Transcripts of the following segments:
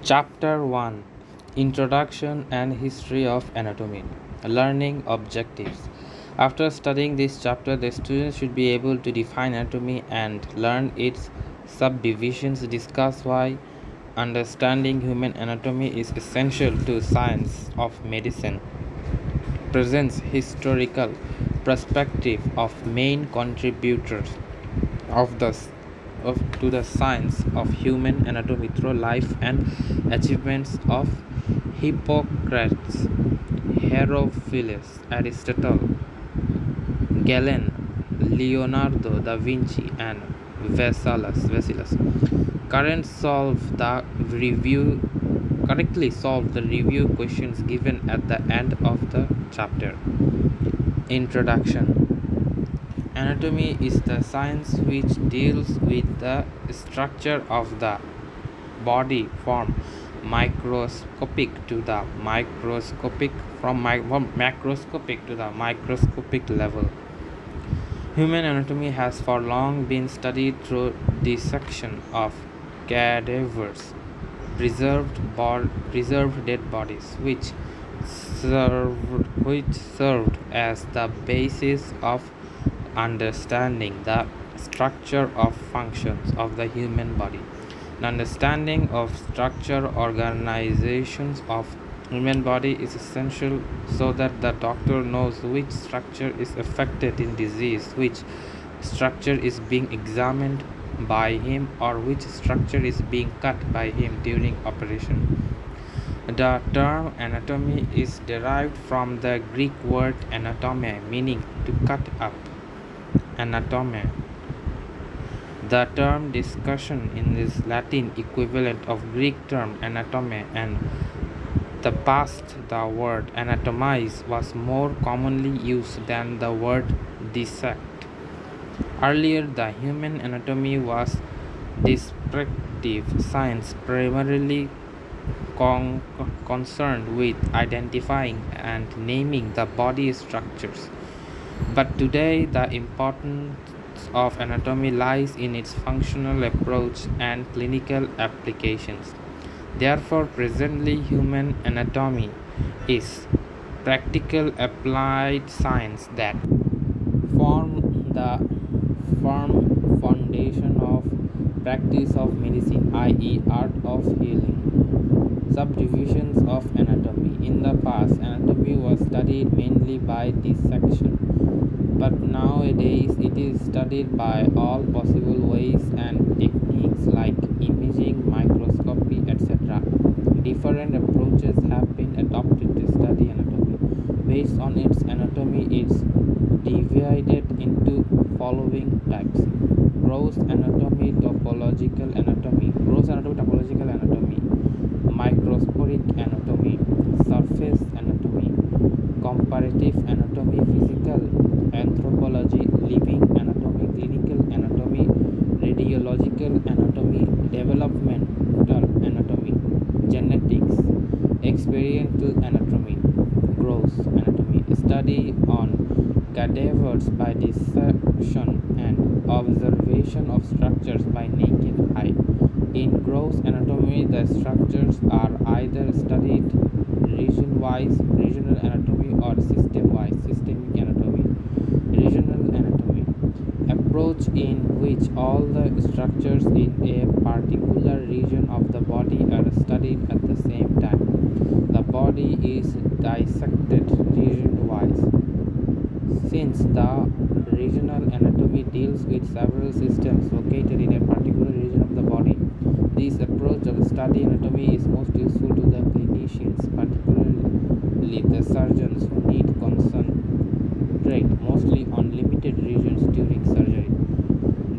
Chapter 1: Introduction and History of Anatomy. Learning Objectives. After studying this chapter, the student should be able to define anatomy and learn its subdivisions, discuss why understanding human anatomy is essential to science of medicine, presents historical perspective of main contributors of the to the science of human anatomy through life and achievements of Hippocrates, Herophilus, Aristotle, Galen, Leonardo da Vinci, and Vesalius. Correctly solve the review questions given at the end of the chapter. Introduction. Anatomy is the science which deals with the structure of the body from microscopic to the microscopic from macroscopic to the microscopic level. Human anatomy has for long been studied through dissection of cadavers, preserved dead bodies, which served as the basis of understanding the structure of functions of the human body. The understanding of structure organizations of human body is essential so that the doctor knows which structure is affected in disease, which structure is being examined by him, or which structure is being cut by him during operation. The term anatomy is derived from the Greek word anatome, meaning to cut up. Anatome. The term discussion in this Latin equivalent of Greek term anatome, and the past the word anatomize was more commonly used than the word dissect. Earlier, the human anatomy was descriptive science, primarily concerned with identifying and naming the body structures. But today, the importance of anatomy lies in its functional approach and clinical applications. Therefore, presently, human anatomy is practical applied science that form the firm foundation of practice of medicine, i.e., art of healing. Subdivisions of anatomy. In the past, anatomy was studied mainly by dissection, but nowadays it is studied by all possible ways and techniques like imaging, microscopy, etc. Different approaches have been adopted to study anatomy. Based on its anatomy, it's divided into following types: gross anatomy, topological anatomy, microscopic anatomy, surface anatomy, comparative anatomy, physical anthropology, living anatomy, clinical anatomy, radiological anatomy, developmental anatomy, genetics, experiential anatomy, gross anatomy, study on cadavers by dissection and observation of structures by naked eye. In gross anatomy, the structures are either studied region-wise, regional anatomy, or system-wise, systemic anatomy. Regional anatomy, approach in which all the structures in a particular region of the body are studied at the same time. The body is dissected region-wise. Since the regional anatomy deals with several systems located in a particular region of the body, this approach of study anatomy is most useful to the clinicians, particularly the surgeons who need concentrate mostly on limited regions during surgery.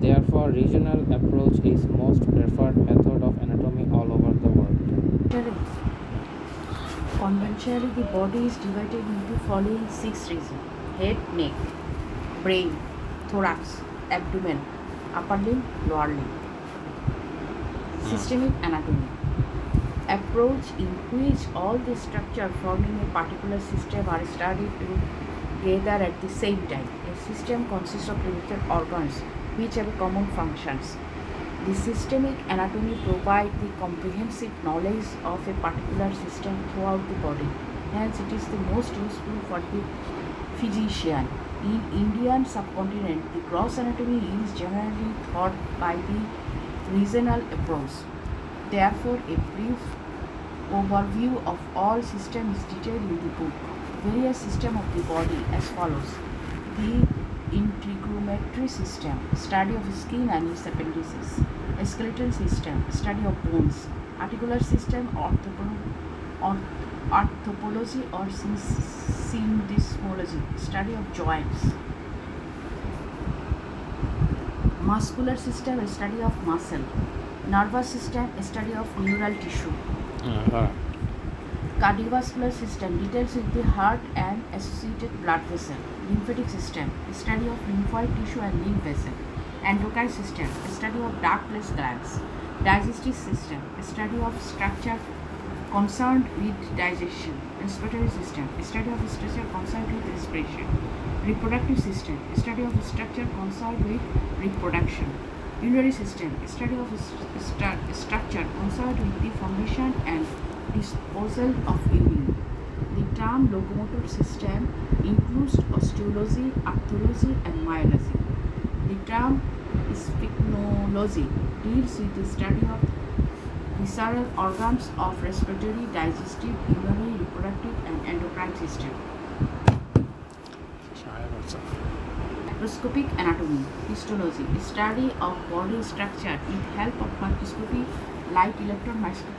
Therefore, regional approach is most preferred method of anatomy all over the world. Conventionally, the body is divided into following 6 regions: head, neck, brain, thorax, abdomen, upper limb, lower limb. Systemic anatomy, approach in which all the structure forming a particular system are studied together at the same time. A system consists of limited organs which have common functions. The systemic anatomy provides the comprehensive knowledge of a particular system throughout the body. Hence, it is the most useful for the physician. In Indian subcontinent, the gross anatomy is generally taught by the regional approach. Therefore, a brief overview of all systems is detailed in the book. Various systems of the body as follows: the integumentary system, study of skin and its appendices; a skeletal system, study of bones; articular system, orthopology or syndesmology, study of joints; muscular system, a study of muscle; nervous system, a study of neural tissue; Uh-huh. cardiovascular system, details with the heart and associated blood vessel; lymphatic system, a study of lymphoid tissue and lymph vessel; endocrine system, a study of dark place glands; digestive system, a study of structure concerned with digestion; respiratory system, a study of structure concerned with respiration; reproductive system, a study of structure concerned with reproduction; urinary system, a study of structure concerned with the formation and disposal of urine. The term locomotor system includes osteology, arthology, and myology. The term sphycnology deals with the study of visceral organs of respiratory, digestive, urinary, reproductive, and endocrine system. Microscopic anatomy, histology, study of body structure with help of microscopy, light electron microscope.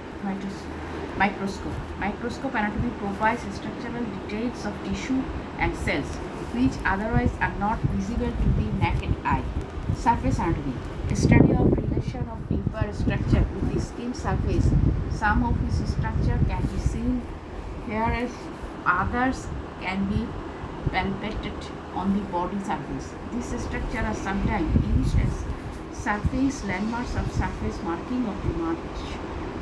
Microscope anatomy provides structural details of tissue and cells which otherwise are not visible to the naked eye. Surface anatomy, a study of relation of deeper structure with the skin surface. Some of its structure can be seen, whereas others can be palpated on the body surface. These structures are sometimes used as surface landmarks of surface marking of the much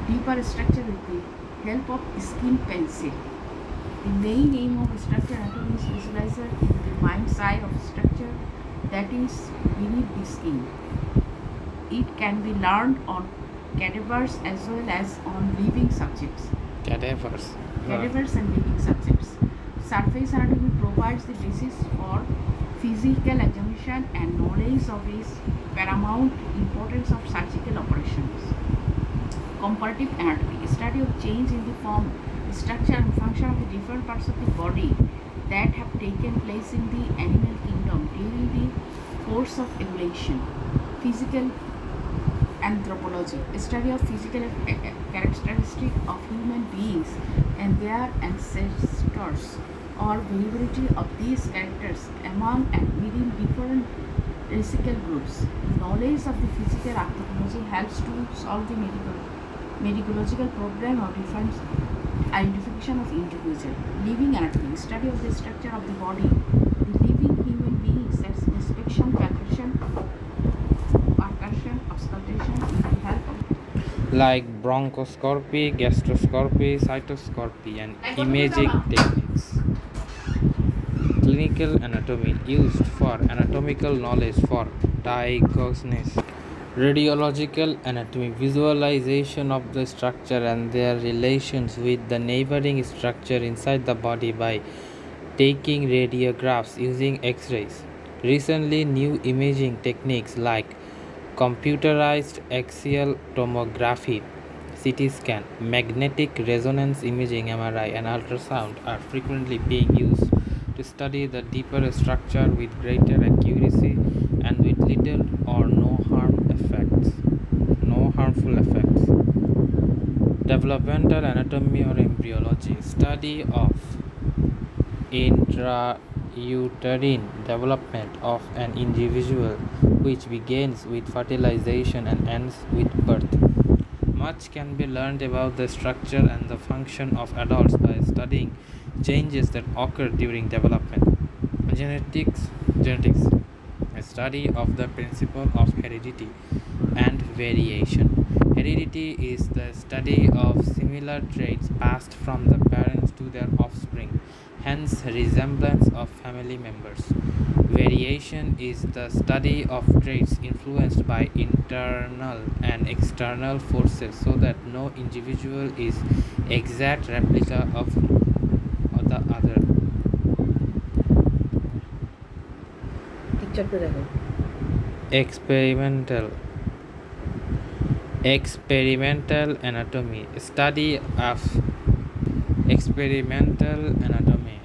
deeper structure with the help of skin pencil. The main aim of structure anatomy is visualization in the mind's eye of structure that is beneath the skin. It can be learned on cadavers as well as on living subjects. Cadavers. Cadavers and living subjects. Surface anatomy provides the basis for physical examination and knowledge of its paramount importance of surgical operations. Comparative anatomy, a study of change in the form, structure, and function of the different parts of the body that have taken place in the animal kingdom during the course of evolution. Physical anthropology, a study of physical characteristics of human beings and their ancestors, or variability of these characters among and within different racial groups. Knowledge of the physical anthropology helps to solve the medicological problem or different identification of individual. Living anatomy, study of the structure of the body, the living human beings as inspection, percussion, auscultation with the help of Like bronchoscopy, gastroscopy, cytoscopy, and imaging techniques. Clinical anatomy used for anatomical knowledge for diagnosis. Radiological anatomy, visualization of the structure and their relations with the neighboring structure inside the body by taking radiographs using X-rays. Recently, new imaging techniques like computerized axial tomography, CT scan, magnetic resonance imaging (MRI), and ultrasound are frequently being used to study the deeper structure with greater accuracy and with little or no harmful effects. Developmental anatomy or embryology, study of intrauterine development of an individual which begins with fertilization and ends with birth. Much can be learned about the structure and the function of adults by studying changes that occur during development. Genetics, a study of the principle of heredity and variation. Heredity is the study of similar traits passed from the parents to their offspring. hence resemblance of family members. Variation is the study of traits influenced by internal and external forces so that no individual is exact replica of the other. পিকচারটা দেখো Experimental anatomy, study of experimental anatomy,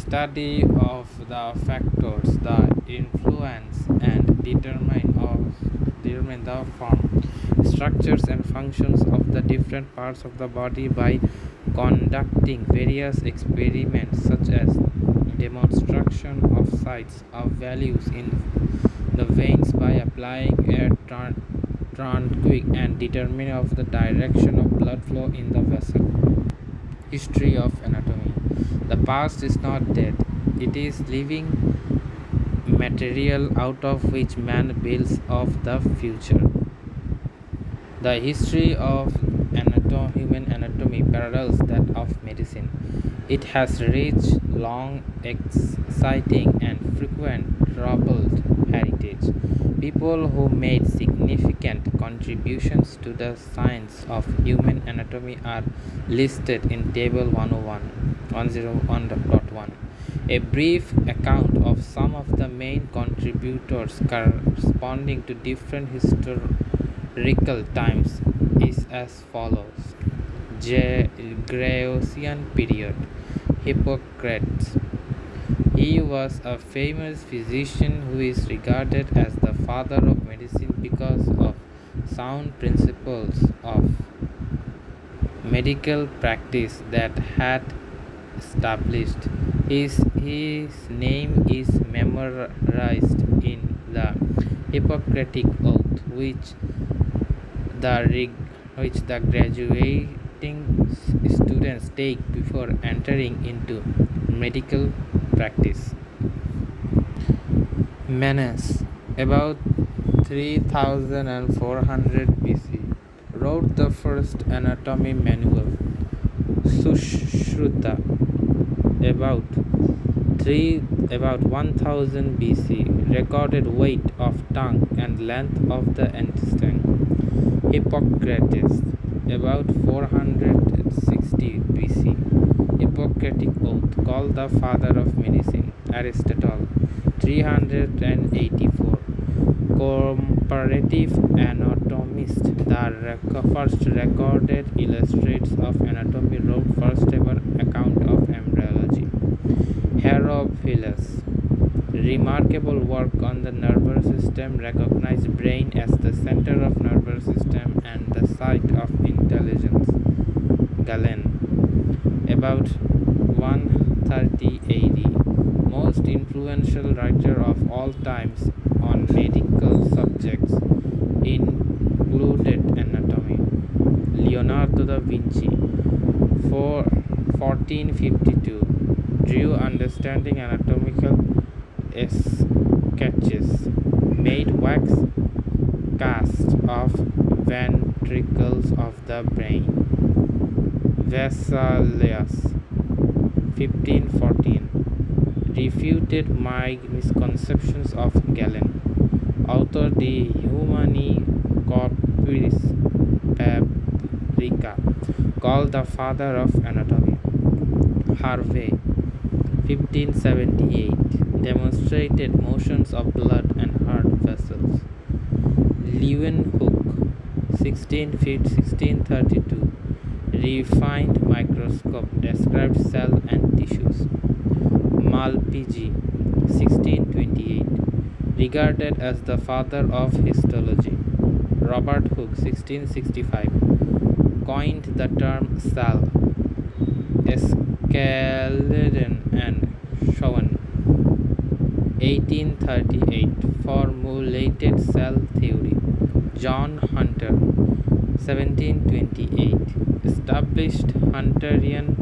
study of the factors that influence and determine the form, structures and functions of the different parts of the body by conducting various experiments such as demonstration of sites of values in the veins by applying a tranquil and determining of the direction of blood flow in the vessel. History of anatomy. The past is not dead. It is living material out of which man builds of the future. The history of human anatomy parallels that of medicine. It has rich, long, exciting, and frequent troubled heritage. People who made significant contributions to the science of human anatomy are listed in Table 101.1. A brief account of some of the main contributors corresponding to different historical times is as follows. Grecian period. Hippocrates. He was a famous physician who is regarded as the father of medicine because of sound principles of medical practice that had established. His name is memorized in the Hippocratic Oath, the which the graduating students take before entering into medical practice. Menes, about 3400 BC, wrote the first anatomy manual. Sushruta, about 1000 BC, recorded weight of tongue and length of the intestine. Hippocrates, about 460 BC, Hippocratic Oath, called the father of medicine. Aristotle, 384, comparative anatomist, the first recorded illustrates of anatomy, wrote first ever account of embryology. Herophilus, remarkable work on the nervous system, recognized brain as the center of nervous system and the site of intelligence. Galen, about 130 AD, most influential writer of all times on medical subjects, included anatomy. Leonardo da Vinci, 1452, drew understanding anatomical sketches, made wax casts of ventricles of the brain. Vesalius, 1514, refuted my misconceptions of Galen. Author De Humani Corporis Fabrica, called the father of anatomy. Harvey, 1578, demonstrated motions of blood and heart vessels. Leeuwenhoek, 1632, refined microscope, described cell and tissues. Malpighi, 1628, regarded as the father of histology. Robert Hooke, 1665, coined the term cell. Skeleton and Schoen, 1838, formulated cell theory. John Hunter, 1728, established Hunterian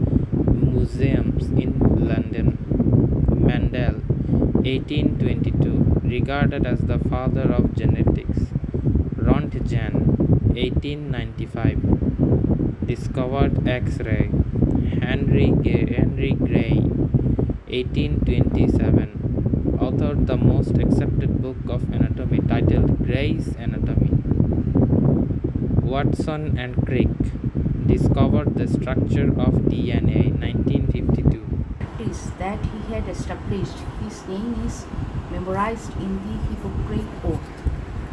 museums in London. Mendel, 1822, regarded as the father of genetics. Rontgen, 1895, discovered X-ray. Henry Gray, 1827, authored the most accepted book of anatomy titled Gray's Anatomy. Watson and Crick discovered the structure of DNA 1952. Practice that he had established. His name is memorized in the Hippocratic Oath,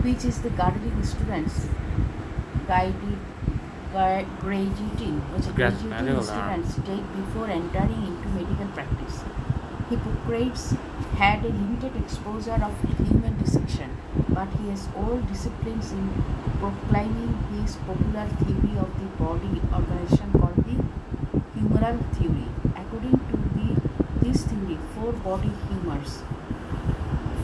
which is the guiding students guided graduating students take before entering into medical practice. Hippocrates had a limited exposure of human dissection, but he has all disciplines in proclaiming his popular theory of the body organization called the humoral theory. According to this theory, four body humors,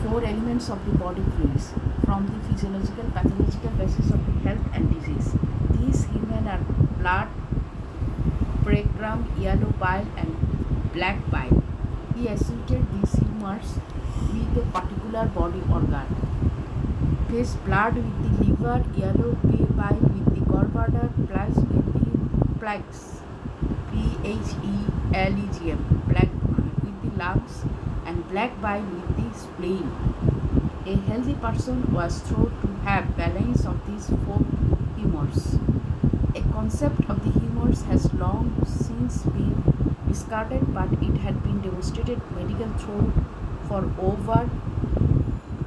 four elements of the body fluids, from the physiological, pathological basis of health and disease. These humors are blood, pregrum, yellow bile, and black bile. He associated these humors with a particular body organ. His blood with the liver, yellow bile with the gallbladder, plus with the plaques, PHELEGM, black with the lungs, and black bile with the spleen. A healthy person was thought to have balance of these four humors. A concept of the humors has long since been discarded, but it had been demonstrated medical through for over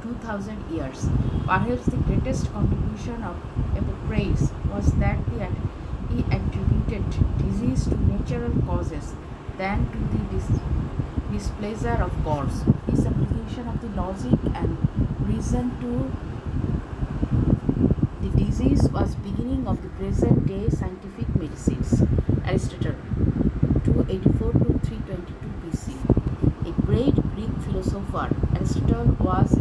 2000 years. Perhaps the greatest contribution of Hippocrates was that he attributed disease to natural causes than to the displeasure of gods. His application of the logic and reason to the disease was beginning of the present day scientific medicines. Aristotle, 284 to 322 BC. A great Greek philosopher, Aristotle was a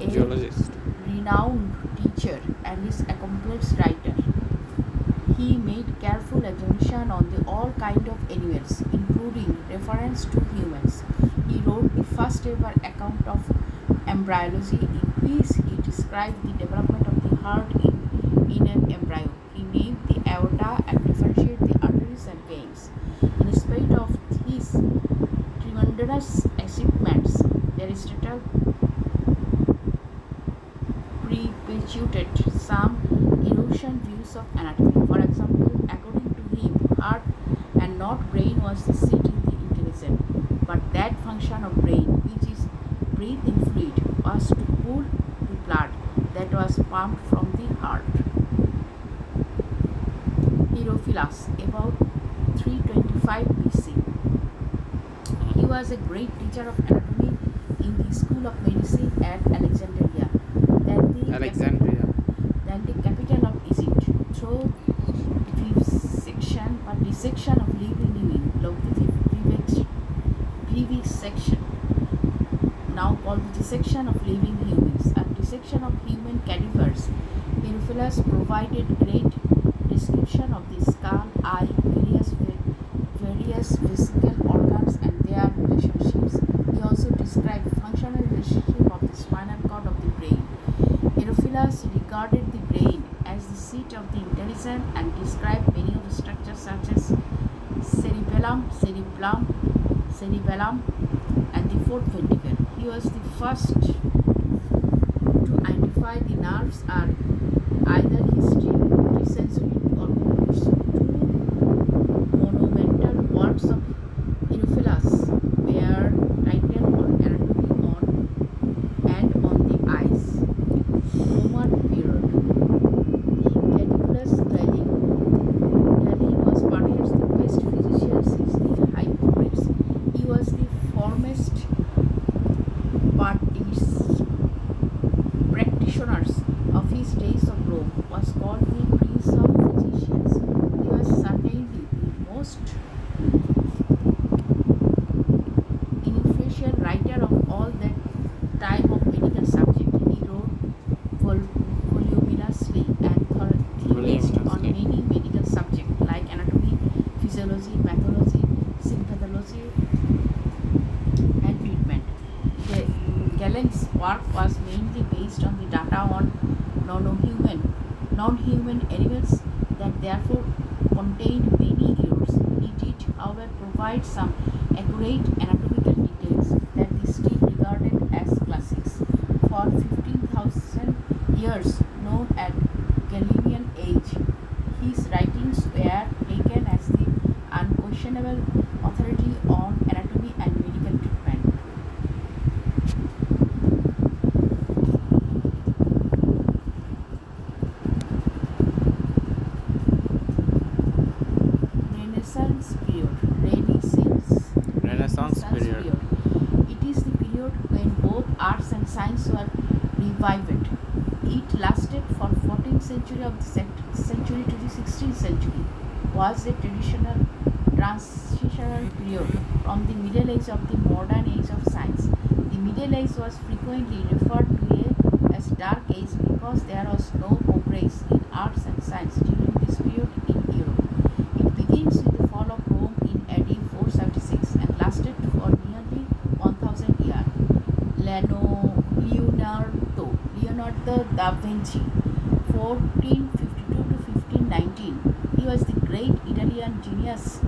geologist, renowned teacher, and is accomplished writer. He made careful examination on all kind of animals, including reference to humans. He wrote the first ever account of embryology, in which he described the development of the heart in an embryo. He named the aorta and differentiated the arteries and veins. In spite of his tremendous achievements, Aristotle perpetuated some erosion views of anatomy. For example, according to him, heart and not brain was the seat in the intelligence, but that function of brain, which is breathing fluid, was to cool the blood that was pumped from the heart. Herophilus, about 325 BC. He was a great teacher of anatomy in the School of Medicine at Alexandria, then the capital of Egypt, through dissection of living vivisection, now called dissection of living humans, and dissection of human cadavers. Herophilus provided great description of the skull, eye, various physical organs and their relationships. He also described functional relationship of the spinal cord of the brain. Herophilus regarded the brain as the seat of the intelligence and described many of the structures such as cerebellum, and the fourth ventricle. He was the first to identify the nerves are either sensory or motor. Two monumental works of Herophilus were titled on anatomy and on the eyes. Roman period. The Cadulus Gallic was perhaps the best physician since the Hippocrates. He was the foremost practitioners of his days of Rome, was called the Prince of Physicians. He was certainly the most influential writer of all that time of medical subject. He wrote voluminously and theorized on many medical subjects like anatomy, physiology, pathology, sympathology, and treatment. Gallen's work was mainly based on the data on non-human animals that therefore contained many errors. He did, however, provide some accurate anatomical details that is still regarded as classics. For 15,000 years, known as Galilean age, his writings were taken as the unquestionable authority on anatomy and medical treatment. Renaissance period. Renaissance period. It is the period when both arts and science were revived. It lasted for 14th century of the century to the 16th century. Was a traditional transitional period from the Middle Age of the modern age of science. The Middle Age was frequently referred to as Dark Age because there was no progress in arts and science during this period in Europe. It begins with the fall of Rome in AD 476 and lasted for nearly 1000 years. Leonardo da Vinci, 1452 to 1519. He was the great Italian genius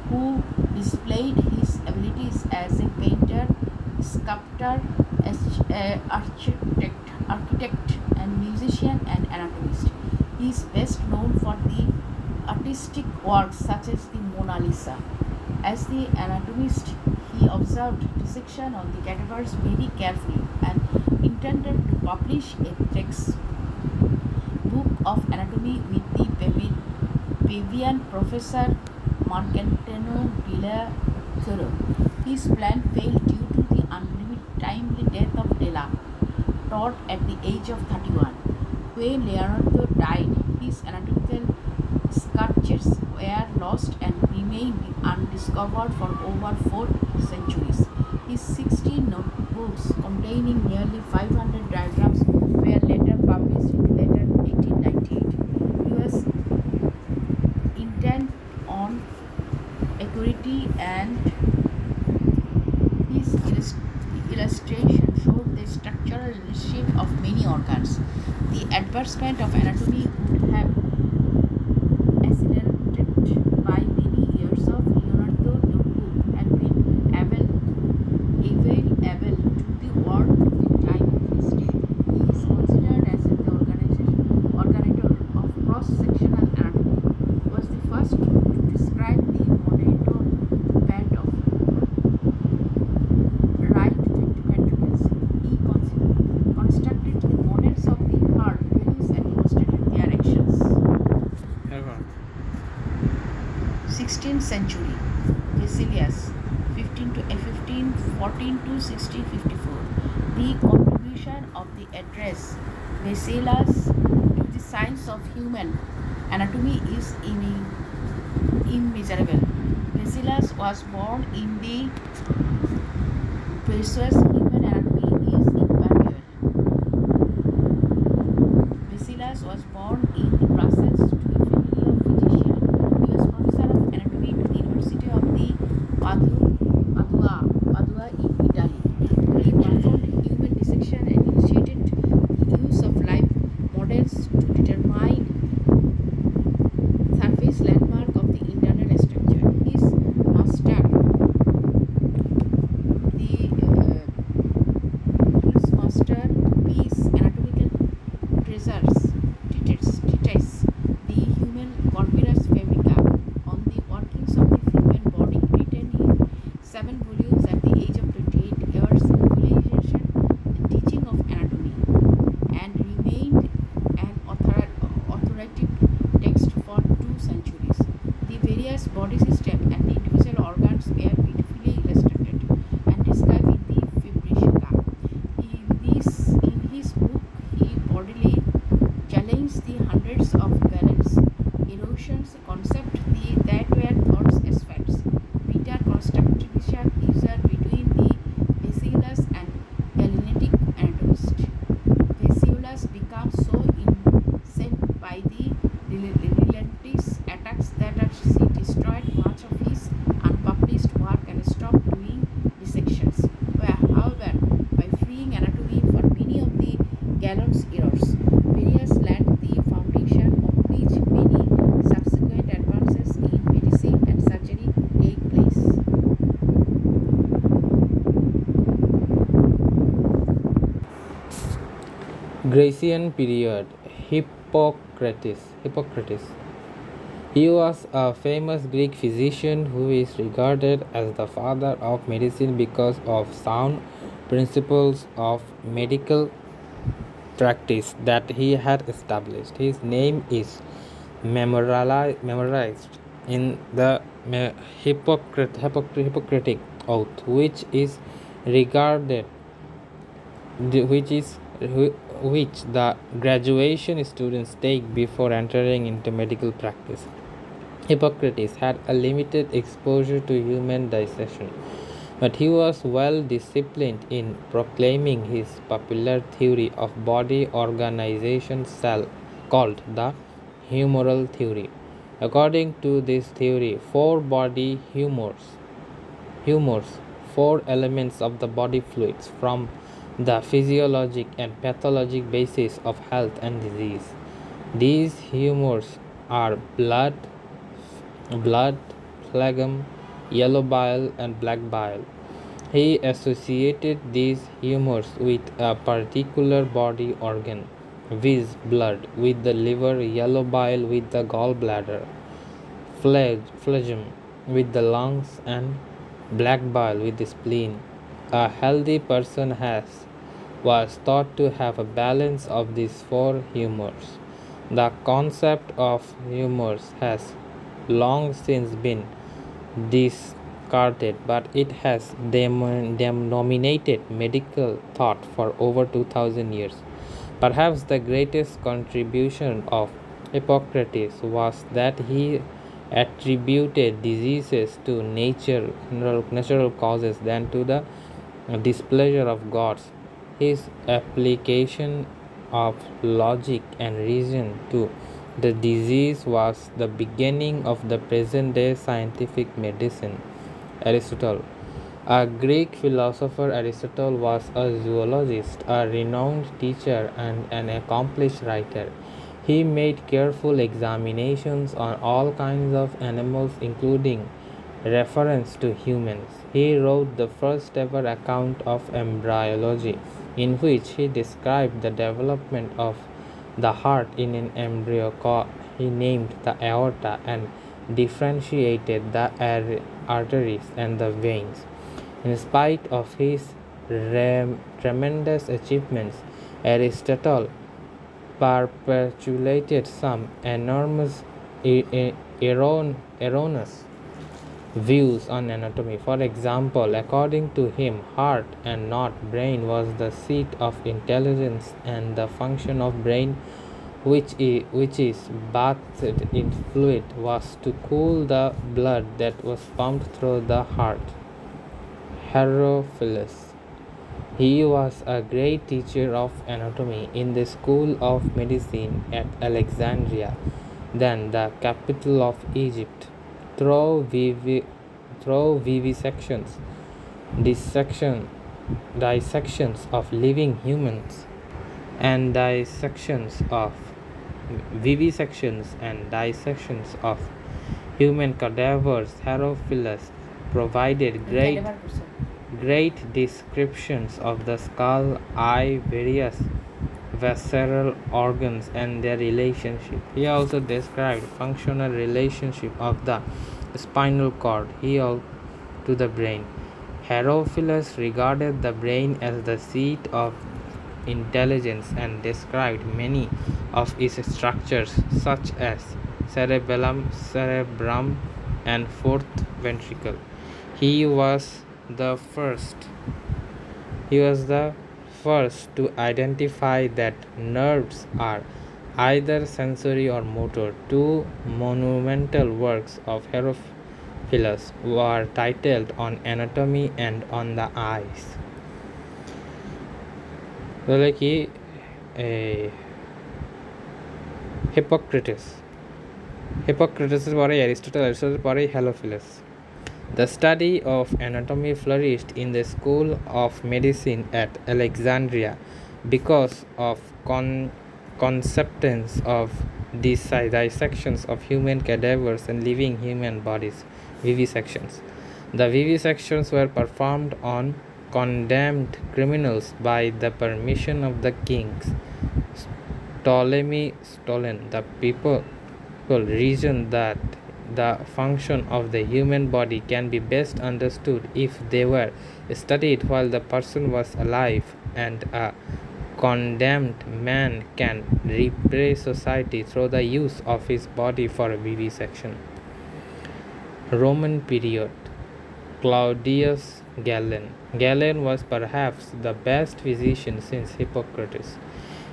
who displayed his abilities as a painter, sculptor, architect, and musician and anatomist. He is best known for the artistic works such as the Mona Lisa. As the anatomist, he observed dissection of the cadavers very carefully and intended to publish a text book of anatomy with the Pavian professor Marcantino della Coro. His plan failed due to the untimely death of Della, taught at the age of 31. When Leonardo died, his anatomical sculptures were lost and remained undiscovered for over 4 centuries. His 16 notebooks containing nearly 500 diagrams were later published in the later 1898. He was intent on accuracy and his illustration showed the structural shape of many organs. The advancement of anatomy would have accelerated by many years of Leonardo notebook had been available to the world at the time of his death. He is considered as the originator of cross-sectional anatomy. He was the first to describe the Monato band of right ventricles. He constructed the models of the heart values and demonstrated their actions. 16th century. Vesalius, 1514 to 1654. The contribution of the address Vesalius to the science of human anatomy is immeasurable. Vesalius was born in the Perseus human anatomy is invaluable. Vesalius was born in Brussels to a family of physicians. He was professor of anatomy to the University of the Padua in Italy. He performed human dissection and initiated the use of live models to determine surface landmark of the internal structure. His masterpiece anatomical treatise, the human corpus fabrica on the workings of the human body, written in 7 volumes at the age of 28 years, evaluation and teaching of anatomy, and remained an authoritative text for 2 centuries. The various body systems and the individual organs were beautifully illustrated and described in the Fabrica. In his book, he boldly challenged the hundreds of balance erosions concept that were thought as facts. Peter construction user between the Vesalius and Galilean anatomist. Vesalius becomes so incensed by the relentless attacks that she destroyed much of his unpublished work and stopped doing dissections. However, by freeing anatomy for many of the Gallon's errors, Verius laid the foundation on which many subsequent advances Grecian period. Hippocrates. He was a famous Greek physician who is regarded as the father of medicine because of sound principles of medical practice that he had established. His name is memorized in the Hippocratic Oath, regarded which is which the graduation students take before entering into medical practice. Hippocrates had a limited exposure to human dissection, but he was well disciplined in proclaiming his popular theory of body organization called the humoral theory. According to this theory, four body humors, four elements of the body fluids from the physiologic and pathologic basis of health and disease. These humors are blood, phlegm, yellow bile, and black bile. He associated these humors with a particular body organ, viz., blood with the liver, yellow bile with the gallbladder, phlegm with the lungs, and black bile with the spleen. A healthy person was thought to have a balance of these four humors. The concept of humors has long since been discarded, but it has dominated medical thought for over 2000 years. Perhaps the greatest contribution of Hippocrates was that he attributed diseases to natural causes than to the displeasure of gods. His application of logic and reason to the disease was the beginning of the present day scientific medicine. Aristotle. A Greek philosopher, Aristotle was a zoologist, a renowned teacher, and an accomplished writer. He made careful examinations on all kinds of animals, including reference to humans. He wrote the first ever account of embryology, in which he described the development of the heart in an embryo. He named the aorta and differentiated the arteries and the veins. In spite of his tremendous achievements, Aristotle perpetuated some enormous erroneous views on anatomy. For example, according to him, heart and not brain was the seat of intelligence, and the function of brain, which is bathed in fluid, was to cool the blood that was pumped through the heart. Herophilus. He was a great teacher of anatomy in the school of medicine at Alexandria, then the capital of Egypt. Through vivisections, dissections of living humans, and vivisections and dissections of human cadavers, Herophilus provided great descriptions of the skull, eye, various visceral organs and their relationship. He also described functional relationship of the spinal cord to the brain. Herophilus regarded the brain as the seat of intelligence and described many of its structures such as cerebrum, and fourth ventricle. He was the first he was the first to identify that nerves are either sensory or motor. Two monumental works of Herophilus were titled On Anatomy and On the Eyes. তাহলে কি Hippocrates পরে Aristotle পরে Herophilus. The study of anatomy flourished in the school of medicine at Alexandria because of conceptions of dissections of human cadavers and living human bodies, vivisections. The vivisections were performed on condemned criminals by the permission of the kings. Ptolemy Stolen, the people reasoned that the function of the human body can be best understood if they were studied while the person was alive, and a condemned man can repay society through the use of his body for vivisection. Roman period. Claudius Galen. Galen was perhaps the best physician since Hippocrates.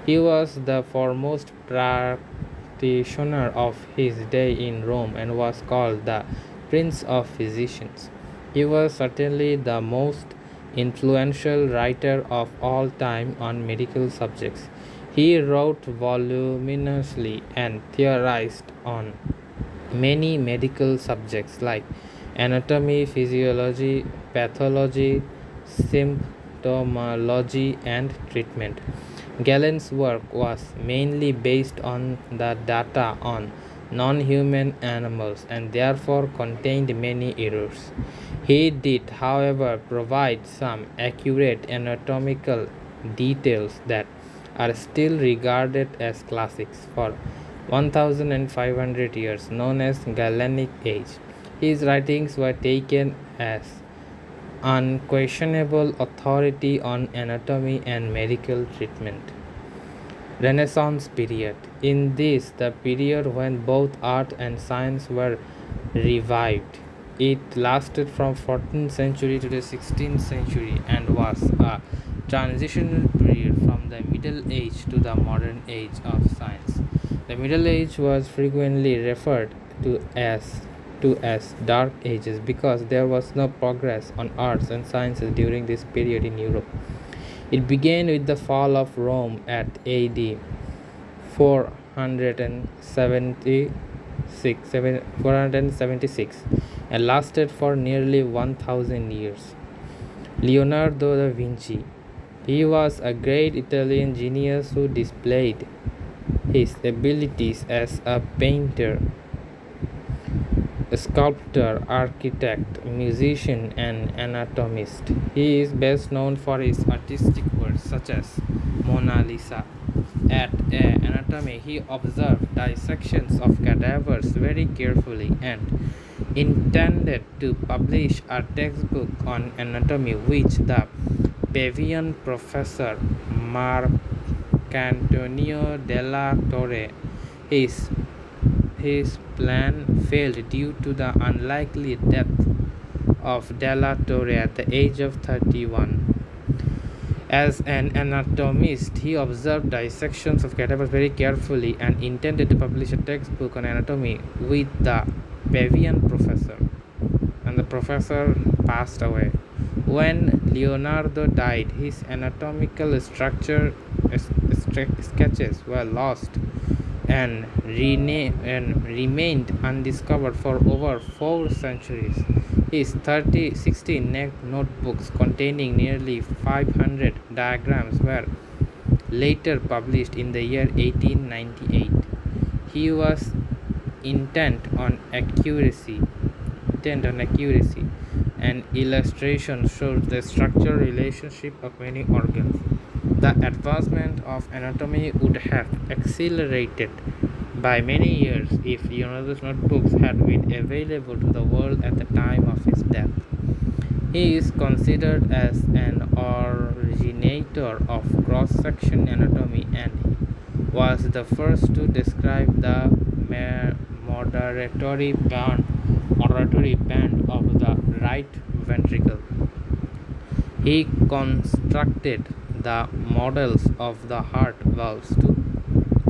He was the foremost practitioner of his day in Rome and was called the Prince of Physicians. He was certainly the most influential writer of all time on medical subjects. He wrote voluminously and theorized on many medical subjects like anatomy, physiology, pathology, symptomology, and treatment. Galen's work was mainly based on the data on non human animals and therefore contained many errors. He did, however, provide some accurate anatomical details that are still regarded as classics for 1500 years, known as Galenic Age. His writings were taken as unquestionable authority on anatomy and medical treatment. Renaissance period. In this, the period when both art and science were revived. It lasted from 14th century to the 16th century and was a transitional period from the Middle Age to the modern age of science. The Middle Age was frequently referred to as Dark Ages because there was no progress on arts and sciences during this period in Europe. It began with the fall of Rome at AD 476 and lasted for nearly 1000 years. Leonardo da Vinci. He was a great Italian genius who displayed his abilities as a painter, sculptor, architect, musician, and anatomist. He is best known for his artistic works such as Mona Lisa. At anatomy, he observed dissections of cadavers very carefully and intended to publish a textbook on anatomy which the Pavian professor Marcantonio della Torre his his plan failed due to the unlikely death of Della Torre at the age of 31. As an anatomist, he observed dissections of cadavers very carefully and intended to publish a textbook on anatomy with the Pavian professor. And the professor passed away. When Leonardo died, his anatomical structure sketches were lost and remained undiscovered for over 4 centuries. His 16 notebooks containing nearly 500 diagrams were later published in the year 1898. He was intent on accuracy, and illustration shows the structural relationship of many organs. The advancement of anatomy would have accelerated by many years if Leonardo's notebooks had been available to the world at the time of his death. He is considered as an originator of cross-section anatomy and was the first to describe the moderatory band of the right ventricle. He constructed the models of the heart valves to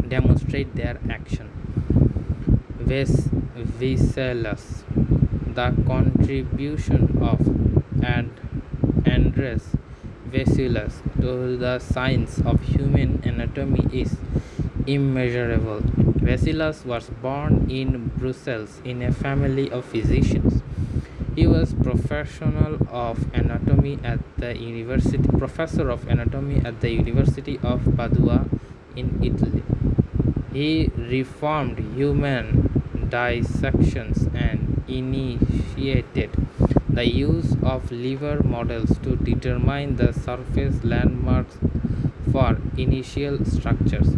demonstrate their action. Vesellus. The contribution of Andres Vesellus to the science of human anatomy is immeasurable. Vesellus was born in Brussels in a family of physicians. He was professor of anatomy at the University of Padua in Italy. He reformed human dissections and initiated the use of liver models to determine the surface landmarks for initial structures.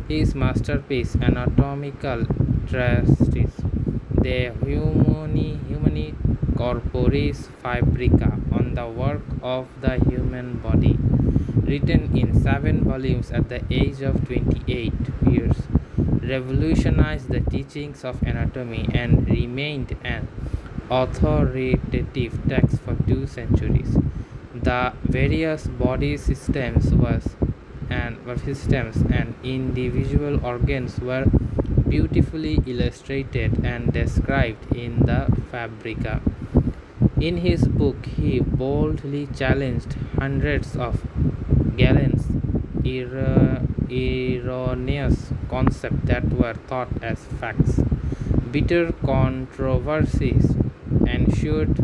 His masterpiece, Anatomical Treatise, De Humani Corporis Fabrica, on the work of the human body, written in 7 volumes at the age of 28 years, revolutionized the teachings of anatomy and remained an authoritative text for 2 centuries. The various body systems and individual organs were beautifully illustrated and described in the Fabrica. In his book, he boldly challenged hundreds of Galen's erroneous concepts that were thought as facts. Bitter controversies ensued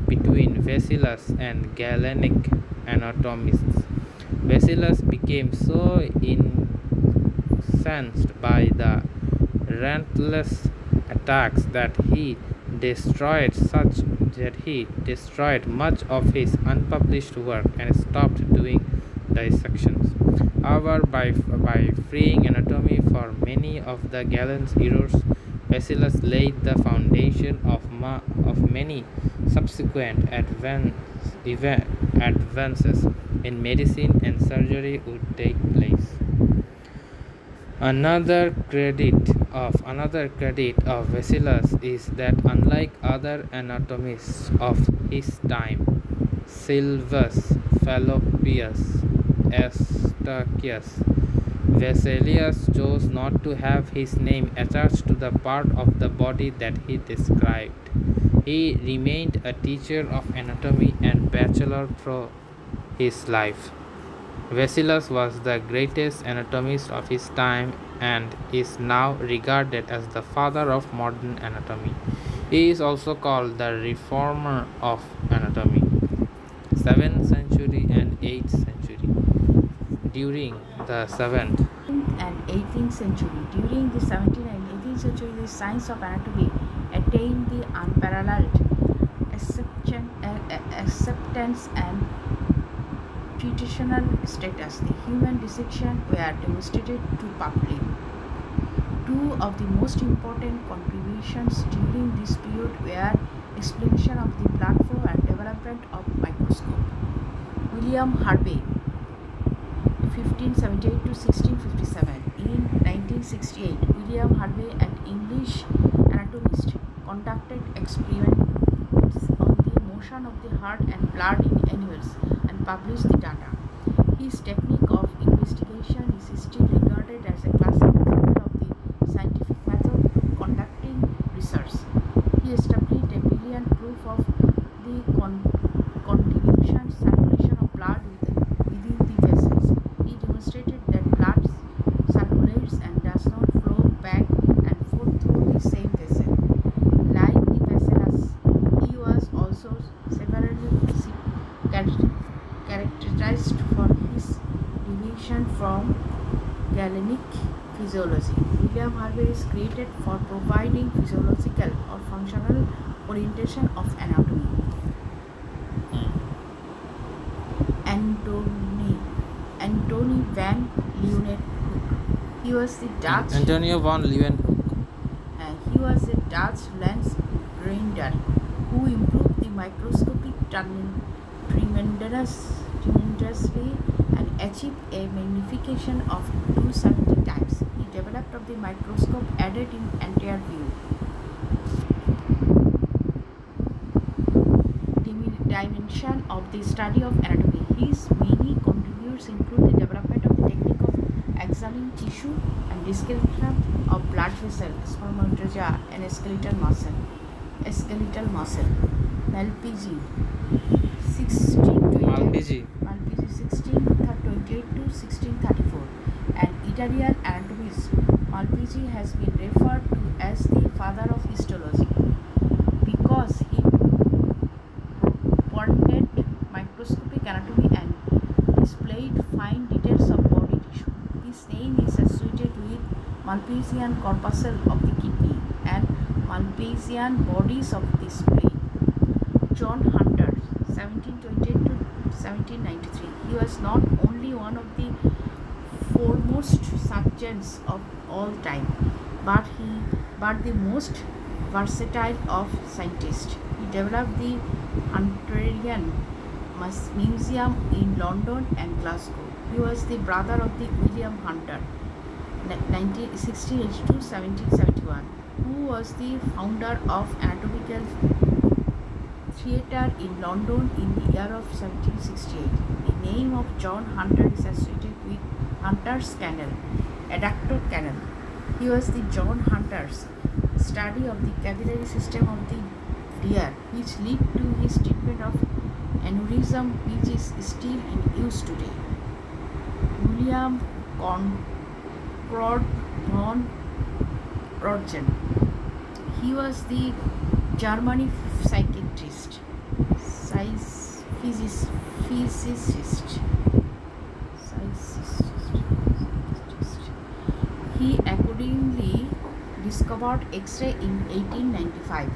between Vesilas and Galenic anatomists. Vesilas became so incensed by the relentless attacks that he destroyed much of his unpublished work and stopped doing dissections. However, by freeing anatomy for many of the Galen's errors, Vesilas laid the foundation of many subsequent advances in medicine and surgery would take place. Another credit of Vesilas is that unlike other anatomists of his time, Silvius, Fallopius, Eustachius, Vesalius chose not to have his name attached to the part of the body that he described. He remained a teacher of anatomy and bachelor through his life. Vesalius was the greatest anatomist of his time and is now regarded as the father of modern anatomy. He is also called the reformer of anatomy. 7th century and 8th century. During the 7th And 18th century. During the 17th and 18th century, the science of anatomy attained the unparalleled acceptance and traditional status. The human dissection were demonstrated to public. Two of the most important contributions during this period were explanation of the blood flow and development of microscope. William Harvey 1578 to 1657. In 1968, William Harvey, an English anatomist, conducted experiments on the motion of the heart and blood in animals and published the data. His technique of investigation is still regarded as a classic example of the scientific method of conducting research. He established a brilliant proof of the continuation circulation of blood within the vessels. He demonstrated that blood circulates and does not flow back and forth through the same vessel. Like the vessels, he was also severely characterized for his deviation from Galenic physiology. William Harvey is credited for providing physiological or functional orientation of anatomy. Antony van Leeuwenhoek. He was the Dutch. Antonio von Leeuwenhoek. He was a Dutch lens grinder who improved the microscopic tremendously and achieved a magnification of 270 times. He developed of the microscope added in entire view. Dimension of the study of anatomy. His many contributors include the development of the technique of examining tissue and description of blood vessel, spermatozoa, and skeletal muscle. Malpighi, 1628 to 1634, an Italian anatomist. Malpighi has been referred to as the father of histology because he pondered microscopic anatomy and displayed fine details of body tissue. His name is associated with Malpighian corpuscle of the kidney and Malpighian bodies of the spleen. John Hunter, 1728 to 1793. He was not only one of the foremost surgeons of all time, but the most versatile of scientists. He developed the Hunterian Museum in London and Glasgow. He was the brother of the William Hunter, 1682-1771, who was the founder of anatomical theatre in London in the year of 1768. The name of John Hunter is associated with Hunter's Canal, adductor canal. He was the John Hunter's study of the capillary system of the deer, which led to his treatment of aneurysm, which is still in use today. William Conrad von Röntgen. He was the German psychiatrist, physicist. He accordingly discovered X-ray in 1895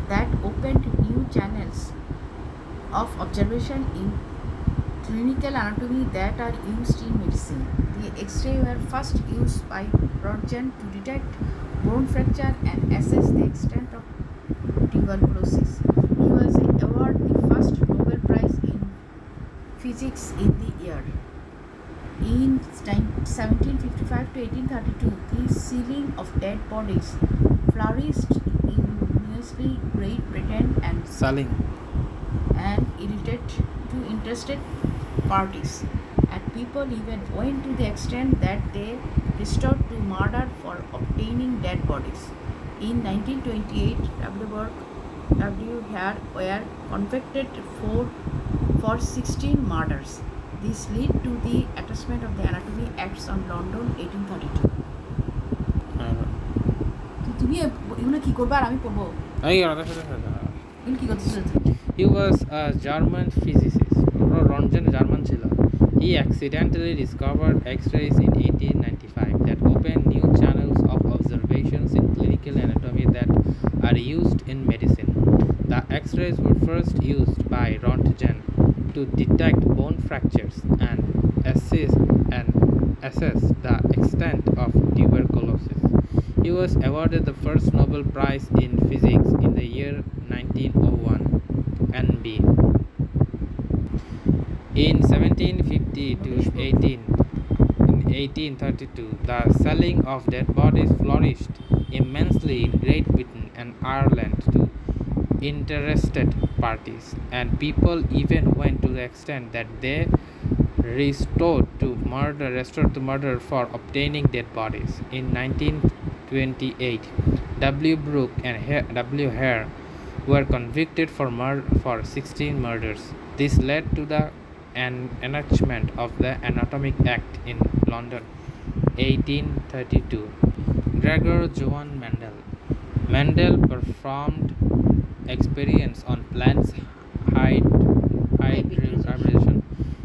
that opened new channels of observation in clinical anatomy that are used in medicine. The X-ray were first used by Röntgen to detect bone fracture and assess the extent of tuberculosis. He was awarded the first Nobel Prize in Physics in the year. In 1755 to 1832, the selling of dead bodies flourished in mostly Great Britain and Selling. irritated to interested parties, and people even went to the extent that they resorted to murder for obtaining dead bodies. In 1928, W. Hare were convicted for 16 murders. This led to the attachment of the Anatomy Acts on London 1832. তুমি এগুলো কি করবে আর আমি পড়বো এগুলো কি করতেছো He was a German physicist. Röntgen German ছিল. He accidentally discovered X-rays in 1895 that opened new channels of observations in clinical anatomy that are used in medicine. The X-rays were first used by Röntgen to detect bone fractures and assess the extent of tuberculosis. He was awarded the first Nobel Prize in Physics in the year 1901. NB. In 1750 to 1832, the selling of dead bodies flourished immensely in Great Britain and Ireland to interested parties, and people even went to the extent that they restored to murder for obtaining dead bodies. In 1928, W. Brooke and W. Hare were convicted for 16 murders. This led to the enactment of the Anatomic Act in London, 1832. Gregor Johann Mendel. Mendel performed experiments on plants' hybridization.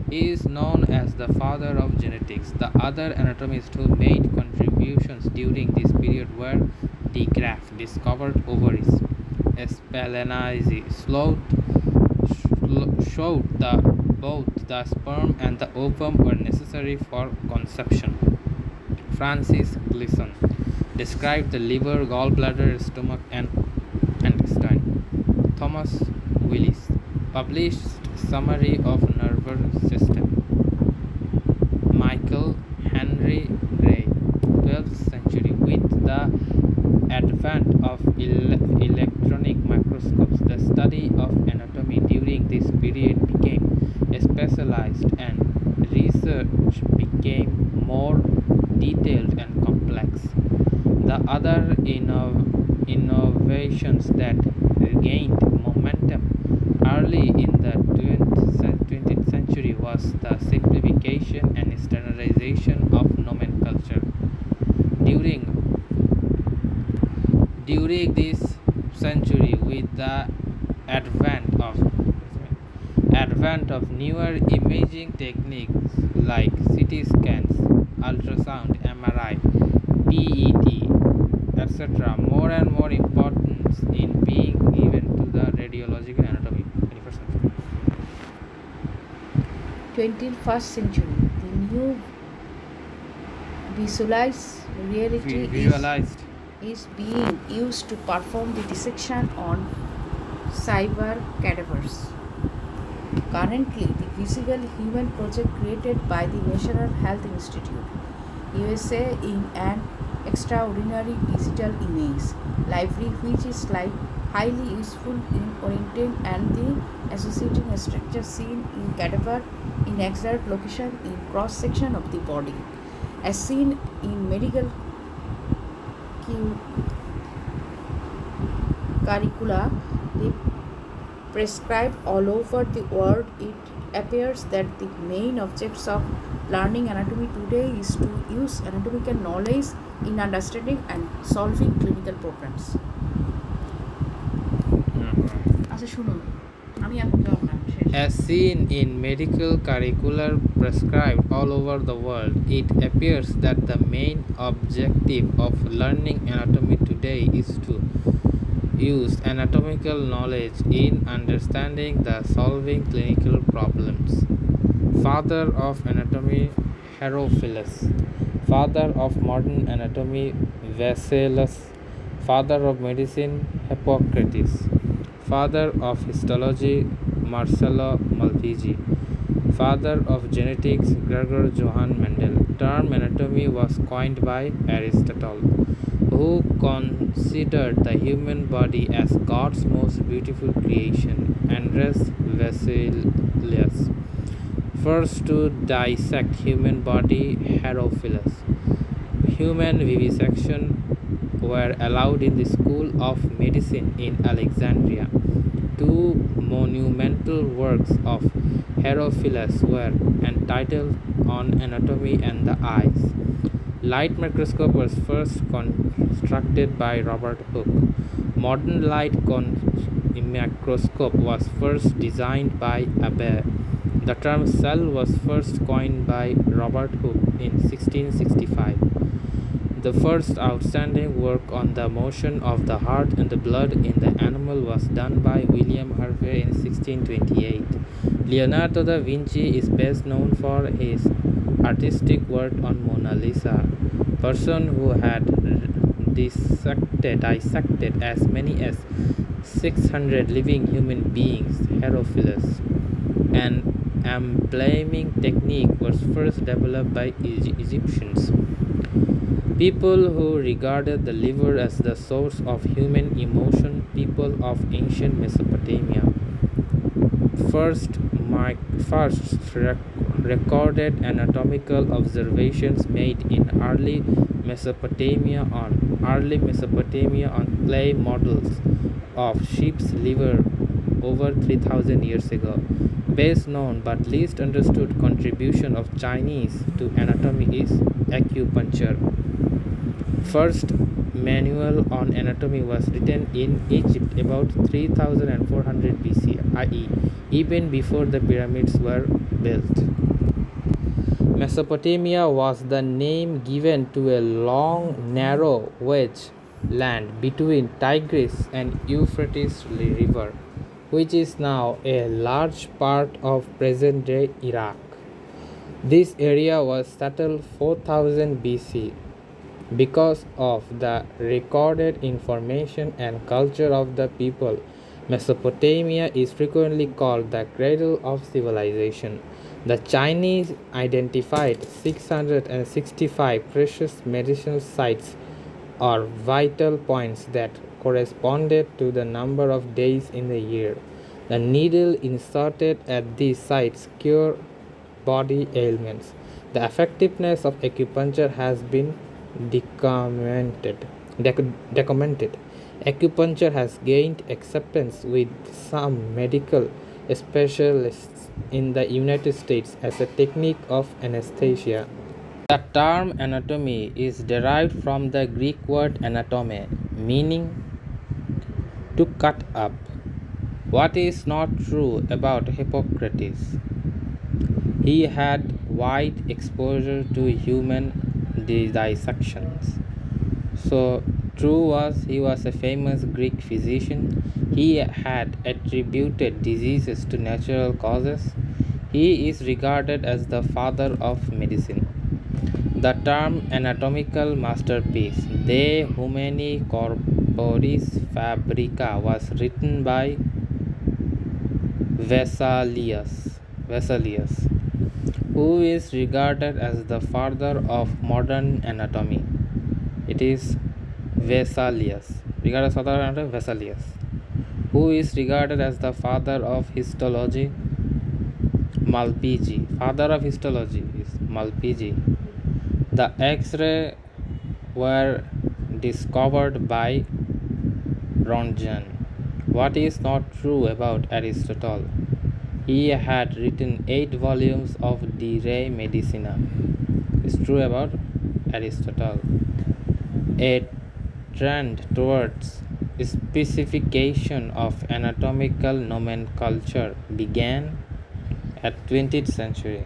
He is known as the father of genetics. The other anatomists who made contributions during this period were de Graaf, discovered ovaries. Spallanzani showed that both the sperm and the ovum were necessary for conception. Francis Gleason described the liver, gallbladder, stomach, and intestine. Thomas Willis published summary of nervous system. Michael Henry Gray, 12th century. With the advent of electronic microscopes, the study of anatomy during this period became specialized and research became more detailed and complex. The other innovations that gained momentum early in the 20th century was the simplification and standardization of nomenclature. During this century, with the advent of newer imaging techniques like CT scans, ultrasound, MRI, PET, etc., more and more importance in being given to the radiological anatomy. 21st century, the new Visualized reality Visualized. is being used to perform the dissection on cyber cadavers. Currently, the Visible Human project created by the National Health Institute, USA, in an extraordinary digital image library which is highly useful in orienting and the associating structure seen in cadaver in exact location in cross section of the body. As seen in medical curricula, they prescribed all over the world, it appears that the main objects of learning anatomy today is to use anatomical knowledge in understanding and solving clinical problems. আচ্ছা শুনুন আমি এখন যাব না শেষ As seen in medical curricular prescribed all over the world, it appears that the main objective of learning anatomy today is to use anatomical knowledge in understanding the solving clinical problems. Father of anatomy Herophilus, father of modern anatomy Vesalius, father of medicine Hippocrates, father of histology Marcello Malpighi, father of genetics Gregor Johann Mendel. Term anatomy was coined by Aristotle, who considered the human body as God's most beautiful creation. Andres Vesalius, first to dissect human body Herophilus. Human vivisection were allowed in the School of Medicine in Alexandria. Two monumental works of Herophilus were entitled On Anatomy and the Eyes. Light microscope was first constructed by Robert Hooke. Modern light microscope was first designed by Abbe. The term cell was first coined by Robert Hooke in 1665. The first outstanding work on the motion of the heart and the blood in the animal was done by William Harvey in 1628. Leonardo da Vinci is best known for his artistic work on Mona Lisa. Person who had dissected as many as 600 living human beings, Herophilus. An embalming technique was first developed by Egyptians. People who regarded the liver as the source of human emotion, people of ancient Mesopotamia. First recorded anatomical observations made in early Mesopotamia on clay models of sheep's liver over 3000 years ago. Best known but least understood contribution of Chinese to anatomy is acupuncture. First manual on anatomy was written in Egypt about 3400 BC, i.e., even before the pyramids were built. Mesopotamia was the name given to a long, narrow wedge land between Tigris and Euphrates River, which is now a large part of present-day Iraq. This area was settled 4000 BC. Because of the recorded information and culture of the people, Mesopotamia is frequently called the cradle of civilization. The Chinese identified 665 precious medicinal sites or vital points that corresponded to the number of days in the year. The needle inserted at these sites cure body ailments. The effectiveness of acupuncture has been documented. Acupuncture has gained acceptance with some medical specialists in the United States as a technique of anesthesia. The term anatomy is derived from the Greek word anatome, meaning to cut up. What is not true about Hippocrates? He had wide exposure to human dissections. So true was he was a famous Greek physician. He had attributed diseases to natural causes. He is regarded as the father of medicine. The term anatomical masterpiece, De Humani Corporis Fabrica, was written by Vesalius, who is regarded as the father of modern anatomy. It is Vesalius, regarded as father of anatomy, Vesalius, who is regarded as the father of histology, Malpighi. Father of histology is Malpighi. The X-ray were discovered by Röntgen. What is not true about Aristotle? He had written 8 volumes of De Re Medicina. It's true about Aristotle. A trend towards specification of anatomical nomenclature began at 20th century.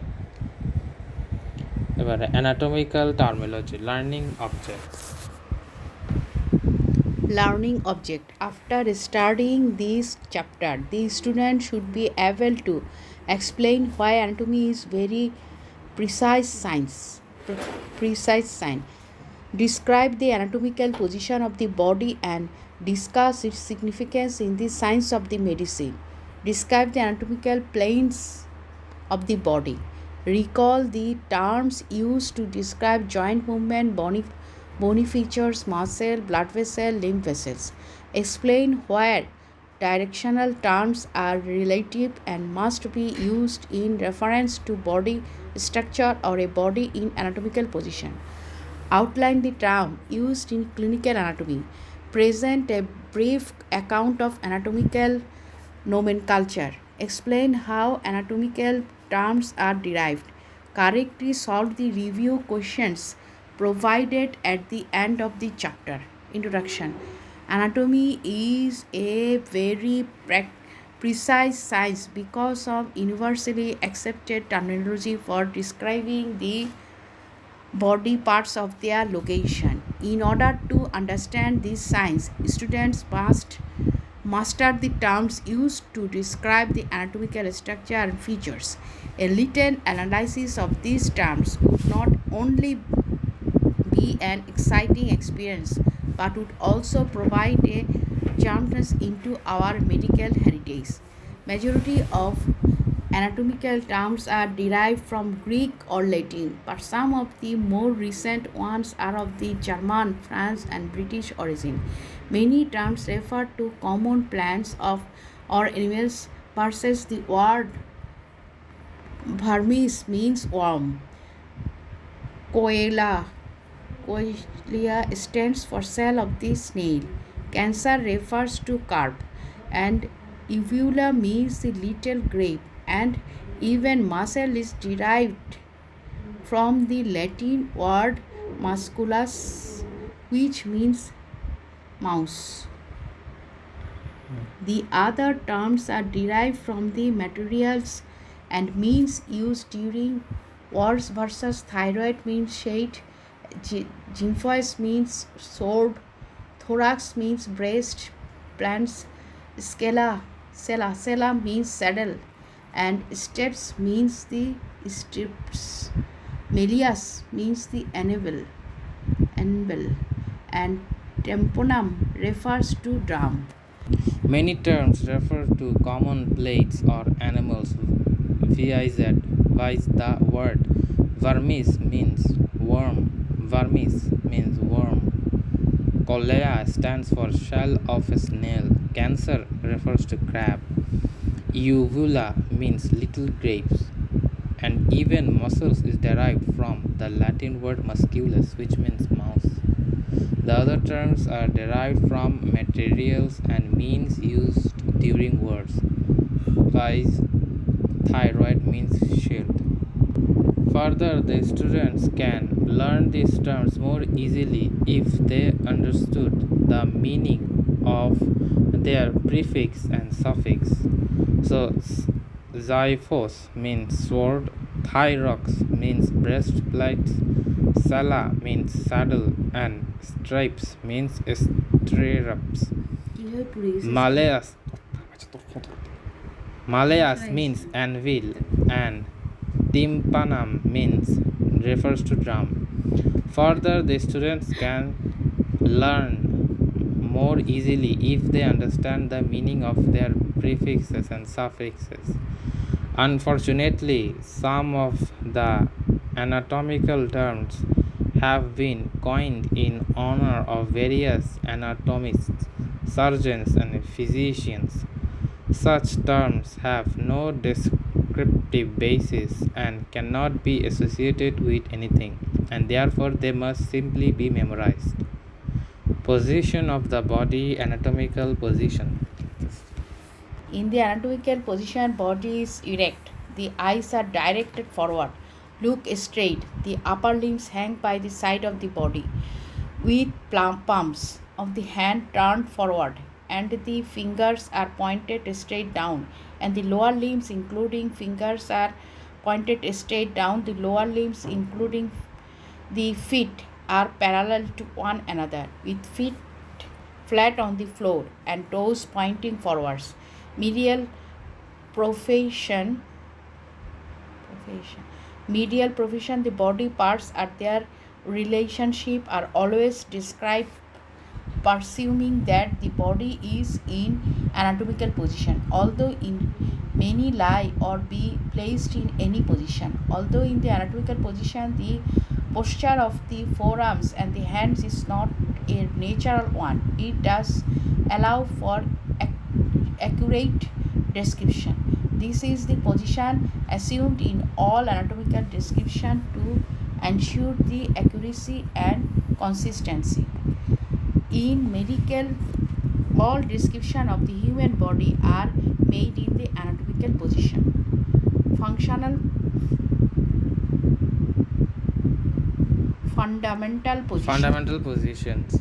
About anatomical terminology, learning objects. Learning object. After studying this chapter, the student should be able to explain why anatomy is very precise science. Precise science. Describe the anatomical position of the body and discuss its significance in the science of the medicine. Describe the anatomical planes of the body. Recall the terms used to describe joint movement, bony features, muscle, blood vessel, limb vessels. Explain where directional terms are relative and must be used in reference to body structure or a body in anatomical position. Outline the term used in clinical anatomy. Present a brief account of anatomical nomenclature. Explain how anatomical terms are derived. Correctly solve the review questions provided at the end of the chapter. Introduction. Anatomy is a very precise science because of universally accepted terminology for describing the body parts of their location. In order to understand this science, students must master the terms used to describe the anatomical structure and features. A little analysis of these terms would not only be an exciting experience but would also provide a glimpse into our medical heritage. Majority of anatomical terms are derived from Greek or Latin, but some of the more recent ones are of the German, French, and British origin. Many terms refer to common plants of or animals versus the word vermis means worm. Coela Coelia stands for cell of the snail. Cancer refers to carp, and uvula means the little grape, and even muscle is derived from the Latin word musculus, which means mouse. The other terms are derived from the materials and means used during wars versus thyroid means shade, gymphois means sword, thorax means breast, plants, sella means saddle, and steps means the steps. Melius means the anvil, and temponum refers to drum. Many terms refer to common plates or animals. VIZ, the word vermis means worm. Vermis means worm. Colea stands for shell of a snail. Cancer refers to crab. Uvula means little grapes. And even muscles is derived from the Latin word musculus, which means mouse. The other terms are derived from materials and means used during wars. Vice, thyroid means shield. Further, the students can learn these terms more easily if they understood the meaning of their prefix and suffix. So, xiphos means sword, thyrox means breastplate, sala means saddle, and stripes means stirrups. Maleas Malayas means anvil, and timpanum means refers to drum. Further, the students can learn more easily if they understand the meaning of their prefixes and suffixes. Unfortunately, some of the anatomical terms have been coined in honor of various anatomists, surgeons, and physicians. Such terms have no descriptive basis and cannot be associated with anything, and therefore they must simply be memorized. Position of the body, anatomical position. In the anatomical position, body is erect. The eyes are directed forward. Look straight. The upper limbs hang by the side of the body, with palms of the hand turned forward, and the fingers are pointed straight down, and the lower limbs, including fingers, are pointed straight down. The lower limbs, including the feet, are parallel to one another, with feet flat on the floor and toes pointing forwards. Medial profession, medial profession, the body parts at their relationship are always described, presuming that the body is in anatomical position, although in many lie or be placed in any position. Although in the anatomical position, the posture of the forearms and the hands is not a natural one, it does allow for accurate description. This is the position assumed in all anatomical description to ensure the accuracy and consistency. In medical, all description of the human body are made in the anatomical position. Functional Fundamental positions.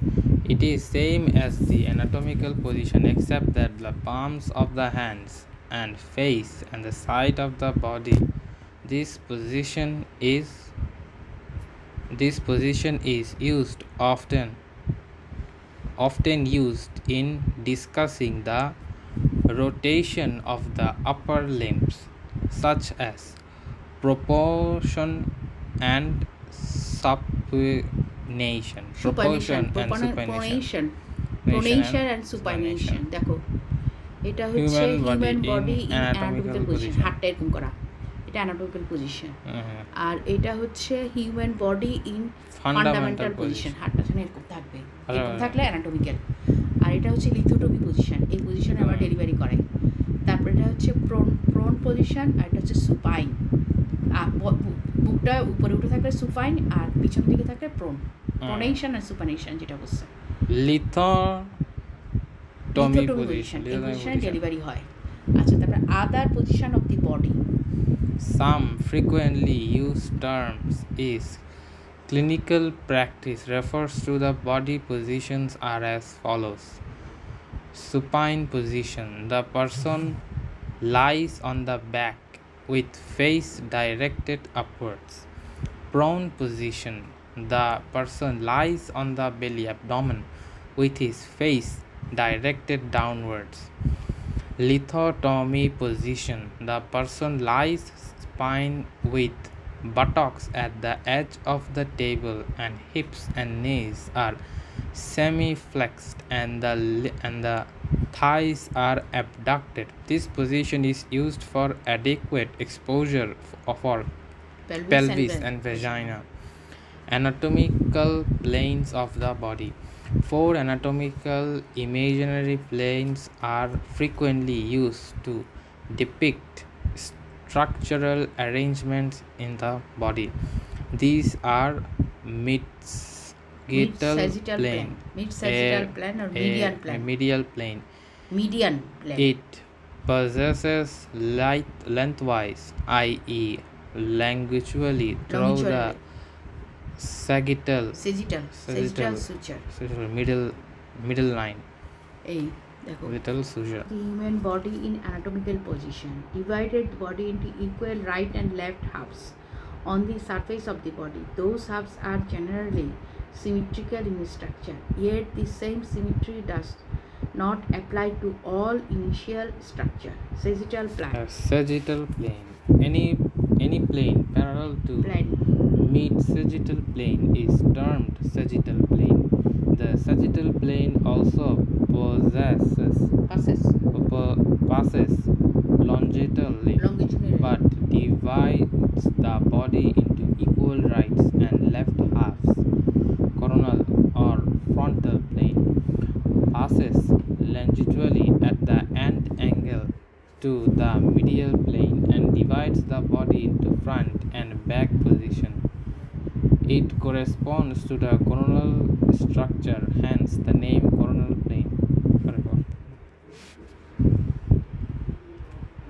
It is same as the anatomical position except that the palms of the hands and face and the side of the body. This position is used often used in discussing the rotation of the upper limbs, such as proportion and supination. Pronation and supination. দেখো এটা হচ্ছে human body in anatomical position, হাতটা এরকম করা, এটা anatomical position. আর এটা হচ্ছে human body in fundamental position, হাতটা এখানে এরকম থাকবে, এরকম থাকলে অ্যানাটমিক্যাল। আর এটা হচ্ছে লিথোটমি পজিশন, এই পজিশনে আমরা ডেলিভারি করাই। তারপর এটা হচ্ছে প্রোন পজিশন, আর এটা হচ্ছে সুপাইন। বুকটা উপরে উঠে থাকলে সুপাইন আর পিছন দিকে থাকলে প্রোনেশন আর সুপানেশন, যেটা বলছে লিথোটমি পজিশন, এই পজিশনে ডেলিভারি হয়। আচ্ছা, তারপরে other position of the body. Some frequently used terms is clinical practice refers to the body positions are as follows. Supine position. The person lies on the back with face directed upwards. Prone position. The person lies on the belly abdomen with his face directed downwards. Lithotomy position. The person lies spine with buttocks at the edge of the table and hips and knees are semi-flexed and the thighs are abducted. This position is used for adequate exposure for pelvis and vagina. Anatomical planes of the body. 4 anatomical imaginary planes are frequently used to depict structural arrangements in the body. These are mid-sagittal plane or median plane. Median plane. It possesses lengthwise, i.e. longitudinally through the sagittal suture, middle line. এই দেখো, Little suture. the human body in anatomical position. Divided body into equal right and left halves on the surface of the body. Those halves are generally symmetrical in structure, yet the same symmetry does not apply to all initial structure. Sagittal plane. Sagittal plane. Any Any plane parallel to Plane. mid-sagittal plane is termed sagittal plane. The sagittal plane also passes longitudinally Longitudinally. but divides the body into equal rights and left halves. Coronal or frontal plane passes longitudinally at the end angle to the medial plane and divides the body into front and back position. It corresponds to the coronal structure, hence the name coronal plane.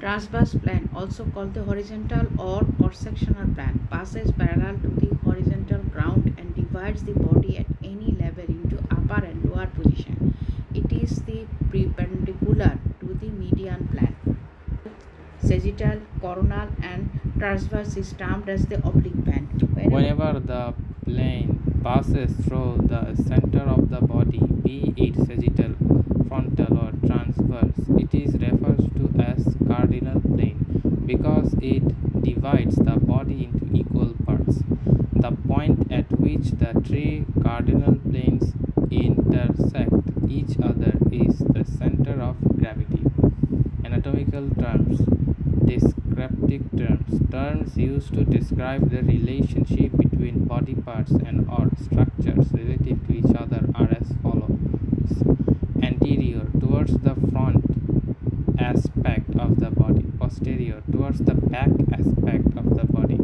Transverse plane, also called the horizontal or cross-sectional plane, passes parallel to the horizontal ground and divides the body at any level into upper and lower position. It is the perpendicular to the median plane. Sagittal, coronal, and transverse is termed as the oblique plane. Whenever the plane passes through the center of the body, be it sagittal, frontal, or transverse, it is referred to as cardinal plane because it divides the body into equal parts. The point at which the three cardinal planes intersect each other is the center of gravity. Anatomical terms. Descriptive terms used to describe the relationship between body parts and or structures relative to each other are as follows: anterior, towards the front aspect of the body; posterior, towards the back aspect of the body;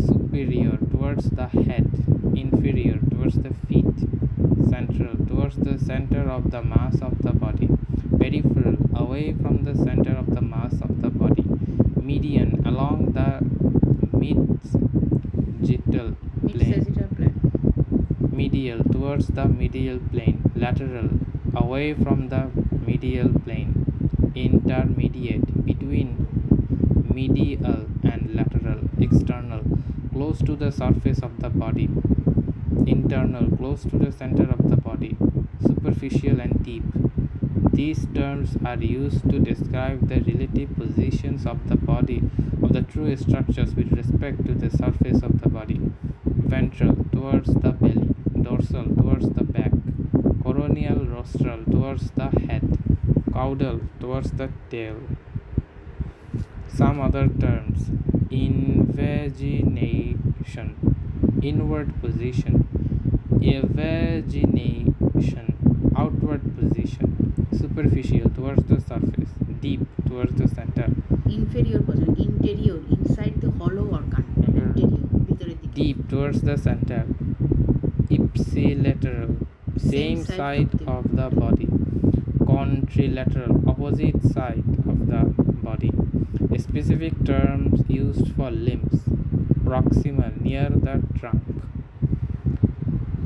superior, towards the head; inferior, towards the feet; central, towards the center of the mass of the body; peripheral, away from the center of the mass of the body; median, along the mid-sagittal plane; medial, towards the medial plane; lateral, away from the medial plane; intermediate, between medial and lateral; external, close to the surface of the body; internal, close to the center of the body; superficial and deep. These terms are used to describe the relative positions of the body of the true structures with respect to the surface of the body. Ventral, towards the belly; dorsal, towards the back; coronal rostral, towards the head; caudal, towards the tail. Some other terms: invagination, inward position; evagination, outward position; superficial, towards the surface; deep, towards the center; inferior position, interior, inside the hollow organ, anterior, ভিতরের দিকে; deep, towards the center; ipsilateral, same side of the body; contralateral, opposite side of the body. Specific terms used for limbs: proximal, near the trunk;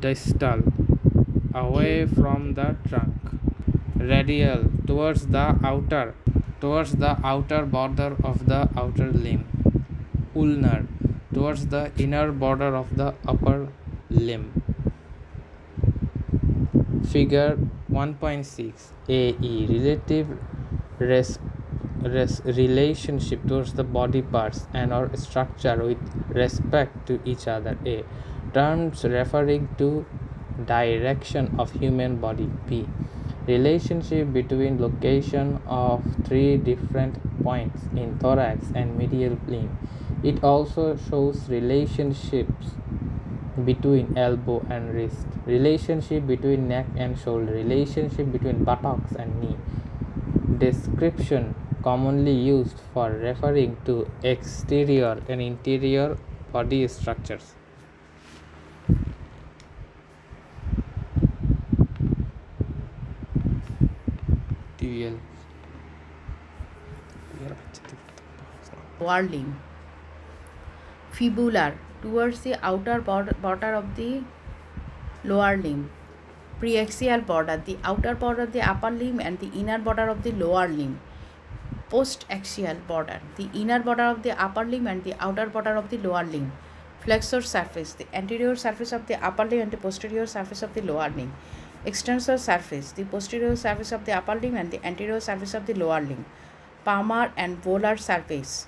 distal, away from the trunk; radial, towards the outer border of the outer limb; ulnar, towards the inner border of the upper limb. Figure 1.6 AE, relative relationship towards the body parts and or structure with respect to each other. A. Terms referring to direction of human body. B. Relationship between location of three different points in thorax and medial plane. It also shows relationships between elbow and wrist, relationship between neck and shoulder, relationship between buttocks and knee. Description commonly used for referring to exterior and interior body structures. TL. lower limb. Fibular, towards the outer border of the lower limb. Preaxial border, the outer border of the upper limb and the inner border of the lower limb. Postaxial border, the inner border of the upper limb and the outer border of the lower limb. Flexor surface, the anterior surface of the upper limb and the posterior surface of the lower limb. Extensor surface, the posterior surface of the upper limb and the anterior surface of the lower limb. Palmar and volar surface,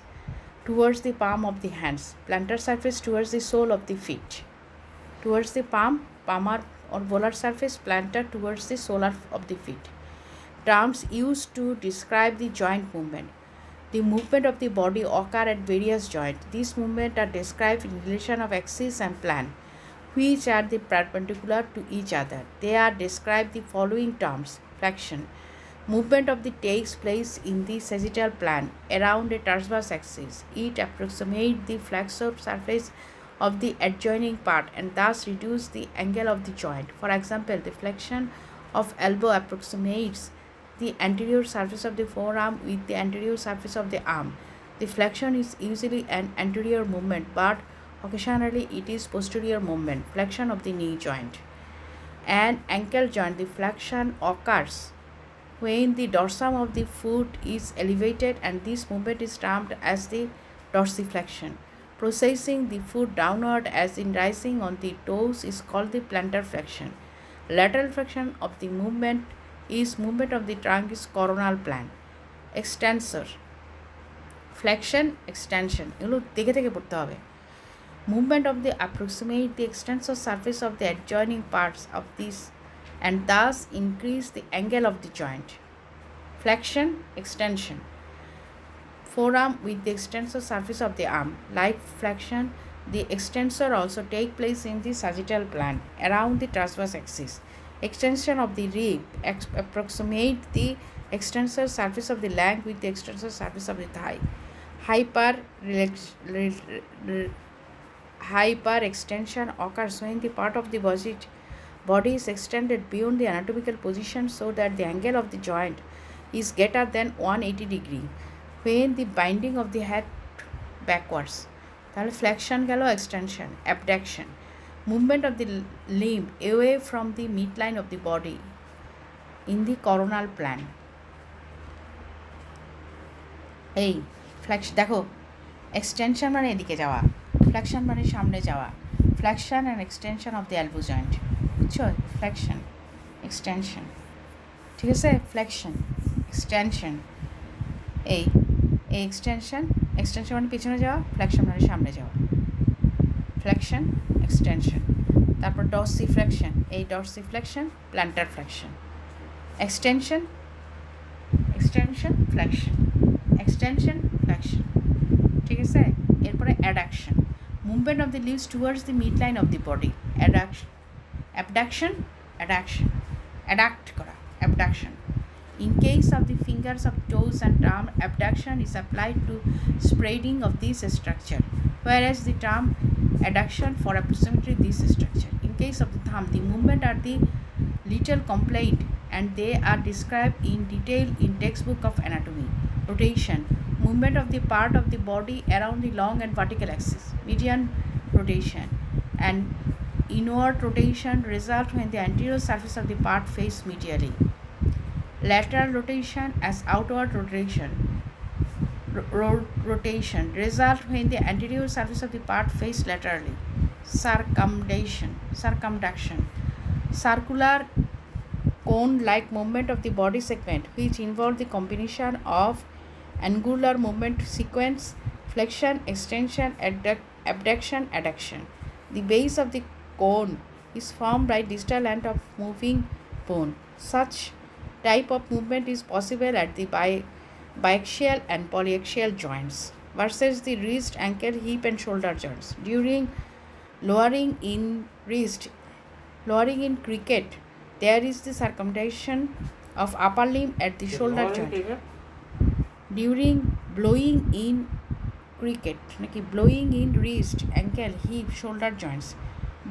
towards the palm of the hands, plantar surface towards the sole of the feet, towards the palmar or volar surface, plantar towards the solar of the feet. Terms used to describe the joint movement. The movement of the body occur at various joints. These movements are described in relation of axis and plane, which are the perpendicular to each other. They are described the following terms: flexion. Movement of the takes place in the sagittal plane around a transverse axis. It approximates the flexor surface of the adjoining part and thus reduce the angle of the joint. For example, the flexion of elbow approximates the anterior surface of the forearm with the anterior surface of the arm. The flexion is usually an anterior movement, but occasionally it is posterior movement, flexion of the knee joint. And ankle joint, the flexion occurs when the dorsum of the foot is elevated, and this movement is termed as the dorsiflexion. Processing the foot downward as in rising on the toes is called the plantar flexion. Lateral flexion of the movement is movement of the trunk is coronal plane. Extensor, flexion, extension, এগুলো দেখে দেখে পড়তে হবে. Movement of the approximate the extensor surface of the adjoining parts of this and thus increase the angle of the joint. Flexion, extension. Forearm with the extensor surface of the arm. Like flexion, the extensor also take place in the sagittal plane around the transverse axis. Extension of the rib approximate the extensor surface of the leg with the extensor surface of the thigh. Hyper extension occurs when the part of the body is extended beyond the anatomical position so that the angle of the joint is greater than 180 degree. When the binding of the head backwards. তাহলে flexion গেল, extension. Abduction, movement of the limb away from the midline of the body in the coronal plane. এই flexion দেখো, extension মানে এদিকে যাওয়া, flexion মানে সামনে যাওয়া. Flexion and extension of the elbow joint, বুঝছো? flexion, extension, ঠিক আছে? flexion, extension, এই extension মানে পিছনে যাওয়া, flexion মানে সামনে যাওয়া. flexion, extension. তারপর dorsiflexion, এই dorsiflexion, plantar flexion. extension, flexion, extension, flexion, ঠিক আছে? এরপরে adduction, movement of the leaves towards the midline of the body. Abduction, adduct করা, abduction. In case of the fingers of toes and thumb, abduction is applied to spreading of this structure, whereas the term adduction for approximately this structure. In case of the thumb, the movement are the little complaint and they are described in detail in textbook of anatomy. Rotation, movement of the part of the body around the long and vertical axis. Median rotation and inward rotation result when the anterior surface of the part face medially. Lateral rotation as outward rotation. Rotation result when the anterior surface of the part face laterally. Circumduction, circular cone-like movement of the body segment which involve the combination of angular movement sequence, flexion, extension, abduction, adduction. The base of the cone is formed by distal end of moving bone. Such type of movement is possible at the biaxial and polyaxial joints versus the wrist, ankle, hip and shoulder joints. During lowering in cricket, there is the circumduction of upper limb at the shoulder joint. During blowing in cricket, blowing in wrist, ankle, hip, shoulder joints.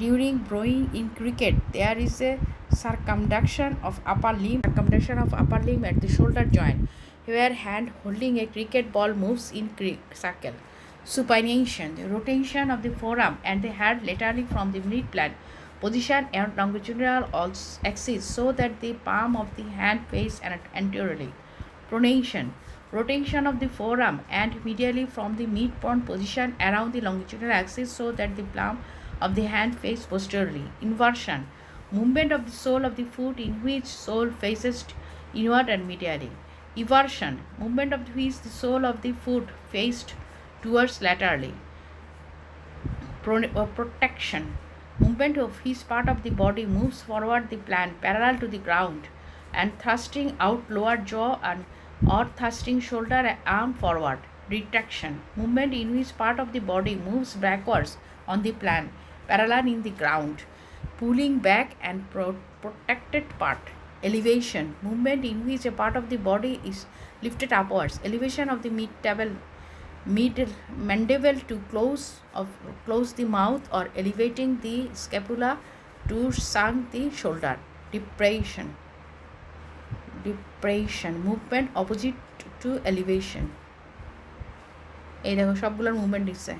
During blowing in cricket, there is a circumduction of upper limb at the shoulder joint, where hand holding a cricket ball moves in circle. Supination, the rotation of the forearm and the head laterally from the midplane position and longitudinal axis so that the palm of the hand face anteriorly. Pronation, rotation of the forearm and medially from the midpoint position around the longitudinal axis so that the palm of the hand face posteriorly. Inversion, movement of the sole of the foot in which sole faces inward and medially. Eversion, movement of which the sole of the foot faced towards laterally. Protection. Movement of his part of the body moves forward the plan parallel to the ground and thrusting out lower jaw and or thrusting shoulder and arm forward. Retraction. Movement in which part of the body moves backwards on the plan parallel in the ground, pulling back and protected part. Elevation. Movement in which a part of the body is lifted upwards. Elevation of the mid mandible to close the mouth or elevating the scapula to sunk the shoulder. Depression movement opposite to elevation. এই দেখো সবগুলোর movement দিচ্ছে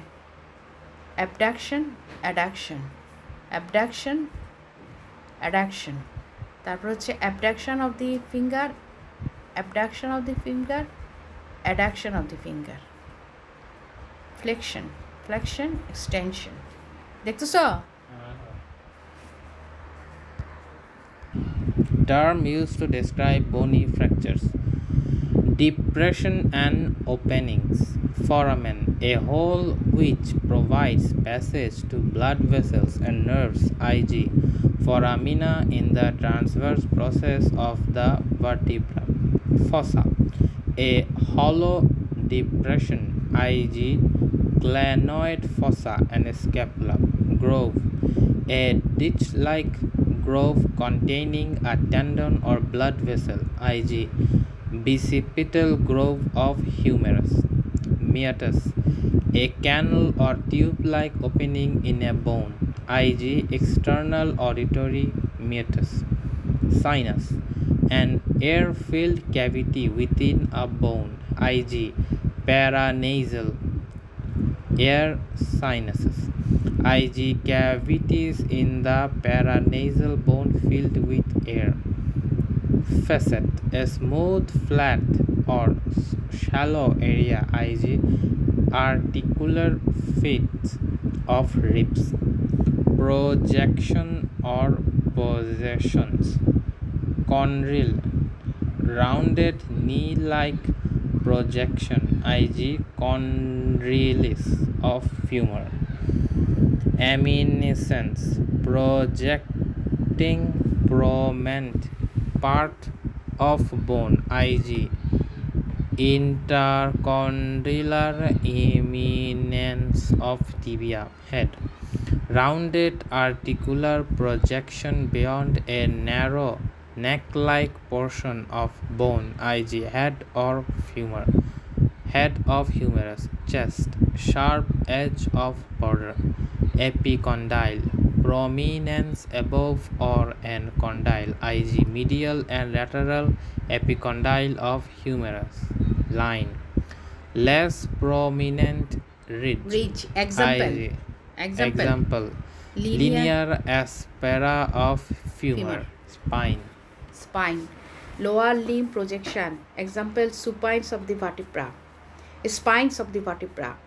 abduction addiction abduction adduction তারপর হচ্ছে abduction of the finger abduction of the finger adduction of the finger flexion flexion extension দেখতেছ Term used to describe bony fractures. Depression and openings. Foramen, a hole which provides passage to blood vessels and nerves, i.g., foramina in the transverse process of the vertebra. Fossa, a hollow depression, i.g., glenoid fossa and scapula. Groove, a ditch-like groove containing a tendon or blood vessel, i.g., bicipital groove of humerus. Meatus, a canal or tube-like opening in a bone, i.g., external auditory meatus. Sinus, an air-filled cavity within a bone, i.g., paranasal air sinuses, i.g., cavities in the paranasal bone filled with air. Facet, a smooth, flat or shallow area, i.g., articular fits of ribs. Projection or possessions. Chondril, rounded knee-like projection, i.g., chondrilis of femur. Eminence, projecting prominent part of bone, i.g., intercondylar eminence of tibia. Head, rounded articular projection beyond a narrow neck-like portion of bone, i.g., head or femur. Head of humerus. Chest, sharp edge of border. Epicondyle, prominence above or an condyle, i.g., medial and lateral epicondyle of humerus. Line, less prominent ridge, example i.g., example linear aspera of femur. Spine, lower limb projection, example supines of the vertebra. Spines of the vertebra.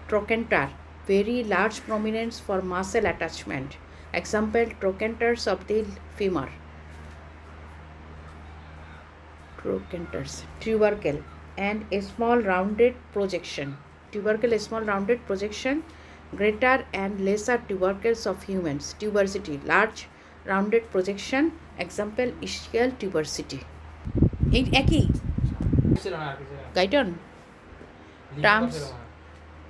Trochanter, very large prominence for muscle attachment, example trochanters of the femur. Trochanters. Tubercle, and a small rounded projection. Tubercle, a small rounded projection. Greater and lesser tubercles of humans. Tuberosity, large rounded projection, example ischial tuberosity. এই একই Guyton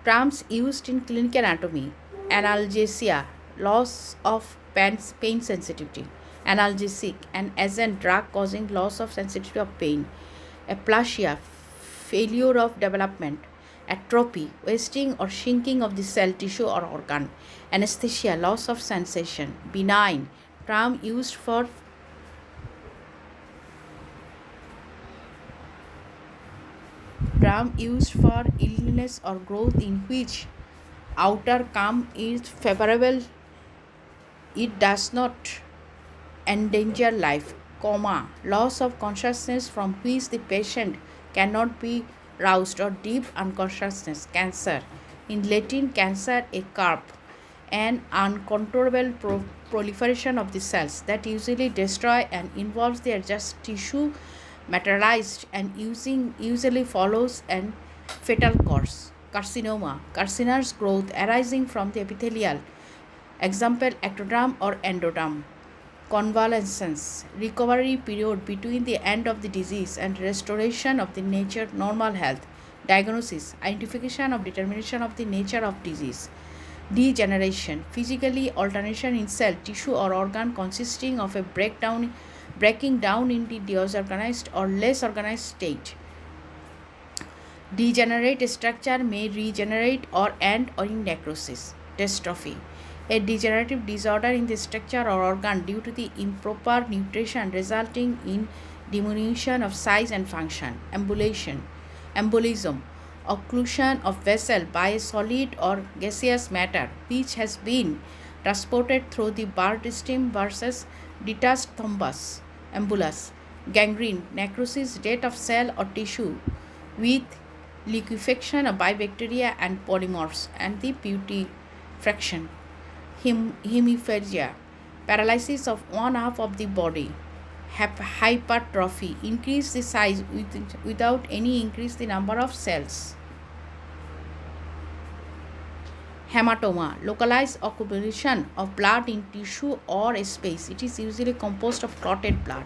terms used in clinical anatomy. Analgesia, loss of pain sensitivity. Analgesic, an agent drug causing loss of sensitivity of pain. Aplasia, failure of development. Atrophy, wasting or shrinking of the cell, tissue or organ. Anesthesia, loss of sensation. Benign, term used for illness or growth in which outcome is favorable, it does not endanger life. Coma, loss of consciousness from which the patient cannot be roused, or deep unconsciousness. Cancer, in Latin cancer, a carp, an uncontrollable proliferation of the cells that usually destroy and involves their just tissue materialized and usually follows an fatal course. carcinoma, carcinous growth arising from the epithelial, example ectoderm or endoderm. Convalescence, recovery period between the end of the disease and restoration of the nature normal health. Diagnosis, identification of determination of the nature of disease. Degeneration, physically alteration in cell, tissue or organ consisting of a breaking down into disorganized or less organized state. Degenerate structure may regenerate or end or in necrosis. Dystrophy, a degenerative disorder in the structure or organ due to the improper nutrition resulting in diminution of size and function. Embolism, occlusion of vessel by a solid or gaseous matter which has been transported through the blood stream versus detached thrombus. Embolus, gangrene, necrosis, death of cell or tissue with liquefaction by bacteria and polymorphs, and the putrefaction. Hemiplegia, paralysis of one half of the body. Hypertrophy, increase the size without any increase the number of cells. Hematoma, localized accumulation of blood in tissue or space. It is usually composed of clotted blood.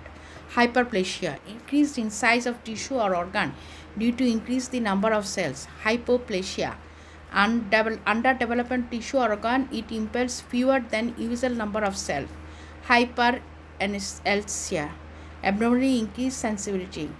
Hyperplasia, increased in size of tissue or organ due to increase the number of cells. Hypoplasia, underdevelopment tissue or organ, it impels fewer than usual number of cells. Hyperalgesia, abnormally increased sensitivity.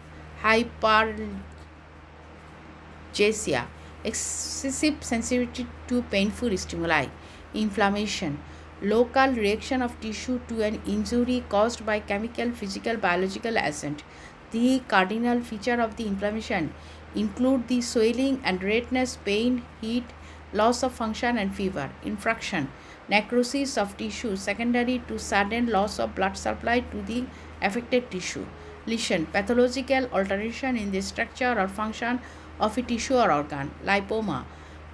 Hyperalgesia, excessive sensitivity to painful stimuli. Inflammation, local reaction of tissue to an injury caused by chemical, physical, biological agent. The cardinal feature of the inflammation include the swelling and redness, pain, heat, loss of function and fever. Infraction, necrosis of tissue secondary to sudden loss of blood supply to the affected tissue. Lesion, pathological alteration in the structure or function of a tissue or organ. Lipoma,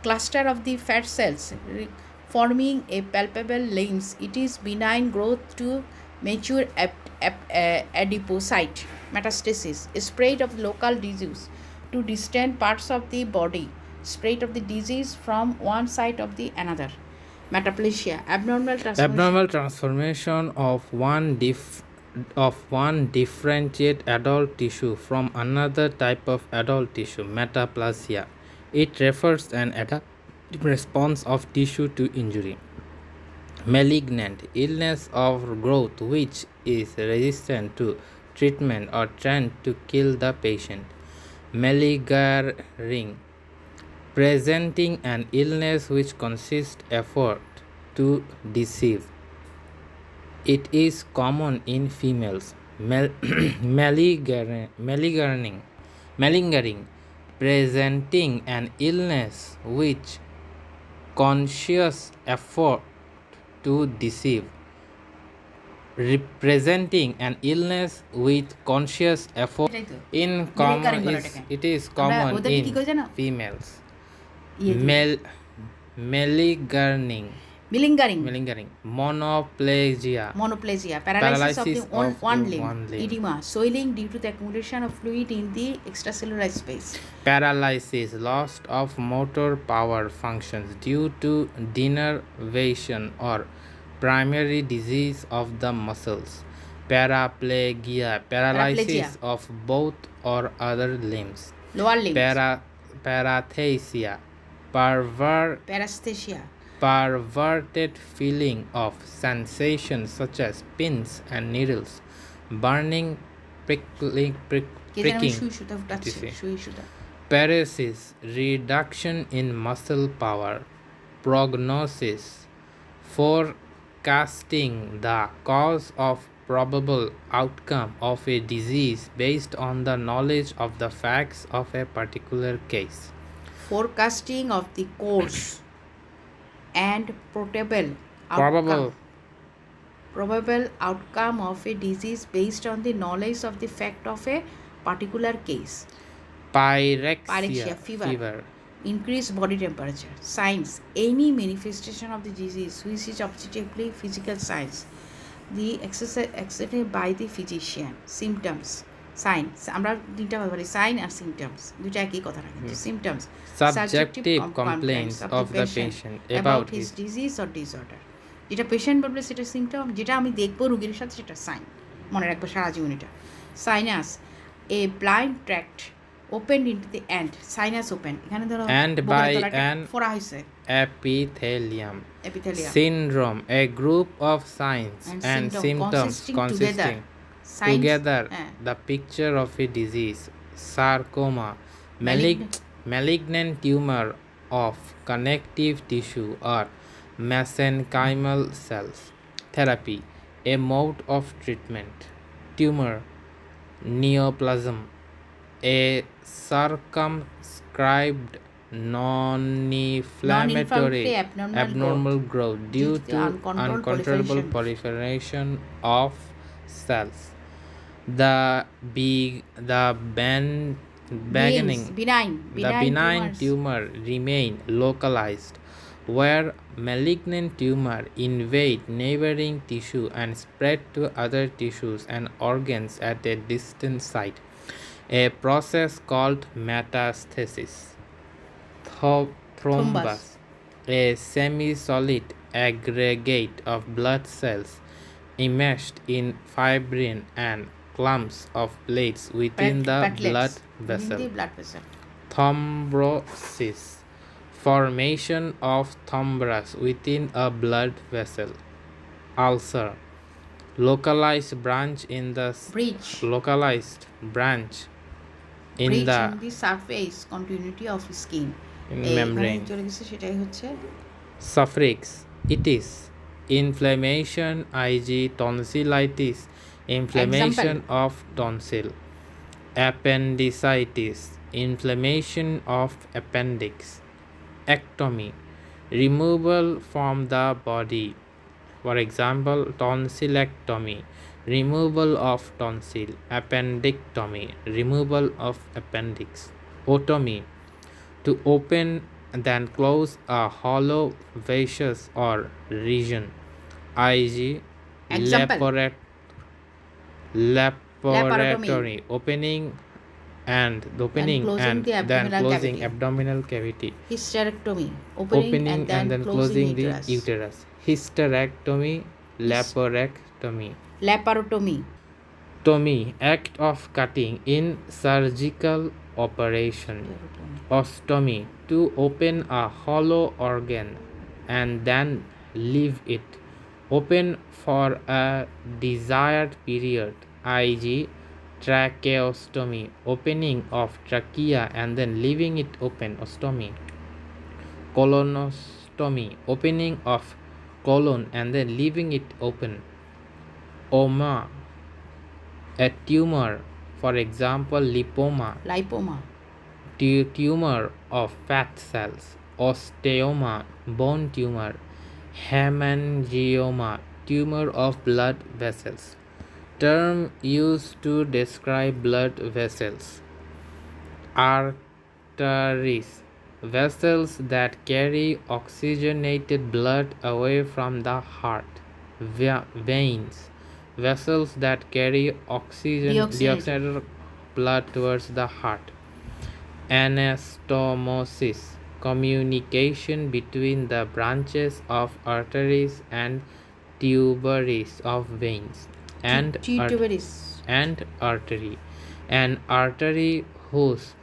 cluster of the fat cells forming a palpable limbs. It is benign growth to mature adipocyte. Metastasis, spread of local disease to distant parts of the body. Spread of the disease from one side of the another. Metaplasia, Abnormal transformation of one differentiate adult tissue from another type of adult tissue. Metaplasia, it refers an adaptive response of tissue to injury. Malignant, illness of growth which is resistant to treatment or trying to kill the patient. Malignant, presenting an illness which consists effort to deceive. It is common in females. Malingering, presenting an illness which conscious effort to deceive. Representing an illness with conscious effort in common it is common in females. Malingering, monoplegia, paralysis of the of one the limb. one limb. Edema, swelling due to the accumulation of fluid in the extracellular space. Paralysis, loss of motor power functions due to denervation or primary disease of the muscles. Paraplegia, paralysis of both or other limbs. Lower limbs. Parathesia, Paresthesia, perverted feeling of sensations such as pins and needles, burning, pricking, etc. Paresis, reduction in muscle power. Prognosis, forecasting the cause of probable outcome of a disease based on the knowledge of the facts of a particular case. Forecasting of the course and probable outcome of a disease based on the knowledge of the fact of a particular case. Pyrexia, fever. Increased body temperature. Signs, any manifestation of the disease which is objectively physical signs, the exercise by the physician. Symptoms, sign আমরা তিনটা বলি sign আর symptoms দুইটা একই কথা না কিন্তু symptoms Subjective complaints of the patient about about his his disease or disorder. যেটা patient বলবে সেটা সিমটম, যেটা আমি দেখবো রুগীর সাথে সেটা সাইন। মনে রাখবো সারা জীবন এটা। Sinus a blind tract open into the end, sinus open, এখানে ধরো and বুকের by তলাটা an ফোড়া হয়েছে, epithelium epithelium, syndrome, a group of signs and symptoms consisting together হ্যাঁ the picture of a disease, sarcoma, malignant malignant tumor of connective tissue or mesenchymal cells. Therapy, a mode of treatment. Tumor, neoplasm, a circumscribed non-inflammatory abnormal growth due to uncontrollable proliferation of cells. The beginning the benign tumor remain localized, where malignant tumor invade neighboring tissue and spread to other tissues and organs at a distant site, a process called metastasis. Thrombus, a semi-solid aggregate of blood cells immersed in fibrin and clumps of plates within the blood vessel. Thrombosis, formation of thrombus within a blood vessel. Ulcer, localized branch in the localized branch in the surface continuity of skin membrane. চলে গেছে, সেটাই হচ্ছে Suffix, itis, inflammation, ig, tonsillitis, inflammation of tonsil. Appendicitis, inflammation of appendix. Ectomy, removal from the body. For example, tonsillectomy, removal of tonsil. Appendectomy, removal of appendix. Otomy, to open then close a hollow vessel or region. IG, Example. laparatory, opening and closing the then abdominal closing cavity. abdominal cavity. Hysterectomy, Opening and then closing the uterus. Hysterectomy, laparotomy. Tomy, act of cutting in surgical operation. Ostomy, to open a hollow organ and then leave it open for a desired period. IG, tracheostomy, opening of trachea and then leaving it open. Ostomy. Colonostomy, opening of colon and then leaving it open. Oma, a tumor, for example lipoma, tumor of fat cells. Osteoma, bone tumor. Hemangioma, tumor of blood vessels. Term used to describe blood vessels. Arteries, vessels that carry oxygenated blood away from the heart. Veins, vessels that carry deoxygenated blood towards the heart. Anastomosis, communication between the branches of arteries and tuberies of veins. And artery, an artery whose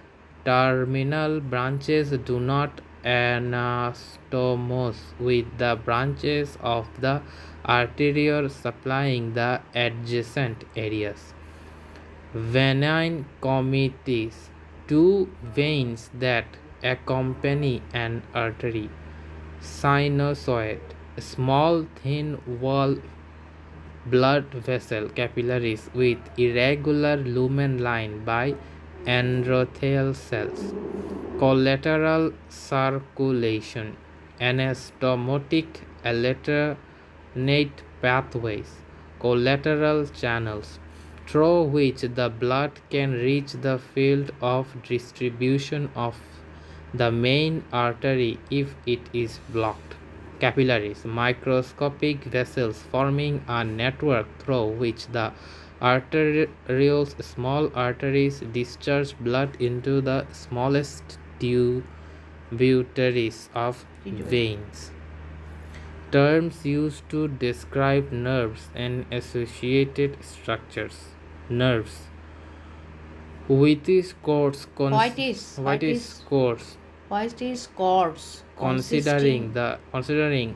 terminal branches do not anastomose with the branches of the arteriole supplying the adjacent areas. Venine committees, two veins that accompany an artery. Sinusoid, small thin wall blood vessel capillaries with irregular lumen lined by endothelial cells. Collateral circulation, anastomotic alternate pathways. Collateral channels, through which the blood can reach the field of distribution of the main artery if it is blocked. Capillaries, microscopic vessels forming a network through which the Arterioles, small arteries, discharge blood into the smallest tributaries of veins. Terms used to describe nerves and associated structures. Nerves. Which course What is what what is is course what is course considering of consisting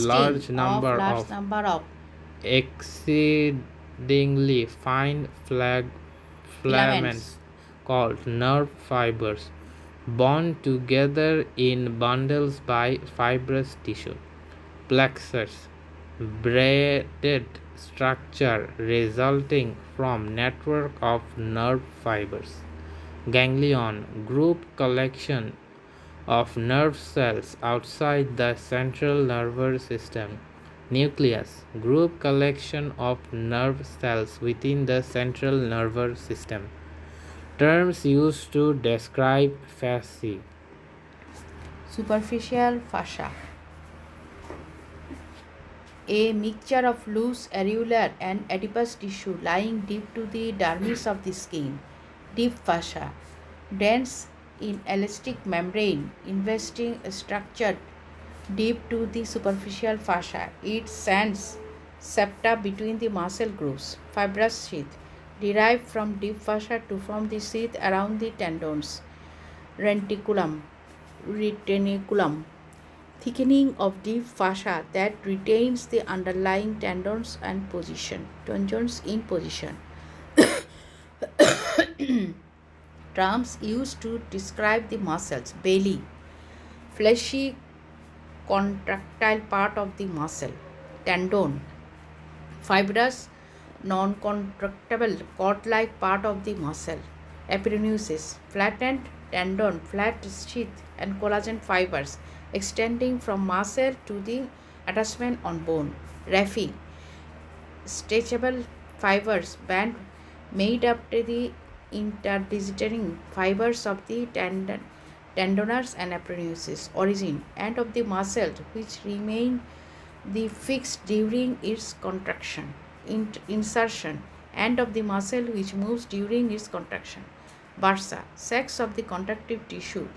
large of number large of number of exceedingly fine filaments. filaments called nerve fibers bound together in bundles by fibrous tissue. Plexus, braided structure resulting from network of nerve fibers. Ganglion, group collection of nerve cells outside the central nervous system. Nucleus, group collection of nerve cells within the central nervous system. Terms used to describe fascia. Superficial fascia, a mixture of loose areolar and adipose tissue lying deep to the dermis of the skin. Deep fascia, dense in elastic membrane investing a structure deep to the superficial fascia. It sends septa between the muscle grooves. Fibrous sheath, derived from deep fascia to form the sheath around the tendons. Reticulum, thickening of deep fascia that retains the underlying tendons in position. Terms used to describe the muscles. Belly, fleshy contractile part of the muscle. Tendon, fibrous non-contractable cord-like part of the muscle. Aponeurosis, flattened tendon, flat sheath and collagen fibers extending from muscle to the attachment on bone. Raphe, stretchable fibers band made up to the interdigitating fibers of the tendoners and aponeurosis. Origin, end of the muscle which remain the fixed during its contraction. Insertion, end of the muscle which moves during its contraction. Bursa, sacs of the contractive tissue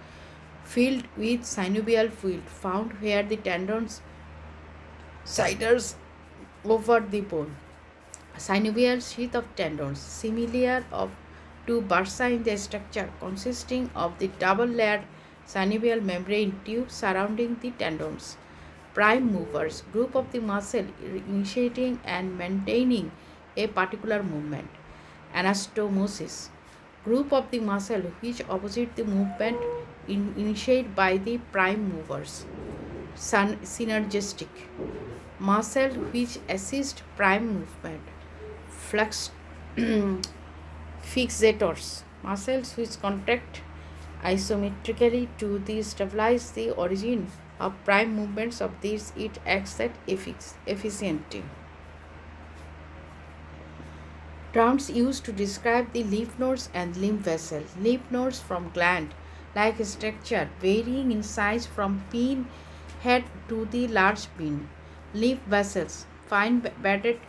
filled with synovial fluid found where the tendons siders over the bone. Synovial sheath of tendons, similar to bursa in the structure, consisting of the double-layered synovial membrane tube surrounding the tendons. Prime movers, group of the muscle initiating and maintaining a particular movement. Anastomosis, group of the muscle which opposite the movement initiated by the prime movers. Synergistic, muscle which assist prime movement. Flex, fixators, muscles which contract isometrically to stabilize the origin of prime movements of these. It acts as efficiently. Terms used to describe the lymph nodes and lymph vessels. Lymph nodes from gland like structure varying in size from pin head to the large pin. Lymph vessels, fine bedded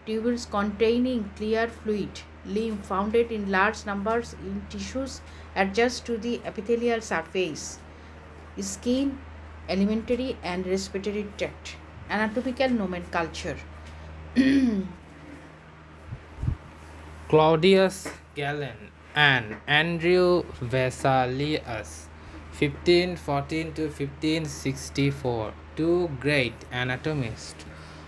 tubules containing clear fluid. Lymph found in large numbers in tissues adjacent to the epithelial surface. Skin, alimentary and respiratory tract. Anatomical nomenclature. Claudius Galen and Andrew Vesalius, 1514 to 1564, two great anatomists,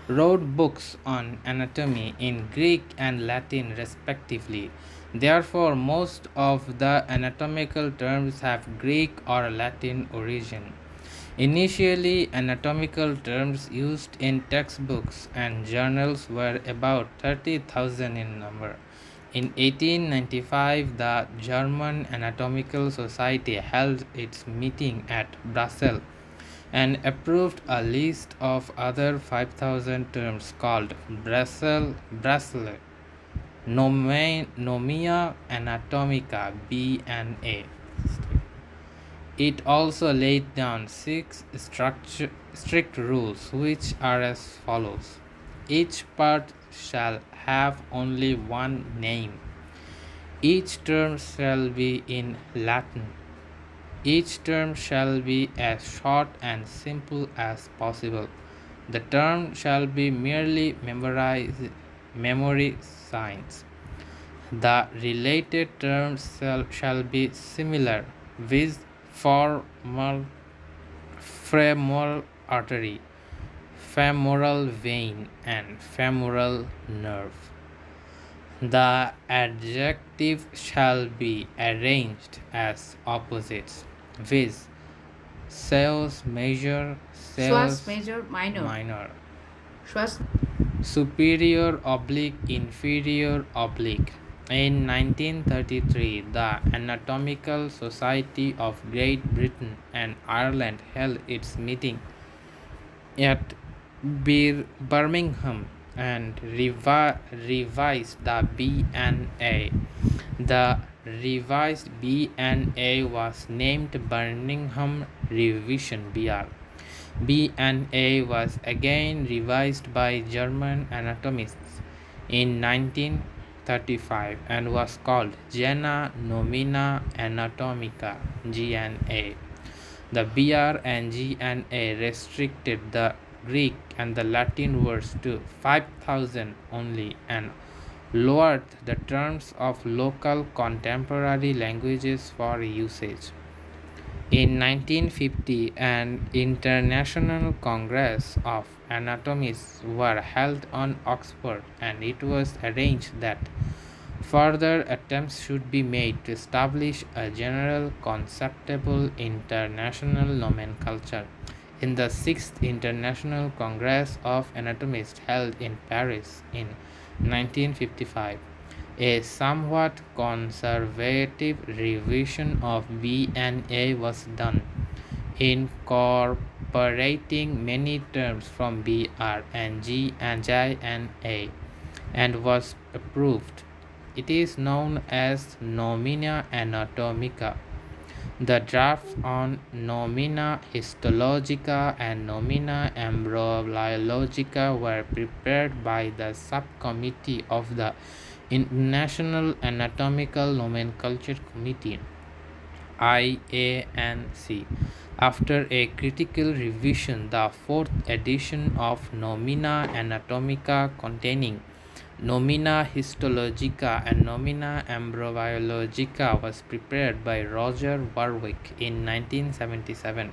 wrote books on anatomy in Greek and Latin respectively. Therefore, most of the anatomical terms have Greek or Latin origin. Initially, anatomical terms used in textbooks and journals were about 30,000 in number. In 1895, the German Anatomical Society held its meeting at Brussels and approved a list of other 5,000 terms called Bracelet, Nomia Anatomica B&A. It also laid down six strict rules, which are as follows. Each part shall have only one name. Each term shall be in Latin. Each term shall be as short and simple as possible. The term shall be merely memory signs. The related terms shall be similar, viz. Formal, femoral artery, femoral vein, and femoral nerve. The adjective shall be arranged as opposites, viz. Sales major, Schwas sales major minor. minor, Schwas superior oblique, inferior oblique. In 1933, the Anatomical Society of Great Britain and Ireland held its meeting at Birmingham and revised the B&A. The revised B&A was named Birmingham Revision (BR). B&A was again revised by German anatomists in 1935 and was called Gena Nomina Anatomica (GNA). The BR and GNA restricted the Greek and the Latin words to 5,000 only and lowered the terms of local contemporary languages for usage. In 1950, an international congress of anatomists were held on Oxford, and it was arranged that further attempts should be made to establish a general conceptual international nomenclature. In the Sixth International Congress of Anatomists held in Paris in 1955, a somewhat conservative revision of B&A was done, incorporating many terms from BR and G and J and A, and was approved. It is known as Nomina Anatomica. The drafts on Nomina Histologica and Nomina Embryologica were prepared by the subcommittee of the International Anatomical Nomenclature Committee (IANC). After a critical revision, the fourth edition of Nomina Anatomica containing Nomina Histologica and Nomina Embryologica was prepared by Roger Warwick in 1977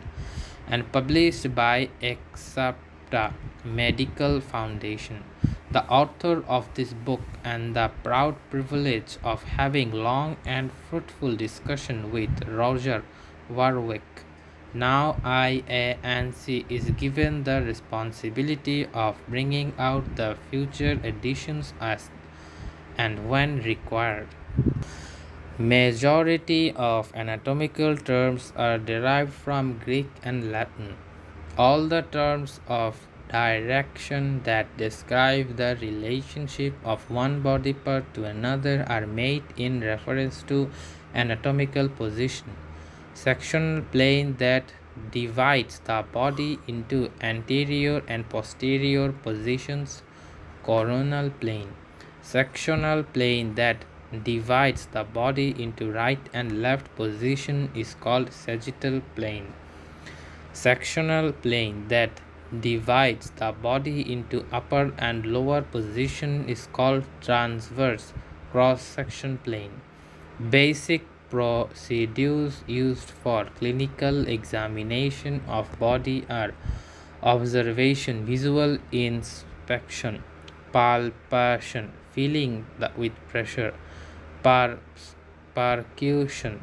and published by Exapta Medical Foundation. The author of this book and the proud privilege of having long and fruitful discussion with Roger Warwick. Now IANC is given the responsibility of bringing out the future editions as and when required. Majority of anatomical terms are derived from Greek and Latin. All the terms of direction that describe the relationship of one body part to another are made in reference to anatomical position. Sectional plane that divides the body into anterior and posterior positions, coronal plane. Sectional plane that divides the body into right and left position is called sagittal plane. Sectional plane that divides the body into upper and lower position is called transverse cross-section plane. Basic procedures used for clinical examination of body are observation, visual inspection, palpation, feeling with pressure, percussion,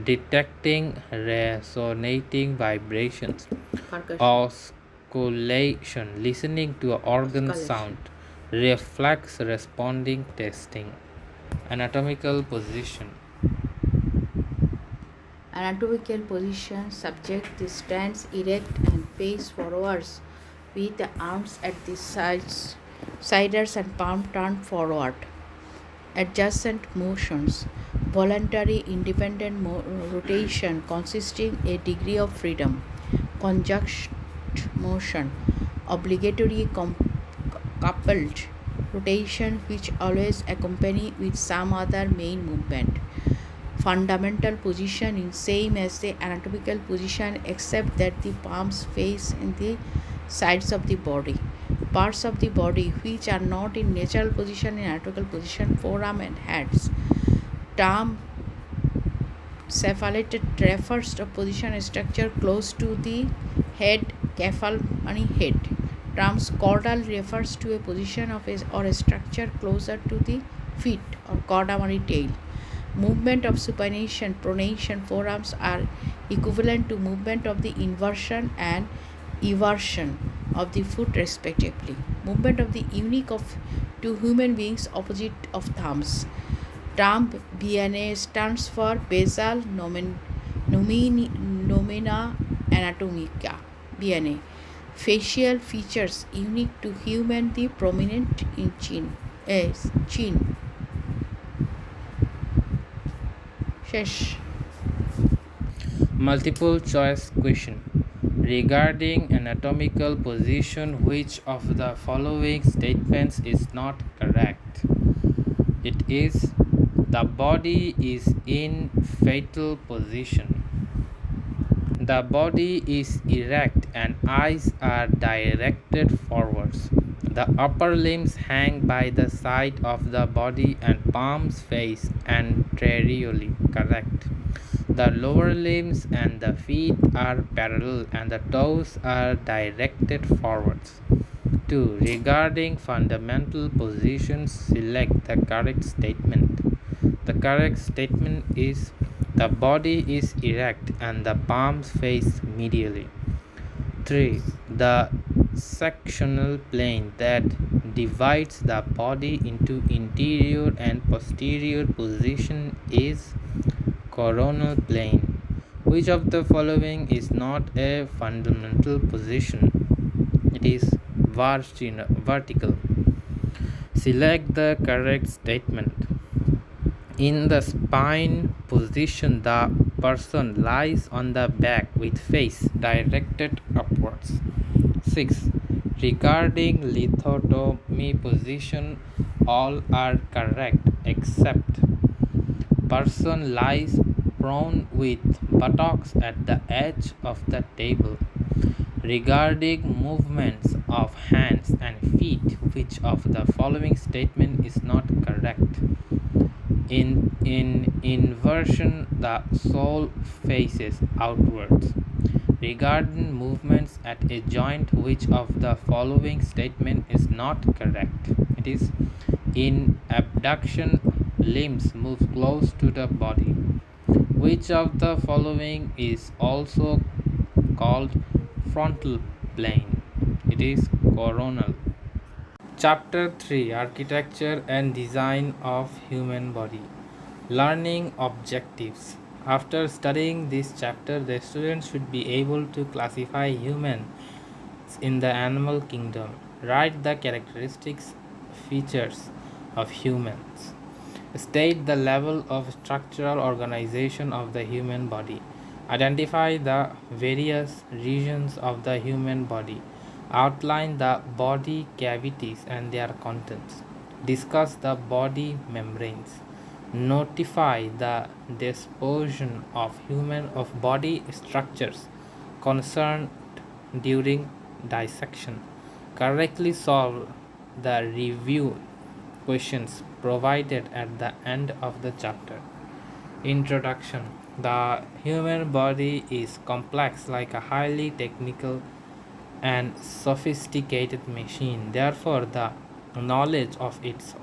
detecting resonating vibrations, percussion. osculation, listening to an organ sound, reflex responding testing. Anatomical position. Anatomical position: subject stands erect and face forwards with the arms at the sides, siders and palm turned forward. Adjacent motions: voluntary independent rotation consisting a degree of freedom. Conjunct motion: obligatory coupled rotation which always accompany with some other main movement. Fundamental positioning same as the anatomical position except that the palms face in the sides of the body. Parts of the body which are not in natural position in anatomical position, forearm and hands. Term cephalated refers to position structure close to the head, cephal head. Terms caudal refers to a position of a or a structure closer to the feet or caudamary tail. Movement of supination, pronation, forearms are equivalent to movement of the inversion and eversion of the foot respectively. Movement of the unique of two human beings opposite of thumbs. Term BNA stands for basal nomina anatomica. BNA. Facial features unique to human, the prominent in chin. Chin. Shesh. Multiple choice question. Regarding anatomical position, which of the following statements is not correct? It is the body is in fetal position. The body is erect and eyes are directed forwards. The upper limbs hang by the side of the body and palms face anteriorly. Correct. The lower limbs and the feet are parallel and the toes are directed forwards. 2. Regarding fundamental positions, select the correct statement. The correct statement is the body is erect and the palms face medially. 3. The sectional plane that divides the body into interior and posterior position is coronal plane. Which of the following is not a fundamental position? It is vertical. Select the correct statement. In the spine position, the person lies on the back with face directed upwards. 6. Regarding lithotomy position, all are correct except person lies prone with buttocks at the edge of the table. Regarding movements of hands and feet, which of the following statement is not correct? In inversion, the sole faces outwards. Regarding movements at a joint, which of the following statement is not correct? It is in abduction, limbs move close to the body. Which of the following is also called frontal plane? It is coronal. Chapter 3: Architecture and Design of Human Body. Learning objectives. After studying this chapter, the students should be able to classify humans in the animal kingdom. Write the characteristics features of humans. State the level of structural organization of the human body. Identify the various regions of the human body. Outline the body cavities and their contents. Discuss the body membranes. Notify the disposition of body structures concerned during dissection. Correctly solve the review questions provided at the end of the chapter. Introduction. The human body is complex, like a highly technical and sophisticated machine. Therefore, the knowledge of its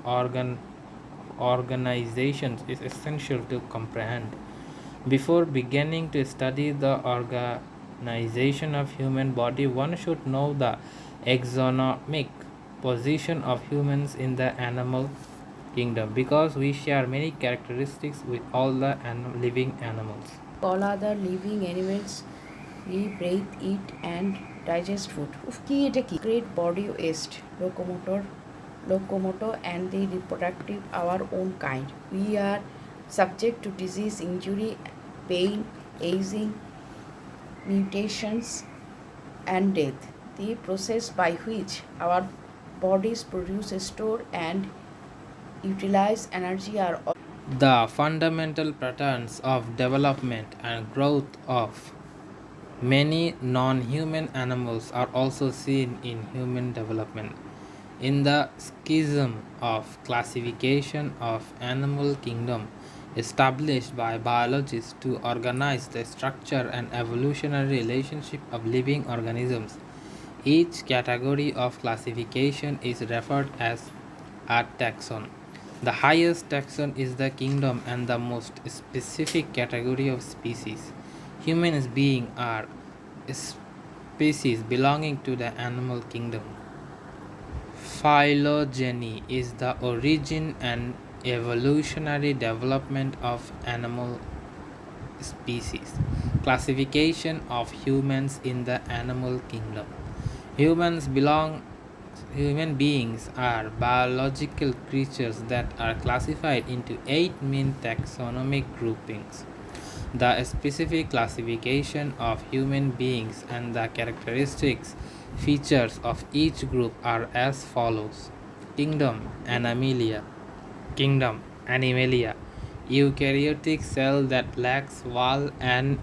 organizations is essential to comprehend. Before beginning to study the organization of human body, one should know the exonomic position of humans in the animal kingdom, because we share many characteristics with all the living animals. All other living animals live, breathe, eat, and digest food. কি এটা কি? Great body waste, locomotor, and the reproductive our own kind. We are subject to disease, injury, pain, aging, mutations, and death. The process by which our bodies produce, store, and utilize energy are The fundamental patterns of development and growth of many non human animals are also seen in human development. In the schism of classification of animal kingdom established by biologists to organize the structure and evolutionary relationship of living organisms, each category of classification is referred as a taxon. The highest taxon is the kingdom and the most specific category of species. Human beings are species belonging to the animal kingdom. Phylogeny is the origin and evolutionary development of animal species. Classification of humans in the animal kingdom. Humans belong Human beings are biological creatures that are classified into 8 main taxonomic groupings. The specific classification of human beings and the characteristics features of each group are as follows. Kingdom Animalia Kingdom Animalia Eukaryotic cell that lacks wall and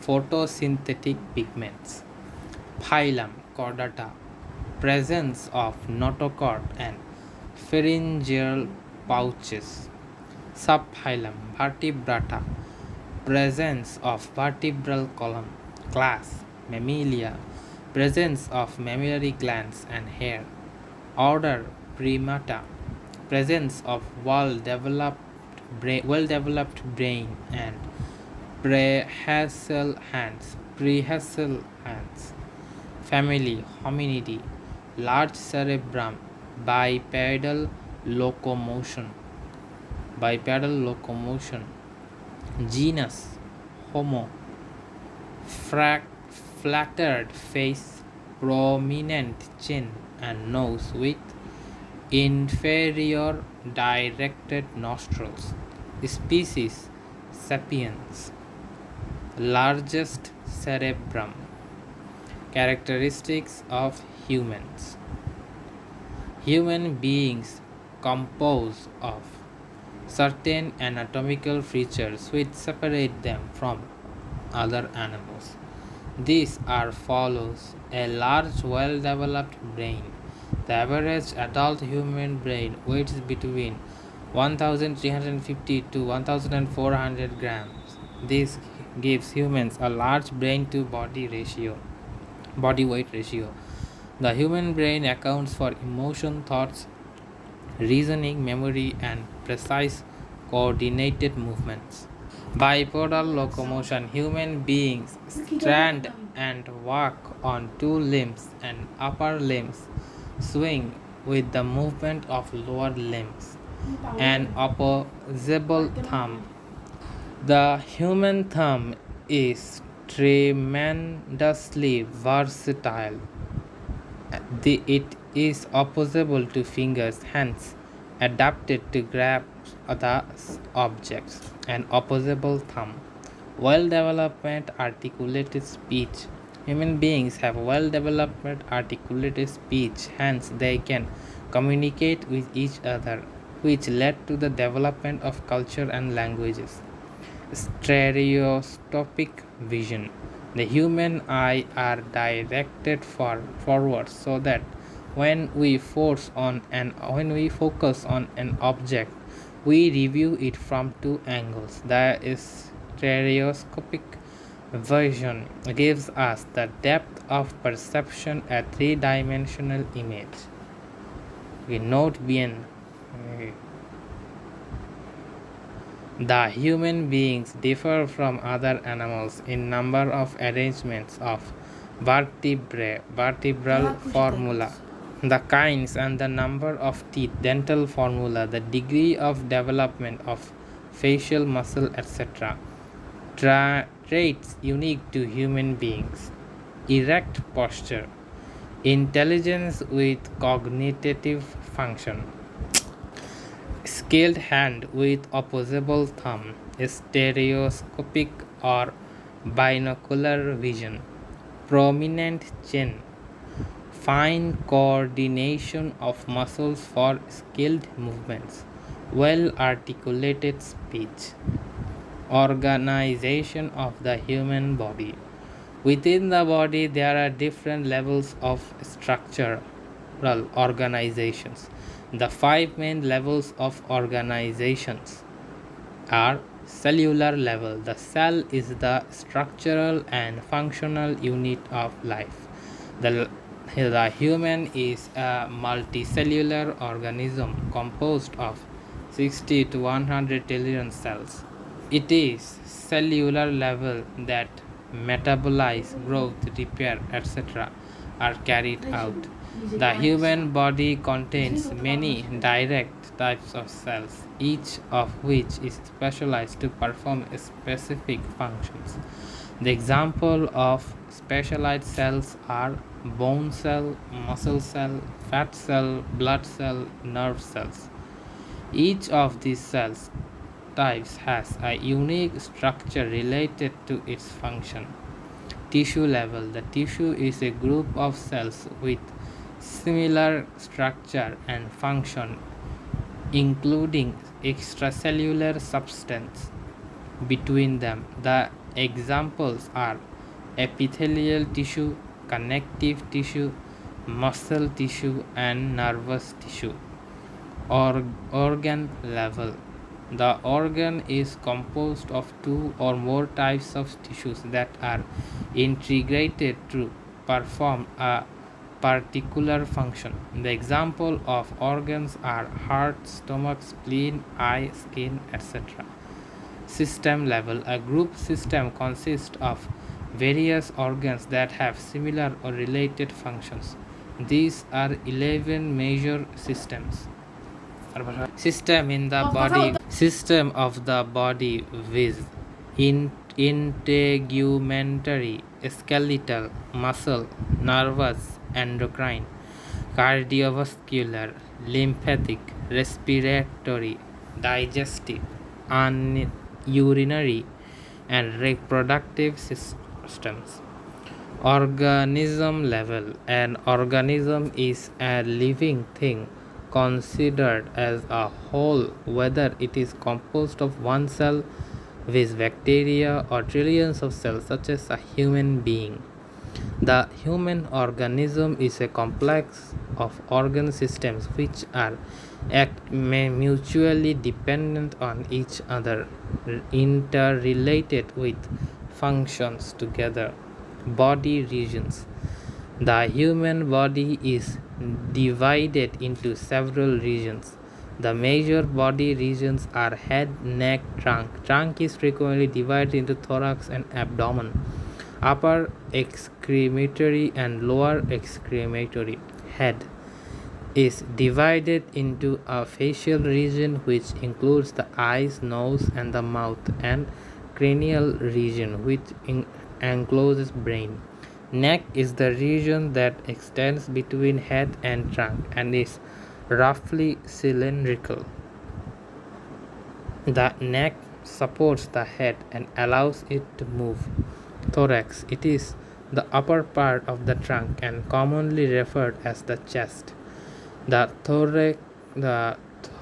photosynthetic pigments. Phylum Chordata presence of notochord and pharyngeal pouches. Subphylum Vertebrata presence of vertebral column. Class Mammalia presence of mammillary glands and hair. Order Primata presence of well developed brain and prehensile hands. Family Hominidae large cerebrum bipedal locomotion bipedal locomotion. Genus Homo flattered face, prominent chin and nose with inferior directed nostrils. Species Sapiens largest cerebrum. Characteristics of humans. Human beings composed of certain anatomical features which separate them from other animals. These are follows a large well developed brain. The average adult human brain weighs between 1350 to 1400 grams. This gives humans a large brain to body weight ratio. The human brain accounts for emotion, thoughts, reasoning, memory, and precise coordinated movements. Bipedal locomotion. Human beings stand and walk on two limbs and upper limbs swing with the movement of lower limbs. An opposable thumb. The human thumb is tremendously versatile. It is opposable to fingers, hence adapted to grasp other objects. An opposable thumb. Well developed articulated speech. Human beings have well developed articulated speech, hence they can communicate with each other, which led to the development of culture and languages. Stereoscopic vision. The human eye are directed forward so that when we focus on an object, we review it from two angles. The stereoscopic vision gives us the depth of perception a three-dimensional image. Okay, note bien. Okay. The human beings differ from other animals in number of arrangements of vertebral formula, the kinds and the number of teeth, dental formula, the degree of development of facial muscle, etc. Traits unique to human beings. Erect posture, intelligence with cognitive function, scaled hand with opposable thumb, stereoscopic or binocular vision, prominent chin, fine coordination of muscles for skilled movements, well articulated speech, organization of the human body. Within the body, there are different levels of structural organizations. The five main levels of organizations are cellular level. The cell is the structural and functional unit of life. The human is a multicellular organism composed of 60 to 100 trillion cells. It is cellular level that metabolize, growth, repair, etc. are carried out. The human body contains many direct types of cells, each of which is specialized to perform specific functions. The example of specialized cells are bone cell, muscle cell, fat cell, blood cell, nerve cells. Each of these cells types has a unique structure related to its function. Tissue level. The tissue is a group of cells with similar structure and function, including extracellular substance between them. The examples are epithelial tissue, connective tissue, muscle tissue, and nervous tissue. Organ level. The organ is composed of two or more types of tissues that are integrated to perform a particular function. The example of organs are heart, stomach, spleen, eye, skin, etc. System level. A group system consists of various organs that have similar or related functions. These are 11 major systems. System of the body with integumentary, skeletal, muscle, nervous, endocrine, cardiovascular, lymphatic, respiratory, digestive, urinary, and reproductive systems. Organism level. An organism is a living thing considered as a whole, whether it is composed of one cell with bacteria or trillions of cells, such as a human being. The human organism is a complex of organ systems which are mutually dependent on each other, interrelated with functions together. Body regions. The human body is divided into several regions. The major body regions are head, neck, trunk. Trunk is frequently divided into thorax and abdomen, upper excrematory and lower excrematory. Head is divided into a facial region which includes the eyes, nose, and the mouth, and cranial region which encloses brain. Neck is the region that extends between head and trunk and is roughly cylindrical. The neck supports the head and allows it to move. Thorax. It is the upper part of the trunk and commonly referred as the chest. The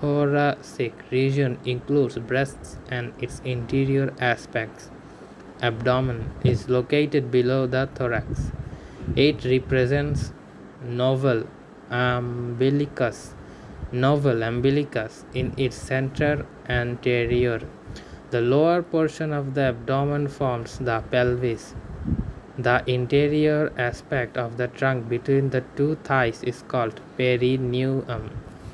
thoracic region includes breasts and its interior aspects. Abdomen is located below the thorax. It represents novel umbilicus in its center anterior. The lower portion of the abdomen forms the pelvis. The interior aspect of the trunk between the two thighs is called perineum.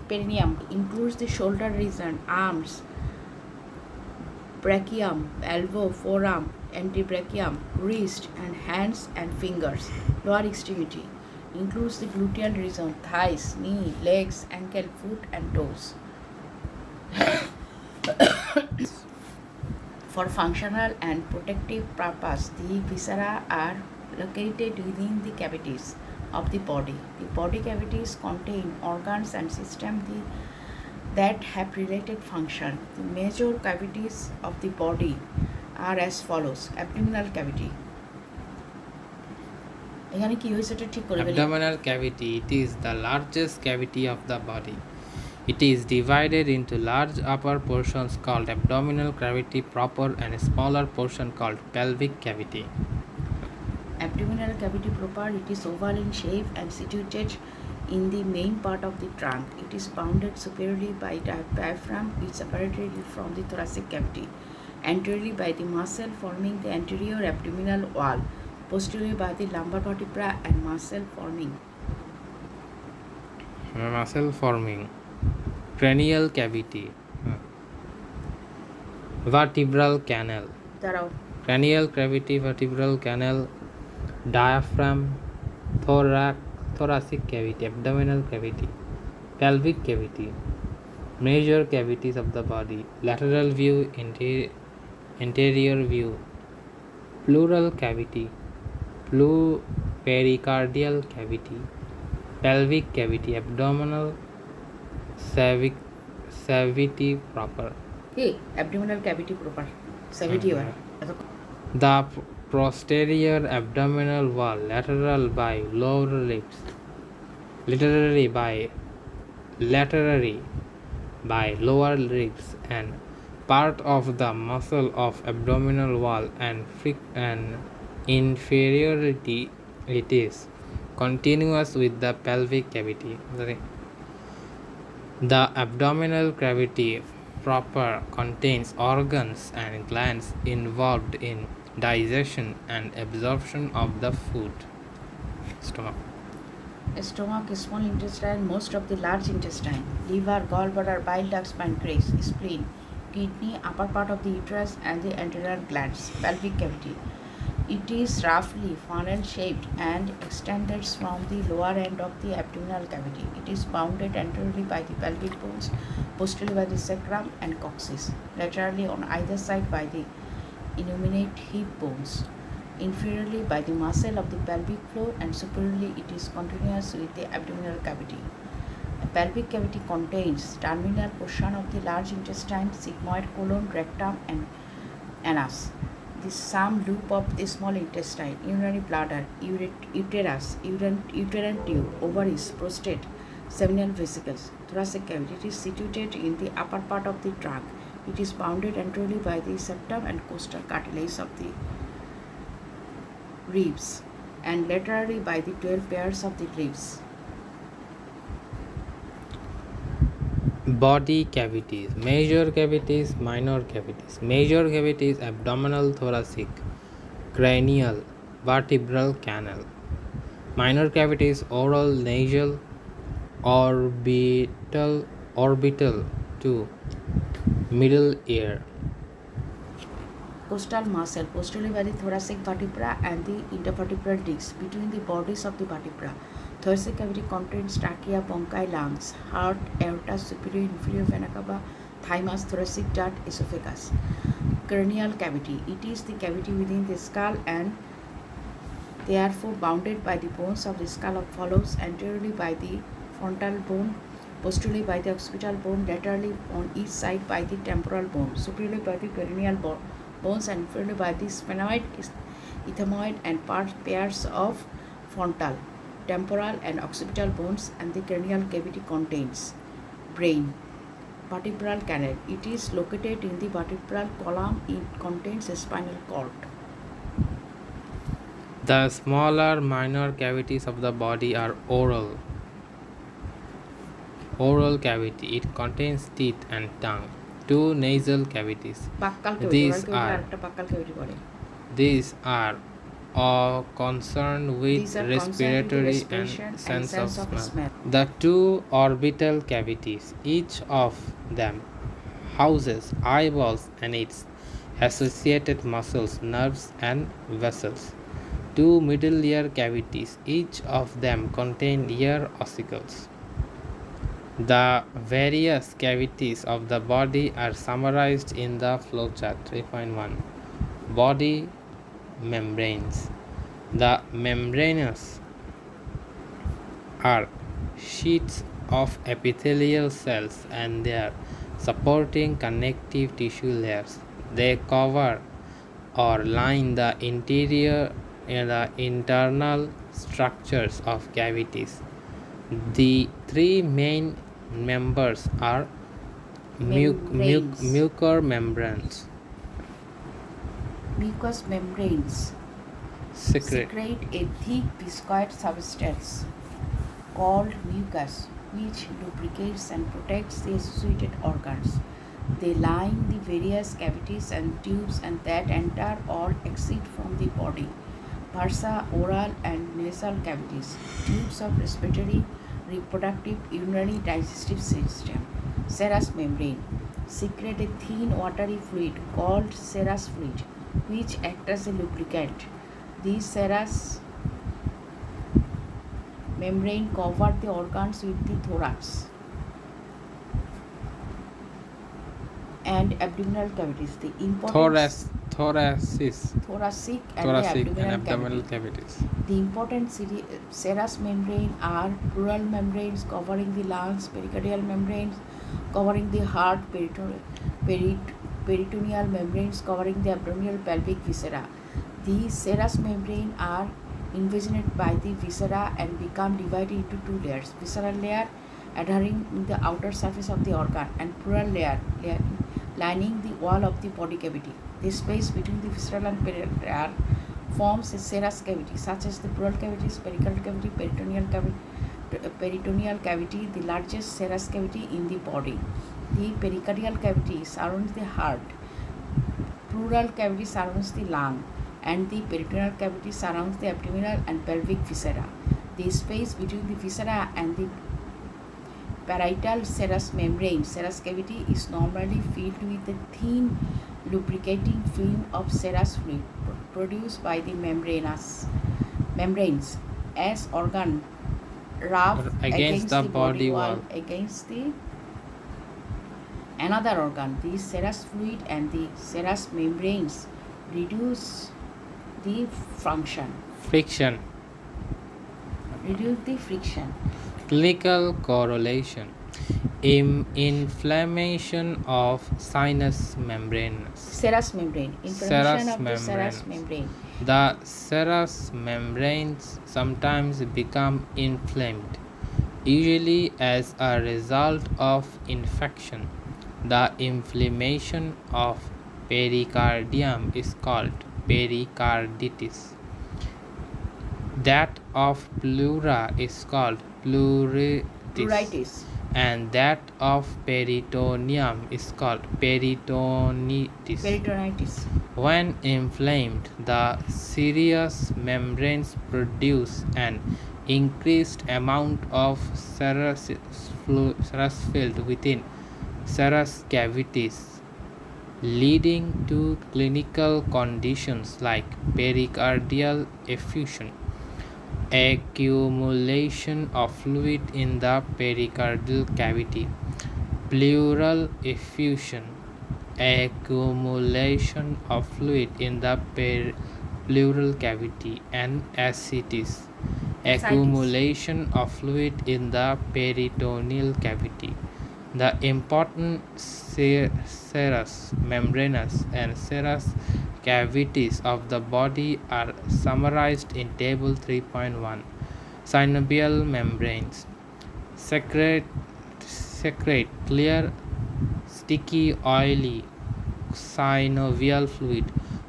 Perineum includes the shoulder region, arms, brachium, elbow, forearm, antebrachium, wrist, and hands and fingers. Lower extremity includes the gluteal region, thighs, knee, legs, ankle, foot, and toes. For functional and protective purpose, the viscera are located within the cavities of the body. The body cavities contain organs and systems that have related function. The major cavities of the body are as follows: abdominal cavity, এখানে কি হয়েছে এটা ঠিক করে ফেলি। Abdominal cavity. It is the largest cavity of the body. It is divided into large upper portions called abdominal cavity proper and a smaller portion called pelvic cavity. Abdominal cavity proper, it is oval in shape and situated in the main part of the trunk. It is bounded superiorly by the diaphragm, which separated it from the thoracic cavity. Anteriorly by the muscle forming the anterior abdominal wall. Posteriorly by the lumbar vertebra and Muscle forming. Cranial cavity. Vertebral canal. দাঁড়াও, Cranial cavity, vertebral canal, diaphragm, thoracic cavity, abdominal cavity, pelvic cavity. Major cavities of the body: lateral view, anterior view, pleural cavity, pericardial cavity, pelvic cavity, abdominal cavity proper. কি abdominal cavity proper 70 এবার এত The posterior abdominal wall, lateral by lower ribs, laterally by lower ribs, and part of the muscle of abdominal wall and inferiority. It is continuous with the pelvic cavity. The abdominal cavity proper contains organs and glands involved in digestion and absorption of the food. Stomach. stomach, small intestine, most of the large intestine, liver, gallbladder, bile ducts, pancreas, spleen, kidney, upper part of the uterus, and the anterior glands. Pelvic cavity. It is roughly funnel shaped and extends from the lower end of the abdominal cavity. It is bounded anteriorly by the pelvic bones, posteriorly by the sacrum and coccyx, laterally on either side by the inguinate hip bones, inferiorly by the muscle of the pelvic floor, and superiorly it is continuous with the abdominal cavity. A pelvic cavity contains terminal portion of the large intestine, sigmoid colon, rectum, and anus. The some loop of the small intestine, urinary bladder, uterus, uterine tube, ovaries, prostate, seminal vesicles. Thoracic cavity, it is situated in the upper part of the trunk. It is bounded anteriorly by the septum and costal cartilage of the ribs and laterally by the 12 pairs of the ribs. Body cavities. Major cavities, minor cavities. Major cavities: abdominal, thoracic, cranial, vertebral canal. Minor cavities: oral, nasal, orbital to middle ear. Costal muscle, posteriorly by the thoracic vertebra and the intervertebral disc between the bodies of the vertebra. Thoracic cavity contains trachea, bronchi, lungs, heart, aorta, superior, inferior vena cava, thymus, thoracic duct, esophagus. Cranial cavity, it is the cavity within the skull and therefore bounded by the bones of the skull, follows anteriorly by the frontal bone, posteriorly by the occipital bone, laterally on each side by the temporal bone, superiorly by the cranial bones, and inferiorly by the sphenoid, ethmoid, and pairs of frontal, temporal, and occipital bones. And the cranial cavity contains brain. Vertebral canal, it is located in the vertebral column. It contains a spinal cord. The smaller minor cavities of the body are oral cavity. It contains teeth and tongue. Two nasal cavities. These are all concerned with respiratory and sense of smell. The two orbital cavities, each of them houses eyeballs and its associated muscles, nerves, and vessels. Two middle ear cavities, each of them contain ear ossicles. The various cavities of the body are summarized in the flowchart 3.1. Body membranes. The membranes are sheets of epithelial cells and their supporting connective tissue layers. They cover or line the interior in the internal structures of cavities. The three main members are Membranes. mucous membranes, Mucous membranes secret, secrete a thick viscous substance called mucus, which lubricates and protects the associated organs. They line the various cavities and tubes and that enter or exit from the body. Bursa, oral and nasal cavities, tubes of respiratory, reproductive, urinary, digestive system. Serous membrane secrete a thin watery fluid called serous fluid, which acts as a lubricant. These serous membrane cover the organs with the thorax and abdominal cavities. The importance thoracic and the abdominal cavities. The important serous membrane are pleural membranes covering the lungs, pericardial membranes covering the heart, peritoneal membranes covering the abdominal pelvic viscera. These serous membranes are invaginate by the viscera and become divided into two layers: visceral layer adhering in the outer surface of the organ and pleural layer lining the wall of the body cavity. The space between the visceral and pericardial layer forms a serous cavity, such as the pleural cavity, pericardial cavity, peritoneal cavity, the largest serous cavity in the body. The pericardial cavity surrounds the heart, pleural cavity surrounds the lung, and the peritoneal cavity surrounds the abdominal and pelvic viscera. The space between the viscera and the parietal serous membrane, serous cavity, is normally filled with a thin lubricating film of serous fluid produced by the membranes as organ rub against the body wall against the another organ. The serous fluid and the serous membranes reduce the Friction. friction. Clinical correlation. Inflammation of sinus membrane. Serous membrane. Inflammation of the serous membrane. The serous membranes sometimes become inflamed, usually as a result of infection. The inflammation of pericardium is called pericarditis. That of pleura is called pleuritis. And that of peritoneum is called peritonitis. When inflamed, the serous membranes produce an increased amount of serous filled within serous cavities, leading to clinical conditions like pericardial effusion, accumulation of fluid in the pericardial cavity, pleural effusion, accumulation of fluid in the pleural cavity, and ascites, accumulation of fluid in the peritoneal cavity. The important serous membranous and serous cavities of the body are summarized in Table 3.1. Synovial membranes secrete clear, sticky, oily synovial fluid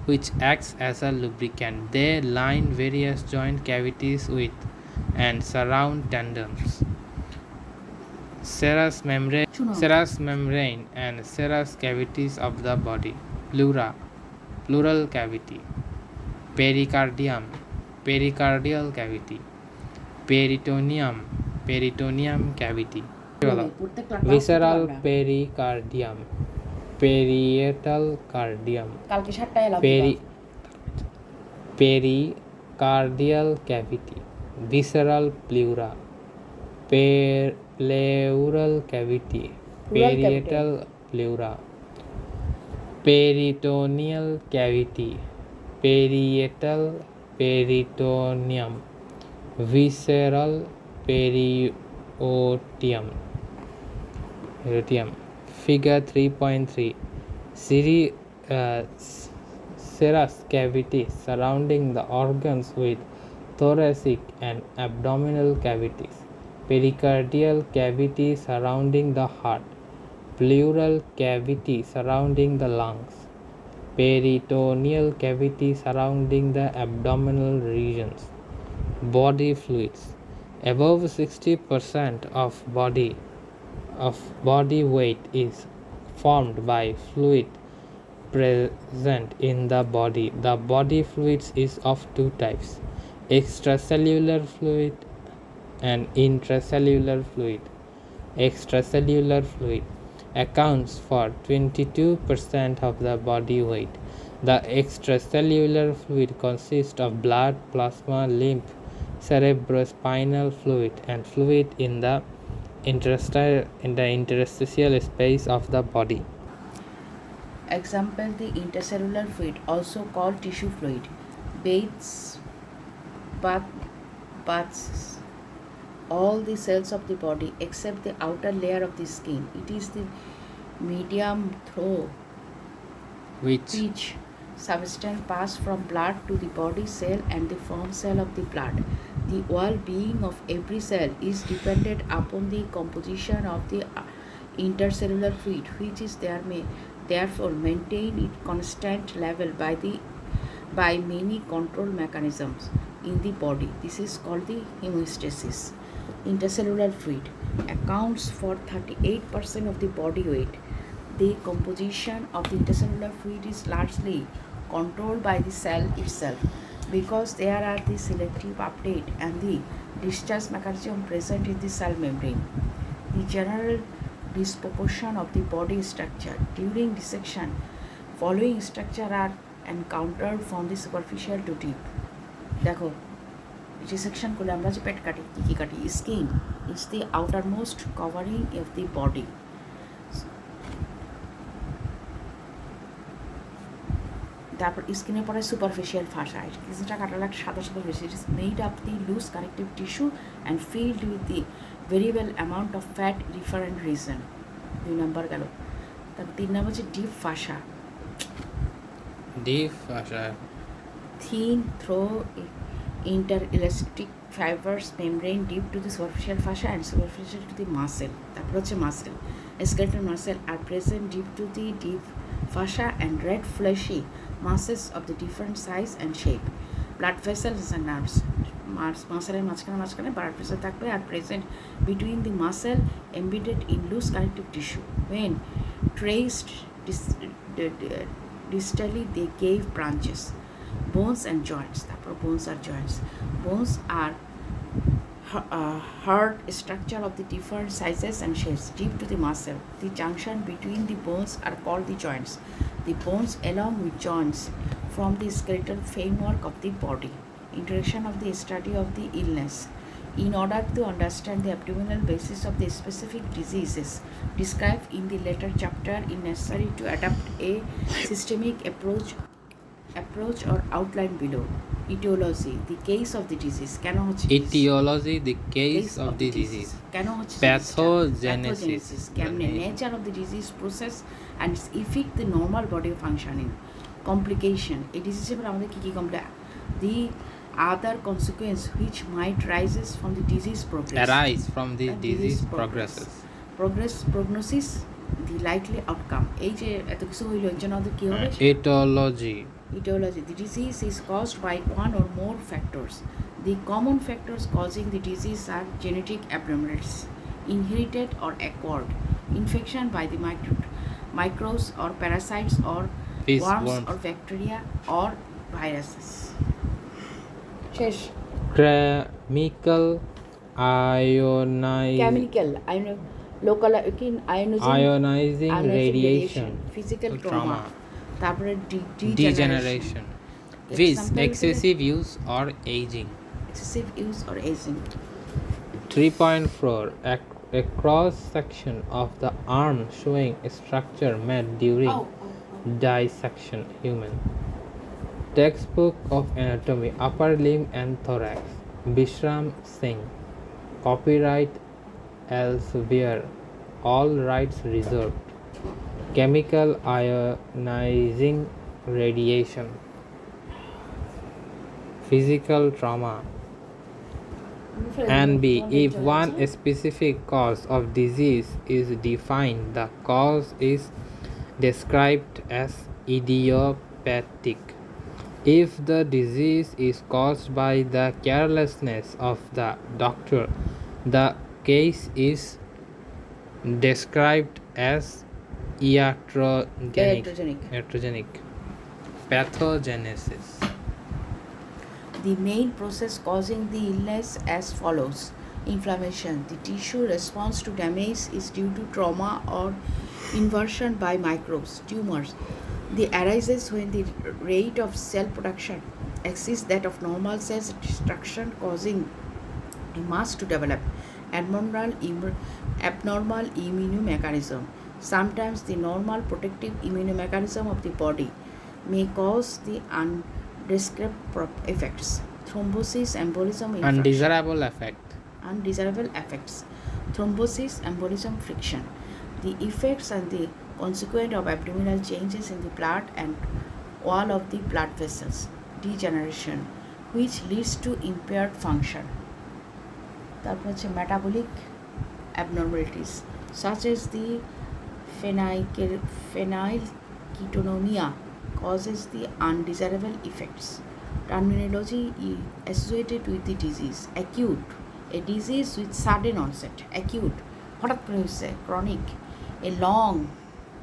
which acts as a lubricant. They line various joint cavities with and surround tendons. Serous membrane and serous cavities of the body. Pleura, pleural cavity. Pericardium, pericardial cavity. Peritoneum cavity. Visceral pericardium, parietal cardium, pericardial cavity, visceral pleura, pleural cavity, parietal pleura, peritoneal cavity, parietal peritoneum, visceral periosteum. Figure 3.3. serous cavity surrounding the organs with thoracic and abdominal cavities, pericardial cavity surrounding the heart, pleural cavity surrounding the lungs, peritoneal cavity surrounding the abdominal regions. Body fluids. Above 60% of body weight is formed by fluid present in the body. The body fluids is of two types: extracellular fluid and intracellular fluid. Extracellular fluid accounts for 22% of the body weight. The extracellular fluid consists of blood, plasma, lymph, cerebrospinal fluid, and fluid in the interstitial space of the body. Example, the intercellular fluid, also called tissue fluid, bathes, bath, baths all the cells of the body except the outer layer of the skin. It is the medium through which substance pass from blood to the body cell and the form cell of the blood. The well-being of every cell is dependent upon the composition of the intercellular fluid, which is therefore maintained at constant level by many control mechanisms in the body. This is called the homeostasis. Intercellular fluid accounts for 38% of the body weight. The composition of the intercellular fluid is largely controlled by the cell itself because there are the selective uptake and the discharge mechanism present in the cell membrane. The general disproportion of the body structure during dissection following structure are encountered from the superficial to deep. দেখো dissection করলে আমরা যে পেট কাটি কী কাটি skin is the outermost covering of the body. তারপর স্কিনের পরে superficial ফাসা, কিছুটা কাটালে একটা সাদা সাদা বেশি, it is made up the loose connective tissue and filled with the variable amount of fat different reason. 2 number গেল। তারপর 3 নম্বর হচ্ছে deep fascia. Deep fascia thin through interelastic fibers membrane deep to the superficial fascia and superficial to the muscle. তারপর হচ্ছে muscle. skeletal muscle are present deep to the deep fascia and red fleshy muscles of the different size and shape. Blood vessels and nerves. মাসেলের মাঝখানে blood vessel থাকবে আর present between the muscle embedded in loose connective tissue. When traced distally they gave branches. Bones and joints. তারপর bones are joints. Bones are hard structure of the different sizes and shapes deep to the muscle. The junction between the bones are called the joints. The bones along with joints form the skeletal framework of the body. Introduction of the study of the illness. In order to understand the abdominal basis of the specific diseases described in the later chapter, it is necessary to adopt a systemic approach or outline below. Etiology, the case of the disease. কেন হচ্ছে etiology, the case of the disease. কেন হচ্ছে pathogenesis, কেমনে nature of the disease process and its effect the normal body functioning. Complication, এই ডিজিজের আমাদের কি complication, the other consequence which might arise from the disease progresses. Prognosis, the likely outcome. এই যে এত কিছু হইল এর জন্য আমাদের কি হবে? Etiology, the disease is caused by one or more factors. The common factors causing the disease are genetic abnormalities, inherited or acquired, infection by the microbes or parasites or worms or bacteria or viruses. শেষ। chemical ionizing radiation, physical trauma, তারপরে degeneration, with excessive use or aging. 3.4 a cross section of the arm showing a structure made during dissection. Human. Textbook of anatomy, upper limb and thorax, Vishram Singh. Copyright Elsevier, all rights reserved. Chemical ionizing radiation. physical trauma. And B. If one specific cause of disease is defined, the cause is described as idiopathic. If the disease is caused by the carelessness of the doctor, the case is described as iatrogenic. Pathogenesis. The main process causing the illness as follows. Inflammation. The tissue response to damage is due to trauma or invasion by microbes, tumors. The arises when the rate of cell production exceeds that of normal cell destruction, causing a mass to develop abnormal immunomechanism. Sometimes the normal protective immunomechanism of the body may cause the undescribed effects. Thrombosis, embolism, infection. Undesirable effects. Thrombosis, embolism, friction. The effects and the consequent of abdominal changes in the blood and wall of the blood vessels. Degeneration, which leads to impaired function. তারপর হচ্ছে metabolic abnormalities such as the phenylketonuria causes the undesirable effects. Terminology associated with the disease. Acute, a disease with sudden onset. Acute, হঠাৎ করে হচ্ছে. Chronic, a long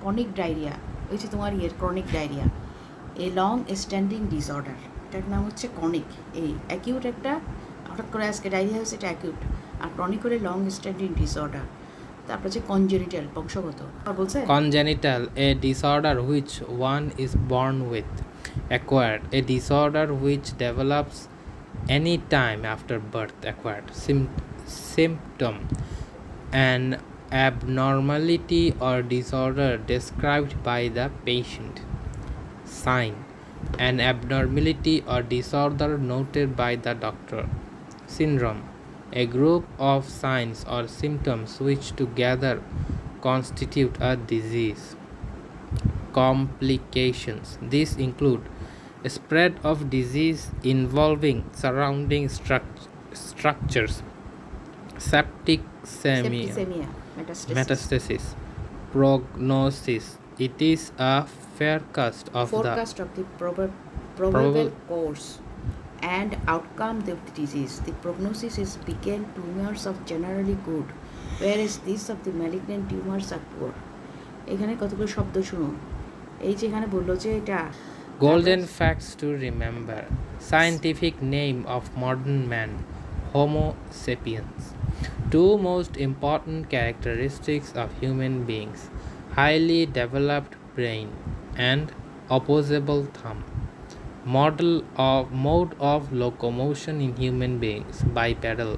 chronic diarrhea, ওই যে তোমার chronic diarrhea, a long standing disorder, এটার নাম হচ্ছে chronic. এই acute একটা হঠাৎ করে আজকে ডায়রিয়া হচ্ছে, এটা অ্যাকিউট। আর ক্রনিক হলে লং স্ট্যান্ডিং ডিসঅর্ডার। তারপর হচ্ছে কনজেনিটাল, বংশগত। আর বলছে congenital, a disorder which one is born with. Acquired, a disorder which develops any time after birth. Acquired. Symptom, an abnormality or disorder described by the patient. Sign, an abnormality or disorder noted by the doctor. Syndrome, a group of signs or symptoms which together constitute a disease. Complications, these include a spread of disease involving surrounding structures, septicemia, metastasis. Prognosis, it is a forecast of the probable course and outcome of the disease. The prognosis is benign tumors of generally good, whereas these of the malignant tumors are poor. এখানে কতগুলো শব্দ শুনুন। এই যে এখানে বললো যে এটা golden facts to remember. Scientific name of modern man, Homo sapiens. Two most important characteristics of human beings: highly developed brain and opposable thumb. Mode of locomotion in human beings, bipedal.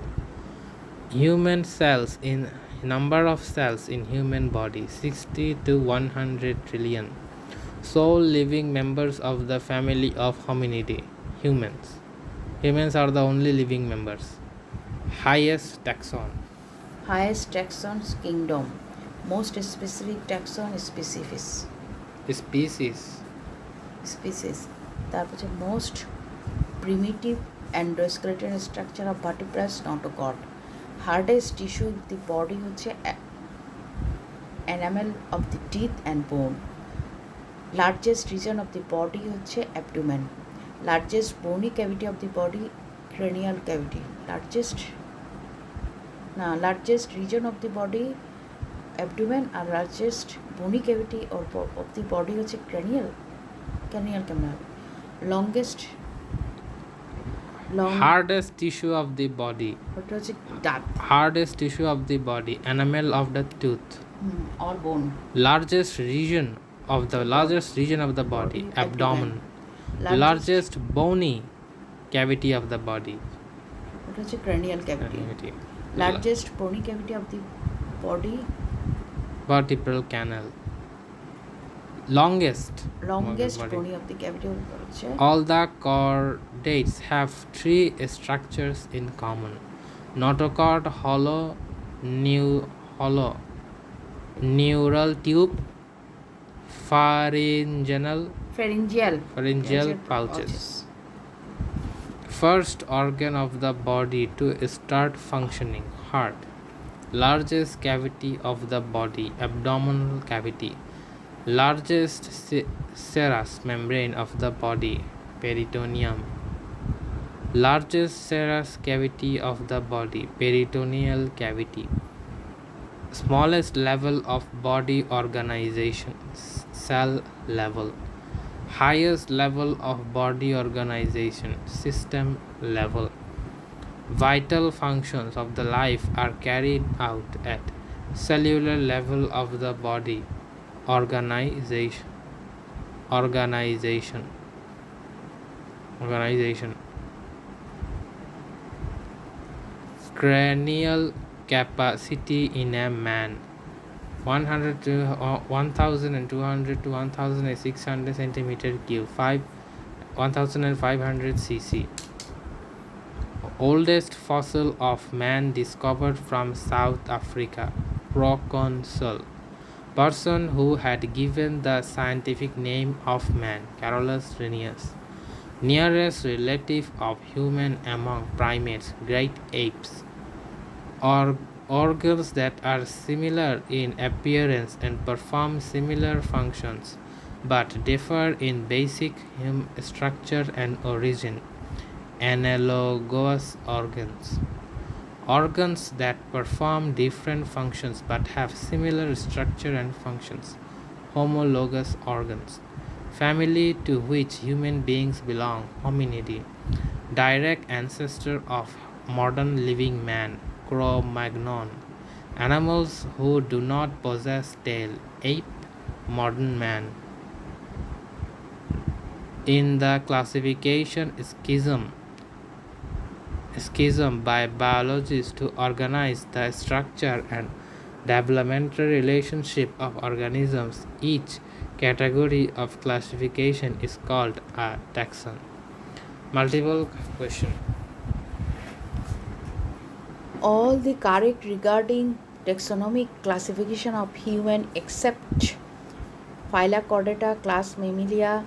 Human cells in number of cells in human body, 60 to 100 trillion. Sole living members of the family of hominidae, humans. Humans are the only living members. Highest taxon kingdom. Most specific taxon species. তারপর হচ্ছে most primitive endoskeleton structure of vertebrates notochord. Hardest tissue of the body হচ্ছে enamel of the teeth and bone. Largest region of the body হচ্ছে abdomen. Largest bony cavity of the body, cranial cavity. Largest region of the body abdomen, R largest bony cavity of the body হচ্ছে cranial কেমন? hardest tissue of the body, ওটা হচ্ছে দাঁত। hardest tissue of the body, enamel of the tooth. or bone. Largest region of the body, abdomen. Largest bony cavity of the body, ওটা হচ্ছে cranial cavity. Largest bony cavity of the body, vertebral canal. Longest bony of the cavity হচ্ছে all the chordates have three structures in common: notochord, hollow neural tube, pharyngeal pouches. First organ of the body to start functioning, heart. Largest cavity of the body, abdominal cavity. Largest serous membrane of the body, peritoneum. Largest serous cavity of the body, peritoneal cavity. Smallest level of body organization, cell level. Highest level of body organization, system level. Vital functions of the life are carried out at cellular level of the body. Organization, organization, organization. Cranial capacity in a man, 100 to 1200 to 1600 centimeter cube, 1500 cc. Oldest fossil of man discovered from South Africa, proconsul. Person who had given the scientific name of man, Carolus Linnaeus. Nearest relative of human among primates, great apes. Organs that are similar in appearance and perform similar functions, but differ in basic structure and origin. Analogous organs. Organs that perform different functions but have similar structure and functions. Homologous organs. Family to which human beings belong, Hominidae. Direct ancestor of modern living man, Cro-Magnon. Animals who do not possess tail, ape, modern man. In the classification schism by biologists to organize the structure and developmental relationship of organisms, each category of classification is called a taxon. Multiple question. All the correct regarding taxonomic classification of human except phyla chordata, class Mammalia,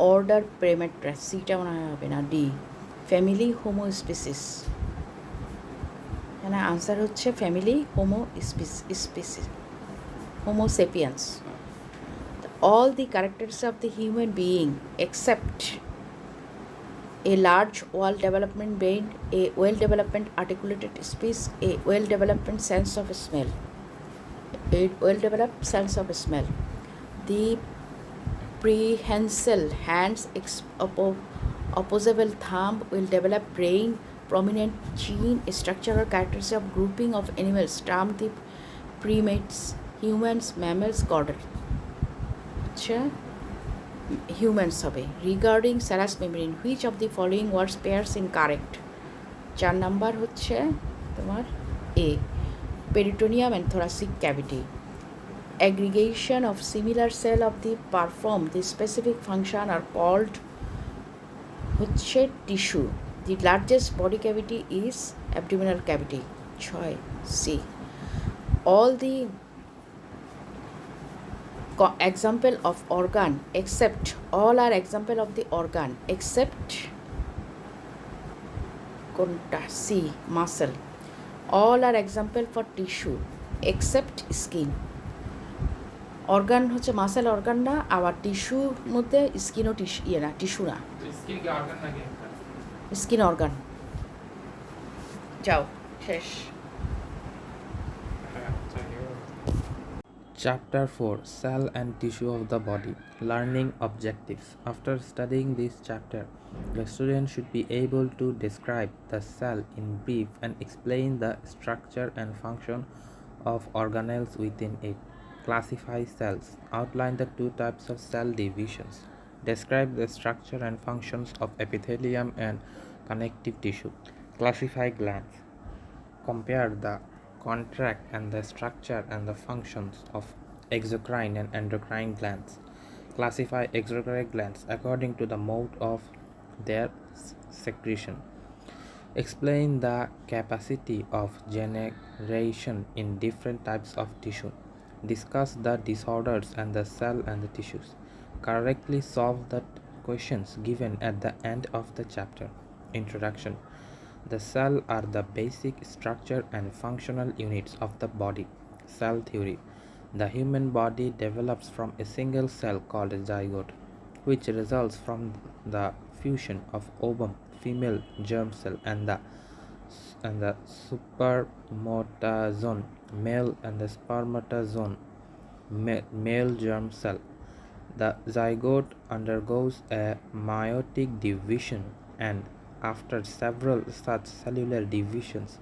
order Primates, সিটা মনে হবে না, D family Homo species. এখানে answer হচ্ছে family Homo species, Homo sapiens. All the characters of the human being except a large well-development brain, a well-developed articulated speech, a well-developed sense of smell, the prehensile hands, opposable thumb, will develop brain, prominent chin, structural characteristics of grouping of animals termed the primates, humans, mammals, chordal. Humans হবে regarding serous membrane which of the following words pairs in correct. 4 number হচ্ছে তোমার A, peritoneum and thoracic cavity. Aggregation of similar cell of the perform the specific function are called হচ্ছে tissue. The largest body cavity is abdominal cavity. 6 C. All the example of organ except, all are example of the organ except কোনটা C muscle. All are example for tissue except skin. Organ হচ্ছে muscle organ না, আবার টিস্যুর মধ্যে স্কিনও tissue না, skin organ. যাও শেষ। Chapter 4, Cell and Tissue of the Body. Learning Objectives. After studying this chapter, the student should be able to describe the cell in brief and explain the structure and function of organelles within it. Classify cells. Outline the two types of cell divisions. Describe the structure and functions of epithelium and connective tissue. Classify glands. Compare the contract and the structure and the functions of exocrine and endocrine glands. Classify exocrine glands according to the mode of their secretion. Explain the capacity of generation in different types of tissue. Discuss the disorders and the cell and the tissues. Correctly solve the questions given at the end of the chapter. Introduction. The cell are the basic structure and functional units of the body. Cell theory. The human body develops from a single cell called a zygote, which results from the fusion of ovum, female germ cell, and the spermatozoon, male, and the spermatozoon, male germ cell. The zygote undergoes a meiotic division, and after several such cellular divisions,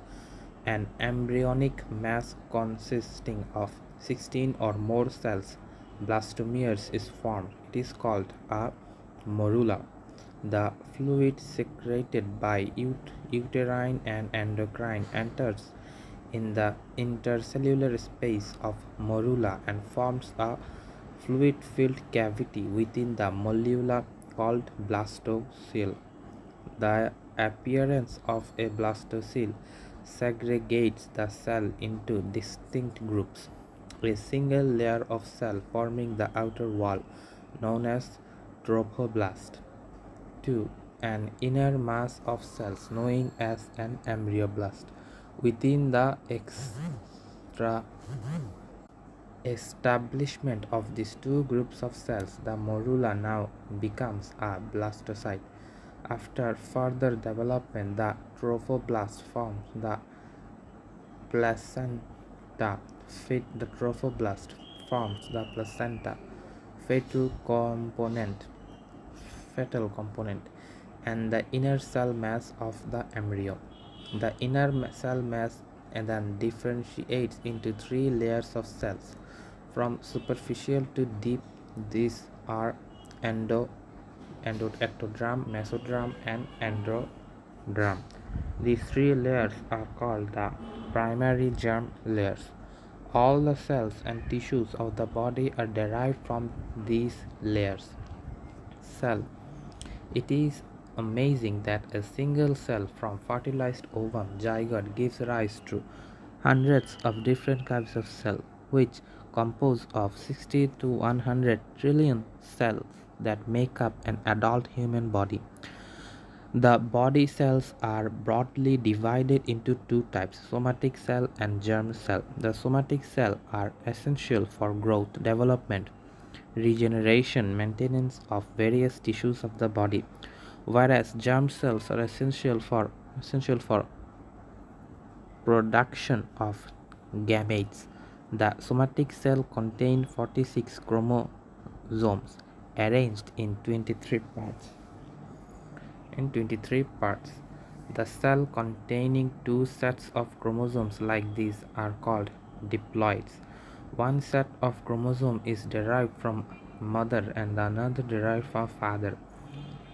an embryonic mass consisting of 16 or more cells, blastomeres, is formed. It is called a morula. The fluid secreted by uterine and endocrine enters in the intercellular space of morula and forms a fluid-filled cavity within the morula called blastocele. The appearance of a blastocele segregates the cell into distinct groups. A single layer of cell forming the outer wall, known as trophoblast. 2. An inner mass of cells, known as an embryoblast. Within the extra establishment of these two groups of cells, the morula now becomes a blastocyte. After further development, the trophoblast forms the placenta. The trophoblast forms the placenta, fetal component, fetal component, and the inner cell mass of the embryo. The inner cell mass then differentiates into three layers of cells. From superficial to deep, these are ectoderm, mesoderm, and endoderm. These three layers are called the primary germ layers. All the cells and tissues of the body are derived from these layers. Cell. It is amazing that a single cell from fertilized ovum zygote gives rise to hundreds of different kinds of cells, which compose of 60 to 100 trillion cells that make up an adult human body. The body cells are broadly divided into two types, somatic cell and germ cell. The somatic cells are essential for growth, development, regeneration, maintenance of various tissues of the body, whereas germ cells are essential for production of gametes. The somatic cell contain 46 chromosomes arranged in 23 parts. The cell containing two sets of chromosomes like these are called diploids. One set of chromosome is derived from mother and another derived from father.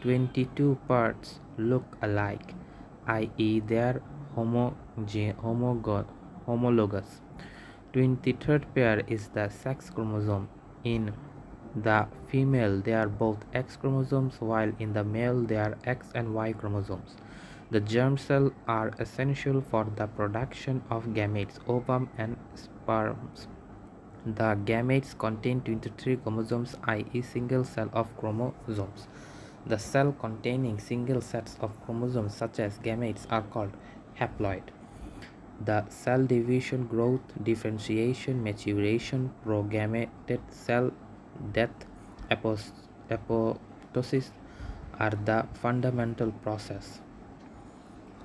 22 parts look alike, i.e. they are homologous. 23rd pair is the sex chromosome. In the female, they are both X chromosomes, while in the male, they are X and Y chromosomes. The germ cells are essential for the production of gametes, ovum, and sperms. The gametes contain 23 chromosomes, i.e. single cell of chromosomes. The cell containing single sets of chromosomes such as gametes are called haploid. The cell division, growth, differentiation, maturation, progameted cell death, apoptosis are the fundamental process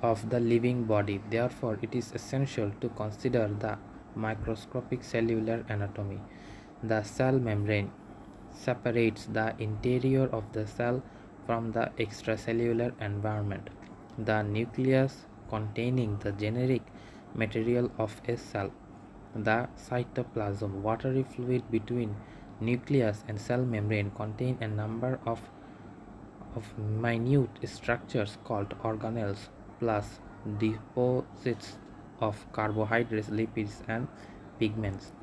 of the living body. Therefore, it is essential to consider the microscopic cellular anatomy. The cell membrane separates the interior of the cell from the extracellular environment. The nucleus containing the generic material of a cell. The cytoplasm, watery fluid between nucleus and cell membrane, contain a number of minute structures called organelles, plus deposits of carbohydrates, lipids, and pigments.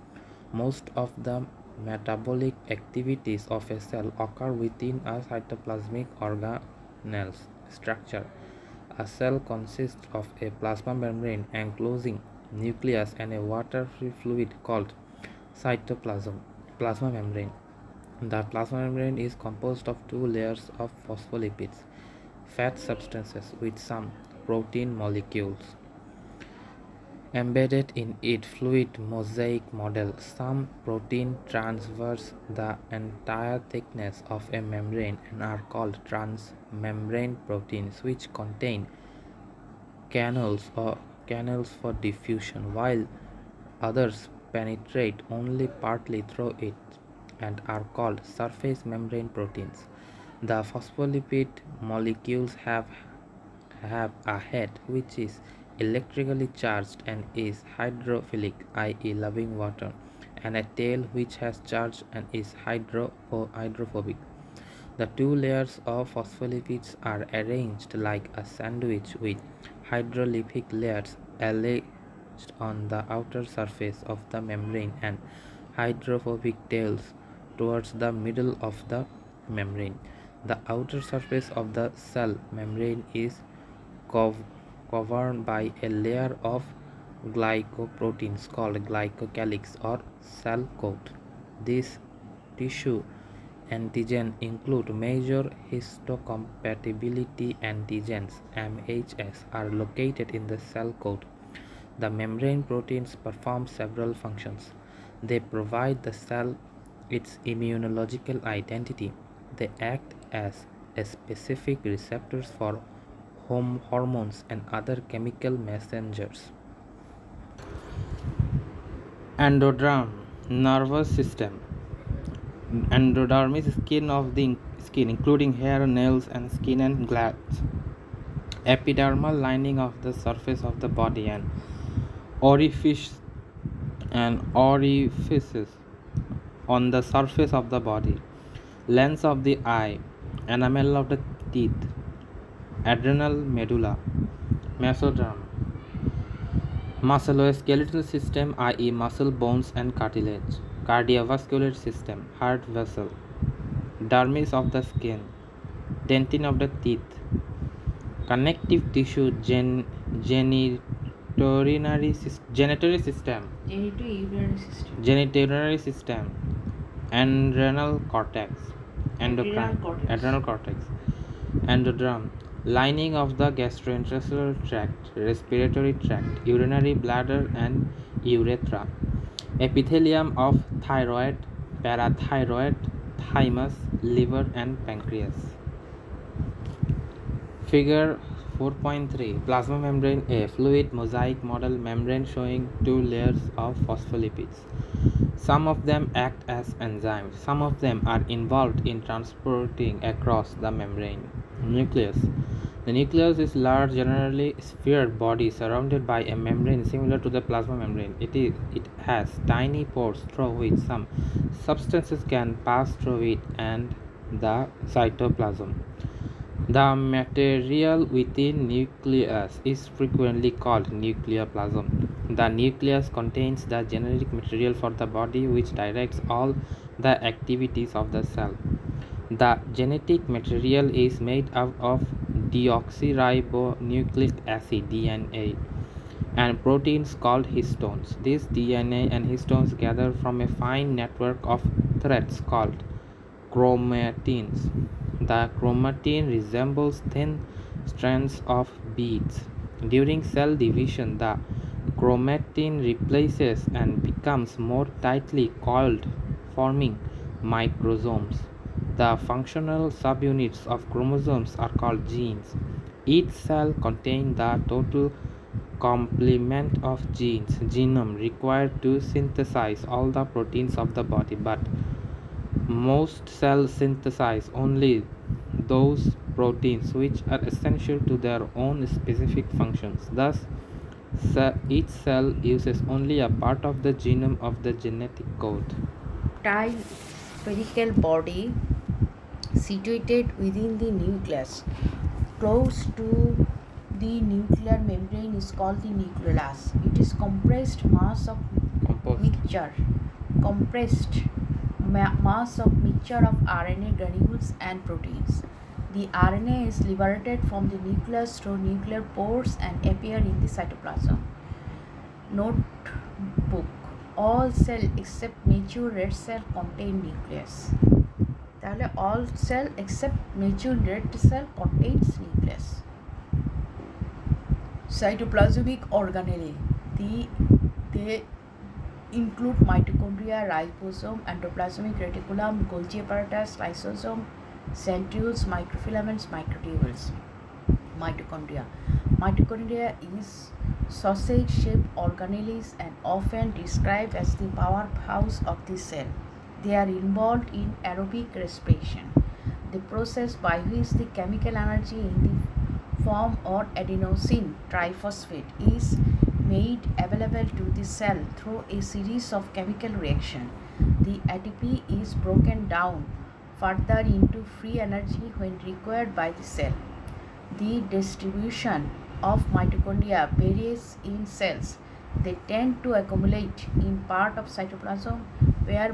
Most of the metabolic activities of a cell occur within a cytoplasmic organelle structure. A cell consists of a plasma membrane enclosing nucleus and a water-free fluid called cytoplasm. Plasma membrane. The plasma membrane is composed of two layers of phospholipids, fat substances with some protein molecules embedded in it. Fluid mosaic model. Some protein traverse the entire thickness of a membrane and are called transmembrane proteins, which contain canals for diffusion, while others penetrate only partly through it and are called surface membrane proteins. The phospholipid molecules have a head which is electrically charged and is hydrophilic, i.e., loving water, and a tail which has charge and is hydrophobic. The two layers of phospholipids are arranged like a sandwich with hydrolytic layers alleged on the outer surface of the membrane and hydrophobic tails towards the middle of the membrane. The outer surface of the cell membrane is covered by a layer of glycoproteins called glycocalyx or cell coat. This tissue antigen include major histocompatibility antigens (MHS) are located in the cell coat. The membrane proteins perform several functions. They provide the cell its immunological identity. They act as a specific receptors for hormones and other chemical messengers. Endoderm, nervous system. Endoderm is skin of the skin, including hair, nails, and skin and glands. Epidermal lining of the surface of the body and orifice and orifices on the surface of the body. Lens of the eye, enamel of the teeth, adrenal medulla, mesoderm, musculoskeletal system, i.e., muscle, bones, and cartilage, cardiovascular system, heart vessel, dermis of the skin, dentin of the teeth, connective tissue, genitourinary system, genitourinary system, adrenal cortex, adrenal cortex, endoderm, lining of the gastrointestinal tract, respiratory tract, urinary bladder and urethra, epithelium of thyroid, parathyroid, thymus, liver and pancreas. Figure 4.3 Plasma membrane A fluid mosaic model membrane showing two layers of phospholipids. Some of them act as enzymes. Some of them are involved in transporting across the membrane. Nucleus. The nucleus is large, generally sphered body surrounded by a membrane similar to the plasma membrane. It has tiny pores through which some substances can pass through it and the cytoplasm. The material within nucleus is frequently called nucleoplasm. The nucleus contains the genetic material for the body which directs all the activities of the cell. The genetic material is made up of deoxyribonucleic acid (DNA) and proteins called histones. These DNA and histones gather from a fine network of threads called chromatins. The chromatin resembles thin strands of beads. During cell division, the chromatin replaces and becomes more tightly coiled, forming microsomes. The functional subunits of chromosomes are called genes. Each cell contains the total complement of genes, genome, required to synthesize all the proteins of the body, but most cells synthesize only those proteins which are essential to their own specific functions. Thus, each cell uses only a part of the genome of the genetic code. Tile spherical body situated within the nucleus, close to the nuclear membrane, is called the nucleolus. It is compressed mass of mixture of RNA granules and proteins. The RNA is liberated from the nucleus through nuclear pores and appear in the cytoplasm. Notebook: all cell except mature red cell contain nucleus. তাহলে all cell except mature red cell contains nucleus. Cytoplasmic organelle. The, they include mitochondria, ribosome, endoplasmic reticulum, Golgi apparatus, lysosome, centrioles, microfilaments, microtubules. Mitochondria. Mitochondria is sausage-shaped organelles and often described as the powerhouse of the cell. They are involved in aerobic respiration, the process by which the chemical energy in the form of adenosine triphosphate is made available to the cell through a series of chemical reactions. The ATP is broken down further into free energy when required by the cell. The distribution of mitochondria varies in cells. They tend to accumulate in part of cytoplasm where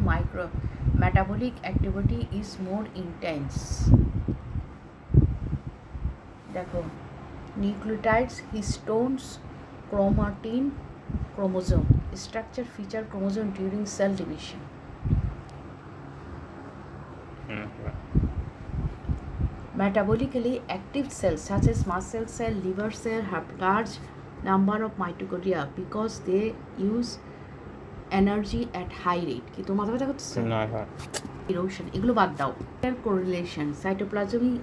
metabolic activity is more intense. দেখো nucleotides, histones, chromatin, chromosome. Structure feature chromosome during cell division. Metabolically active cells such as muscle cell, liver cell have large number of mitochondria because they use energy at high rate. কি তোমার মাথা ব্যথা করতেছে? না sir. Erosion এগুলো বাদ দাও। Correlation, cytoplasmic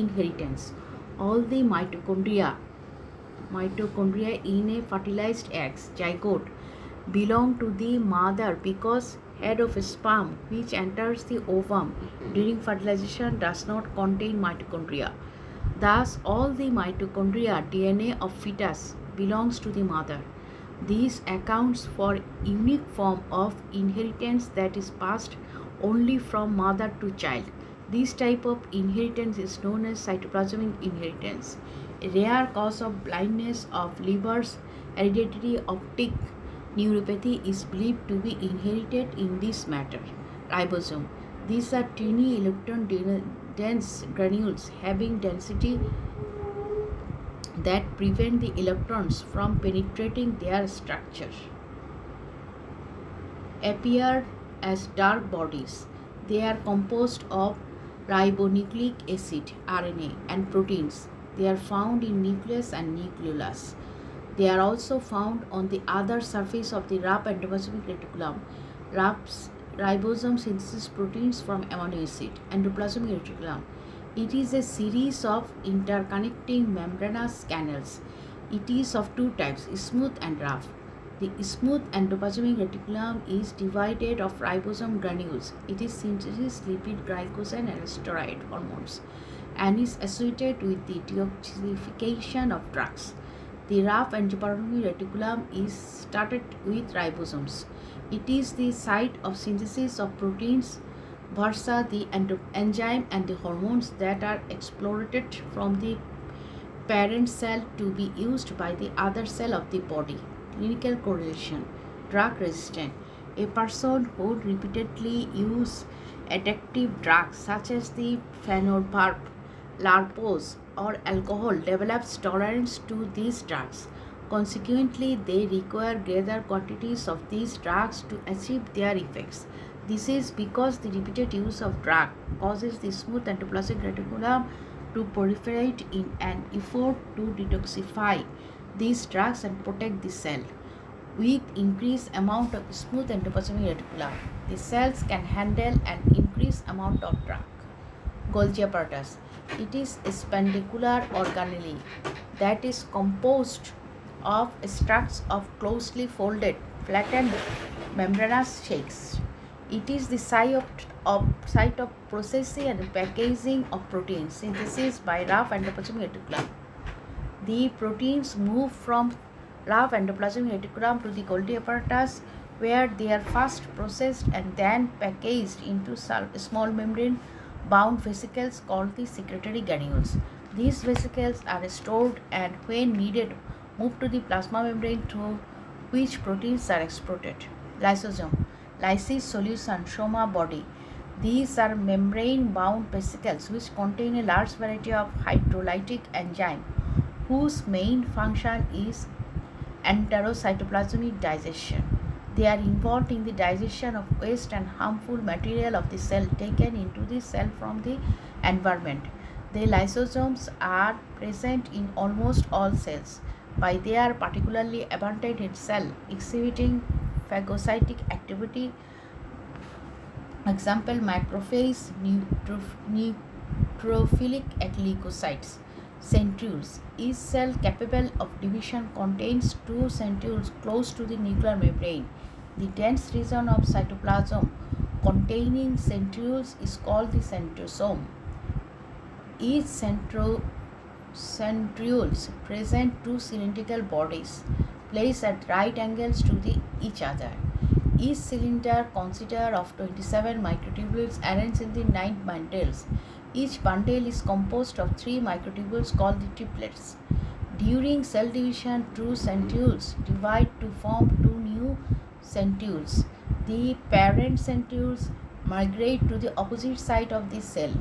inheritance. All the mitochondria in a fertilized egg zygote belong to the mother because head of sperm which enters the ovum during fertilization does not contain mitochondria. Thus, all the mitochondria DNA of fetus belongs to the mother. This accounts for unique form of inheritance that is passed only from mother to child. This type of inheritance is known as cytoplasmic inheritance. A rare cause of blindness of liver's hereditary optic neuropathy is believed to be inherited in this matter. Ribosome. These are tiny electron dense granules having density that prevent the electrons from penetrating their structure. Appear as dark bodies. They are composed of ribonucleic acid, RNA, and proteins. They are found in nucleus and nucleolus. They are also found on the other surface of the rough endoplasmic reticulum. Ribosome synthesis proteins from amino acid. Endoplasmic reticulum. It is a series of interconnecting membranous canals. It is of two types, smooth and rough. The smooth endoplasmic reticulum is divided of ribosome granules. It is synthesis lipid, glycogen, and steroid hormones, and is associated with the detoxification of drugs. The rough endoplasmic reticulum is started with ribosomes. It is the site of synthesis of proteins versus the enzyme and the hormones that are exploited from the parent cell to be used by the other cell of the body. Clinical correlation. Drug resistant. A person who repeatedly use addictive drugs such as the phenobarb, larpose, or alcohol develops tolerance to these drugs. Consequently, they require greater quantities of these drugs to achieve their effects. This is because the repeated use of drug causes the smooth endoplasmic reticulum to proliferate in an effort to detoxify these drugs and protect the cell. With increased amount of smooth endoplasmic reticulum, the cells can handle an increased amount of drug. Golgi apparatus. It is a spendicular organelle that is composed of structs of closely folded, flattened membranous sheaths. It is the site of processing and packaging of protein synthesis by rough endoplasmic reticulum. The proteins move from rough endoplasmic reticulum to the Golgi apparatus, where they are first processed and then packaged into small membrane-bound vesicles called the secretory granules. These vesicles are stored and, when needed, moved to the plasma membrane through which proteins are exported. Lysosome. Lysis solution, soma body. These are membrane-bound vesicles which contain a large variety of hydrolytic enzyme whose main function is enterocytoplasmic digestion. They are involved in the digestion of waste and harmful material of the cell taken into the cell from the environment. The lysosomes are present in almost all cells. by their particularly abundant cell exhibiting phagocytic activity. Example macrophage, neutrophilic leukocytes. Centrioles. Each cell capable of division contains two centrioles close to the nuclear membrane. The dense region of cytoplasm containing centrioles is called the centrosome. Each centrioles present two cylindrical bodies placed at right angles to each other. Each cylinder consists of 27 microtubules arranged in the 9 bundles. Each bundle is composed of 3 microtubules called the triplets. During cell division, two centrioles divide to form two new centrioles. The parent centrioles migrate to the opposite side of the cell.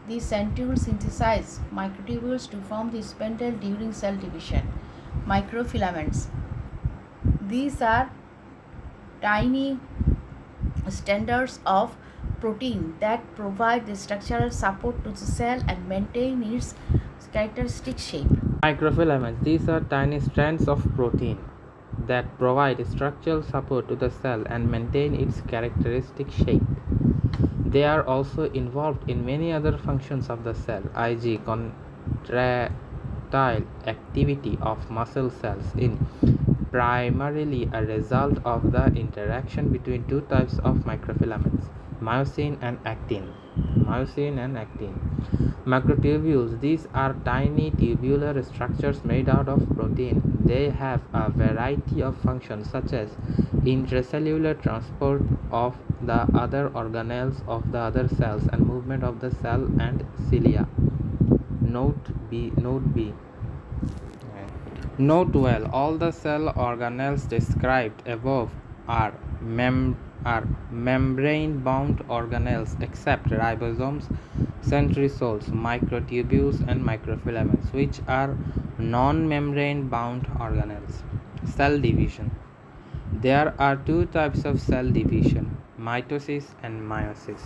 These centrioles synthesize microtubules to form the spindle during cell division. Microfilaments. These are tiny standards of protein that provide the structural support to the cell and maintain its characteristic shape. Microfilaments. These are tiny strands of protein that provide structural support to the cell and maintain its characteristic shape. They are also involved in many other functions of the cell, e.g., contractile activity of muscle cells, in primarily a result of the interaction between two types of microfilaments, myosin and actin. Myosin and actin. Macrotubules. These are tiny tubular structures made out of protein. They have a variety of functions such as intracellular transport of the other organelles of the other cells and movement of the cell and cilia. Note B. Note well, all the cell organelles described above are, are membrane-bound organelles except ribosomes, centrioles, microtubules, and microfilaments, which are non-membrane-bound organelles. Cell division. There are two types of cell division, mitosis and meiosis.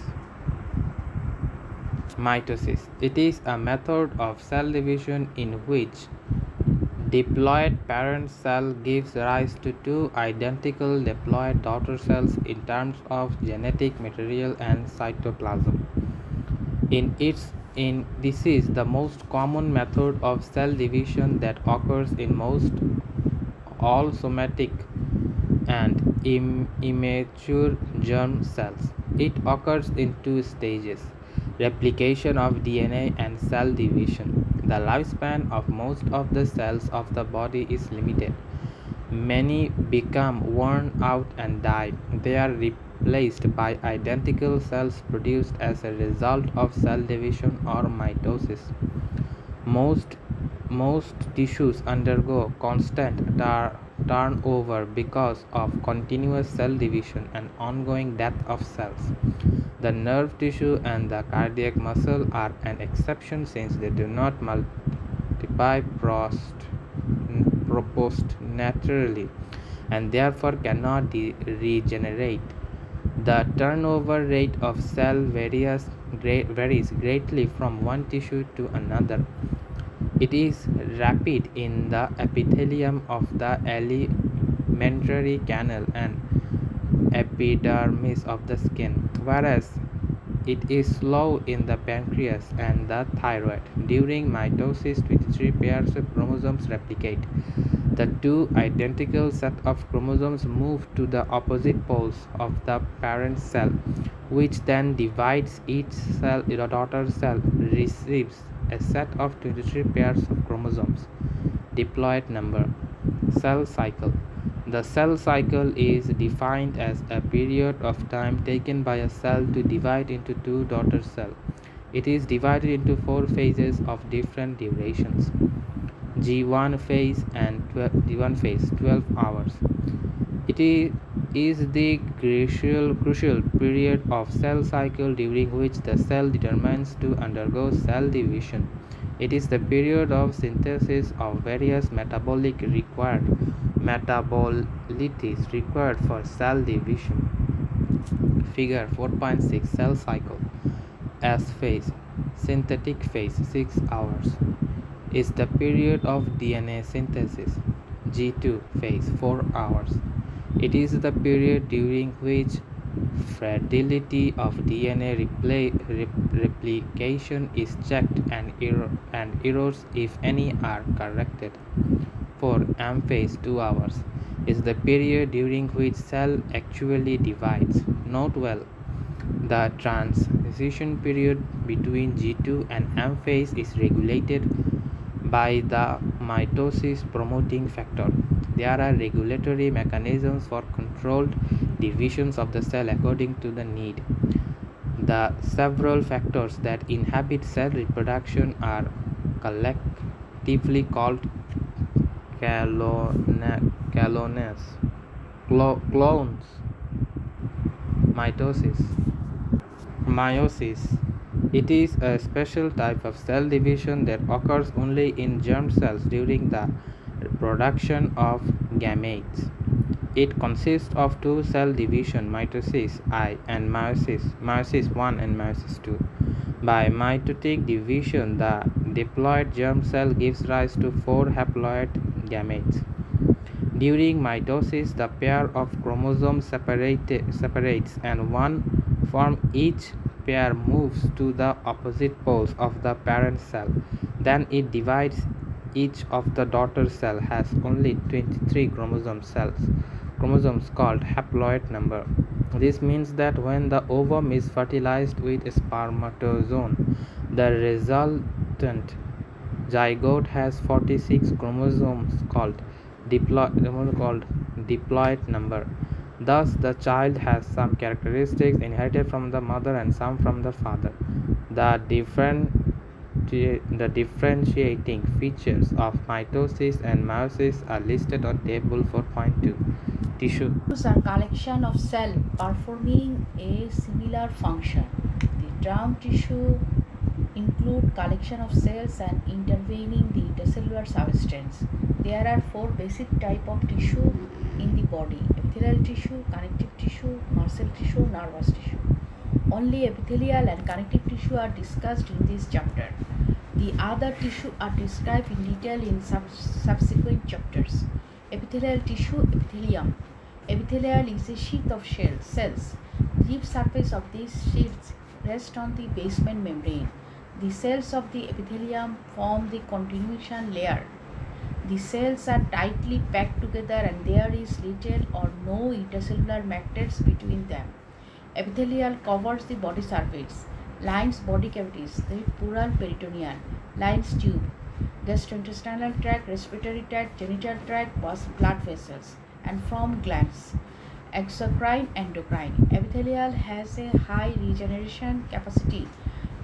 Mitosis. It is a method of cell division in which diploid parent cell gives rise to two identical diploid daughter cells in terms of genetic material and cytoplasm. This is the most common method of cell division that occurs in most all somatic and immature germ cells. It occurs in two stages: replication of DNA and cell division. The lifespan of most of the cells of the body is limited. Many become worn out and die. They are replaced by identical cells produced as a result of cell division or mitosis. Most most tissues undergo constant turnover because of continuous cell division and ongoing death of cells. The nerve tissue and the cardiac muscle are an exception since they do not multiply proportionately and therefore cannot regenerate. The turnover rate of cell varies greatly from one tissue to another. It is rapid in the epithelium of the alimentary canal and epidermis of the skin, whereas it is slow in the pancreas and the thyroid. During mitosis, 23 pairs of chromosomes replicate. The two identical sets of chromosomes move to the opposite poles of the parent cell, which then divides. Each cell, the daughter cell, receives a set of 23 pairs of chromosomes. Diploid number. Cell cycle. The cell cycle is defined as a period of time taken by a cell to divide into two daughter cells. It is divided into four phases of different durations. G1 phase and D1 phase, 12 hours. It is the crucial period of cell cycle during which the cell determines to undergo cell division. It is the period of synthesis of various metabolites required for cell division. Figure 4.6. Cell cycle. S phase, synthetic phase, 6 hours. is the period of DNA synthesis G2 phase 4 hours. It is the period during which fidelity of DNA replication is checked and errors, if any, are corrected. For M phase 2 hours is the period during which cell actually divides. Note well, the transition period between G2 and M phase is regulated by the mitosis promoting factor. There are regulatory mechanisms for controlled divisions of the cell according to the need. The several factors that inhibit cell reproduction are collectively called clones, clones, mitosis, meiosis. It is a special type of cell division that occurs only in germ cells during the production of gametes. It consists of two cell division, mitosis I and meiosis 1 and meiosis 2. By mitotic division, the diploid germ cell gives rise to four haploid gametes. During mitosis, the pair of chromosomes separates and one from each pair moves to the opposite poles of the parent cell. Then it divides. Each of the daughter cell has only 23 chromosomes called haploid number. This means that when the ovum is fertilized with a spermatozoon, the resultant zygote has 46 chromosomes called diploid number. Thus, the child has some characteristics inherited from the mother and some from the father. The differentiating features of mitosis and meiosis are listed on table 4.2. Tissue. Tissues are collection of cells performing a similar function. The term tissue include collection of cells and intervening the intercellular substance. There are four basic type of tissue in the body: epithelial tissue, connective tissue, muscle tissue, nervous tissue. Only epithelial and connective tissue are discussed in this chapter. The other tissue are described in detail in subsequent chapters. Epithelial tissue, epithelium. Epithelial is a sheath of cells. The deep surface of these sheaths rests on the basement membrane. The cells of the epithelium form the continuation layer. The cells are tightly packed together and there is little or no intercellular matrix between them. Epithelial covers the body surface, lines body cavities, the pleural peritoneal, lines tube, gastrointestinal tract, respiratory tract, genital tract, blood vessels, and from glands. Exocrine, endocrine. Epithelial has a high regeneration capacity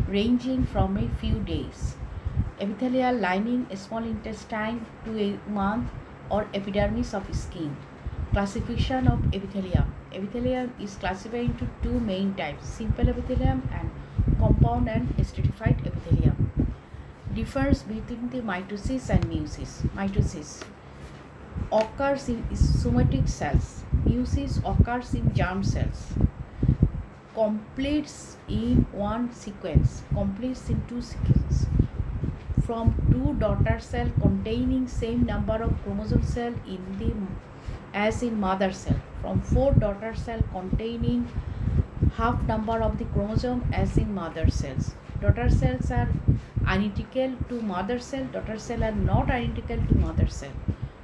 ranging from a few days. Epithelial lining small intestine to a month or epidermis of skin. Classification of epithelium. Epithelium is classified into two main types: simple epithelium and compound and stratified epithelium. Differs between the mitosis and meiosis. Mitosis occurs in somatic cells. Meiosis occurs in germ cells. Completes in two sequences. From two daughter cell containing same number of chromosome cell as in mother cell. From four daughter cell containing half number of the chromosome as in mother cells. Daughter cells are identical to mother cell. Daughter cell are not identical to mother cell.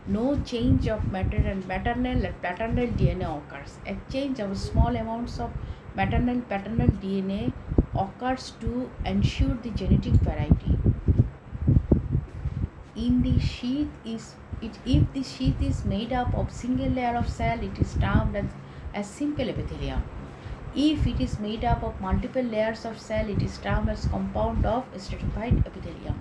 No change of maternal and paternal DNA occurs. Exchange of small amounts of maternal paternal DNA occurs to ensure the genetic variety. In the sheath if the sheath is made up of single layer of cell, it is termed as simple epithelium. If it is made up of multiple layers of cell, it is termed as compound of stratified epithelium.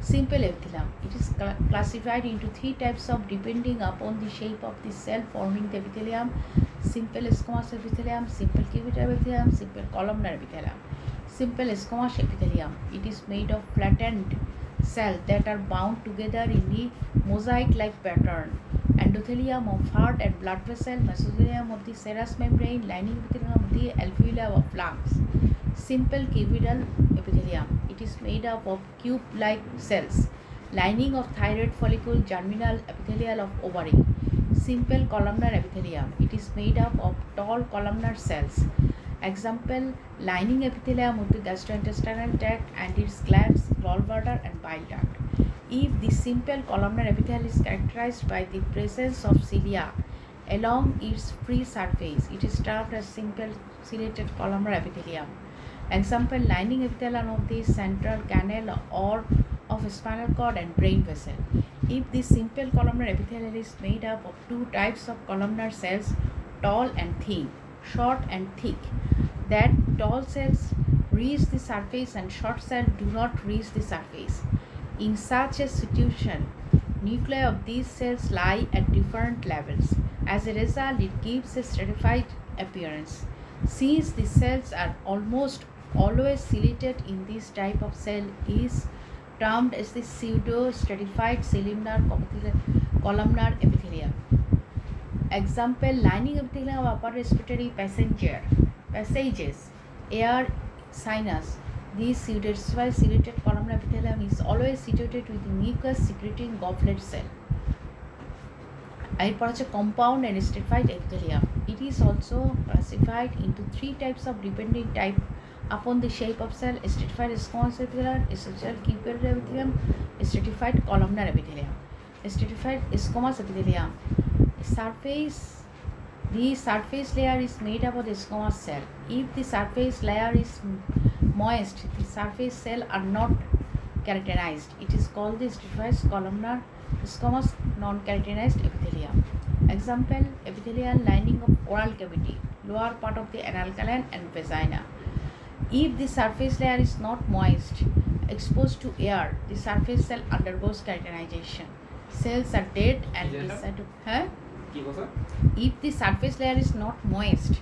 Simple epithelium. It is classified into three types of depending upon the shape of the cell forming the epithelium: simple squamous epithelium, simple cubital epithelium, simple columnar epithelium. Simple squamous epithelium. It is made of flattened cells that are bound together in a mosaic-like pattern. Endothelium of heart and blood vessel, mesothelium of the serous membrane, lining epithelium of the alveoli of lungs. Simple cubital epithelium. It is made up of cube-like cells. lining of thyroid follicle, germinal epithelial of ovary. Simple columnar epithelium. It is made up of tall columnar cells. Example, lining epithelium of the gastrointestinal tract and its glands, gallbladder and bile duct. If the simple columnar epithelium is characterized by the presence of cilia along its free surface, it is termed as simple ciliated columnar epithelium. Example, lining epithelium of the central canal or of spinal cord and brain vessel. If the simple columnar epithelium is made up of two types of columnar cells, tall and thin, short and thick, that tall cells reach the surface and short cells do not reach the surface. In such a situation, nuclei of these cells lie at different levels. As a result, it gives a stratified appearance. Since the cells are almost always ciliated in this type of cell is termed as the pseudo-stratified columnar epithelium. Example, lining epithelium of upper respiratory passages, air, sinus. This pseudo-stratified ciliated columnar epithelium is always situated with the mucus secreting goblet cell. এরপর হচ্ছে compound and stratified epithelium. It is also classified into three types of depending type upon the shape of cell: stratified squamous epithelium, stratified cuboidal epithelium, stratified columnar epithelium. Stratified squamous epithelium. The surface layer is made up of the squamous cell. If the surface layer is moist, the surface cell are not keratinized. It is called the stratified columnar squamous non-keratinized epithelium. Example, epithelial lining of oral cavity, lower part of the anal canal and vagina. If the surface layer is not moist, exposed to air, the surface cell undergoes keratinization. Cells are dead and decided. If the surface layer is not moist,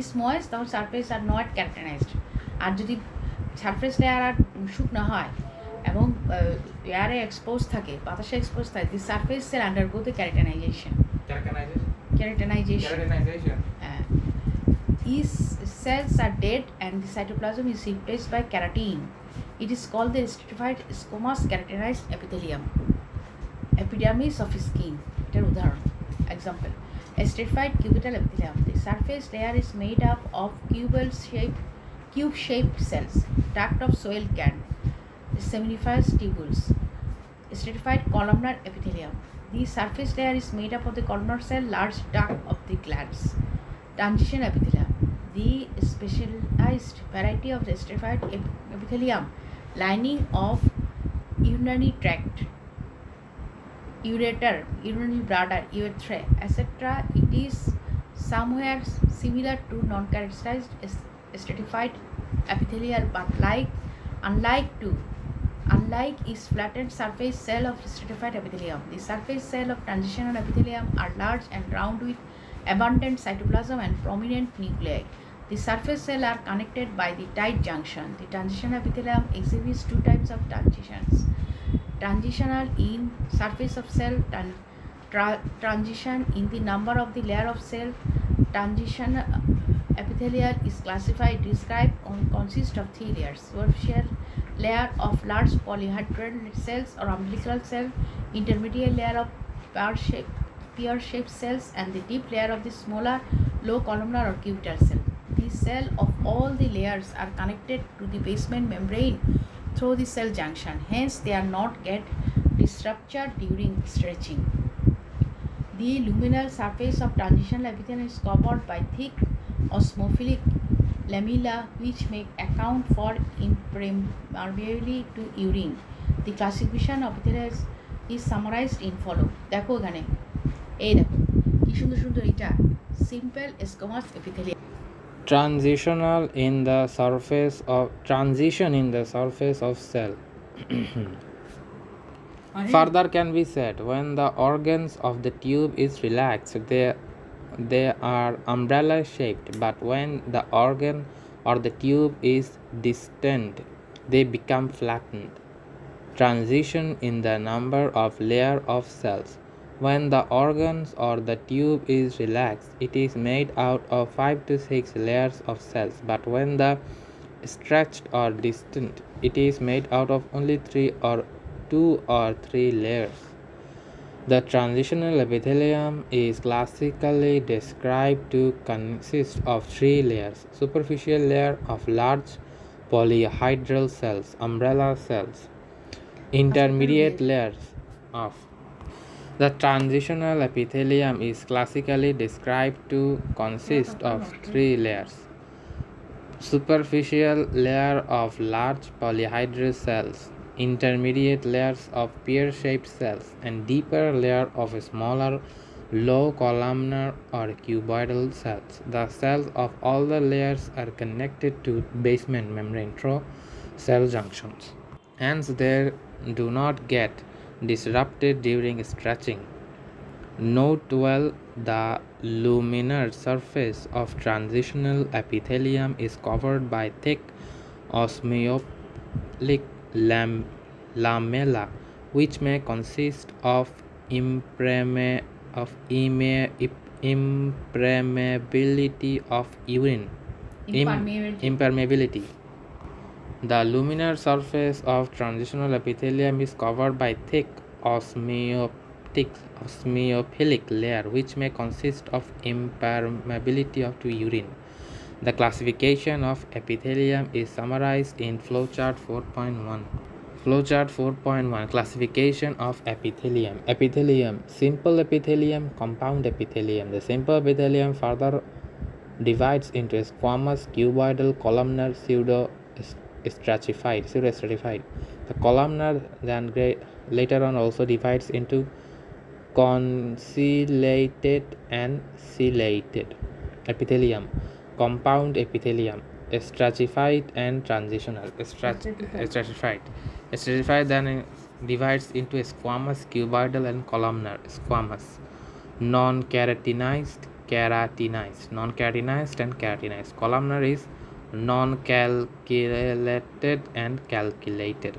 is moist, তখন surface are not keratinized. আর যদি surface layer আর শুকনো হয় এবং এয়ারে expose থাকে, বাতাসে expose থাকে, the surface cell undergo the keratinization. These cells are dead and the cytoplasm is replaced by keratin. It is called the stratified squamous keratinized epithelium. Epidermis of skin. এটার উদাহরণ. Example, a stratified cuboidal epithelium. The surface layer is made up of cube-shaped cells, duct of soil gland, seminiferous tubules. Stratified columnar epithelium. The surface layer is made up of the columnar cell, large duct of the glands. Transition epithelium. The specialized variety of the stratified epithelium, lining of urinary tract, ureter, urinary bladder, urethra, etc. It is somewhere similar to non-characterized stratified epithelial, but unlike is flattened surface cell of stratified epithelium. The surface cell of transitional epithelium are large and round with abundant cytoplasm and prominent nuclei. The surface cells are connected by the tight junction. The transitional epithelium exhibits two types of transitions: transitional in surface of cell, transition in the number of the layer of cell. Transition epithelial is described consists of three layers: superficial layer of large polyhedral cells or umbilical cell, intermediate layer of pear-shaped cells, and the deep layer of the smaller low columnar or cubital cell. The cell of all the layers are connected to the basement membrane through the cell junction. Hence, they are not get disruptured during stretching. The luminal surface of transitional epithelium is covered by thick osmophilic lamella which may account for impermeability to urine. The classification of epithelium is summarized in follow. দেখো এখানে এই দেখো কি সুন্দর সুন্দর এটা simple squamous epithelium. Transition in the surface of cell. Further can be said, when the organs of the tube is relaxed, they are umbrella shaped, but when the organ or the tube is distant, they become flattened. Transition in the number of layer of cells. When the organs or the tube is relaxed, it is made out of 5 to 6 layers of cells, but when the stretched or distant. It is made out of only two or three layers. The transitional epithelium is classically described to consist of three layers: superficial layer of large polyhedral cells, umbrella cells, intermediate layers of. The transitional epithelium is classically described to consist of three layers: superficial layer of large polyhedral cells, intermediate layers of pear-shaped cells, and deeper layer of smaller low columnar or cuboidal cells. The cells of all the layers are connected to basement membrane through cell junctions. Hence, they do not get disrupted during stretching. Note well, the luminar surface of transitional epithelium is covered by thick osmotic lamella, which may consist of impermeability of urine. Impermeability. The luminar surface of transitional epithelium is covered by thick osmophilic layer, which may consist of impermeability of to urine. The classification of epithelium is summarized in flowchart 4.1. Flowchart 4.1: Classification of epithelium. Epithelium: simple epithelium, compound epithelium. The simple epithelium further divides into squamous, cuboidal, columnar, pseudo-stratified. The columnar then later on also divides into concellated and ciliated epithelium. Compound epithelium: stratified and transitional. Stratified then divides into squamous, cuboidal, and columnar. Squamous. Non-keratinized, non-keratinized and keratinized. Columnar is non-calculated and calculated.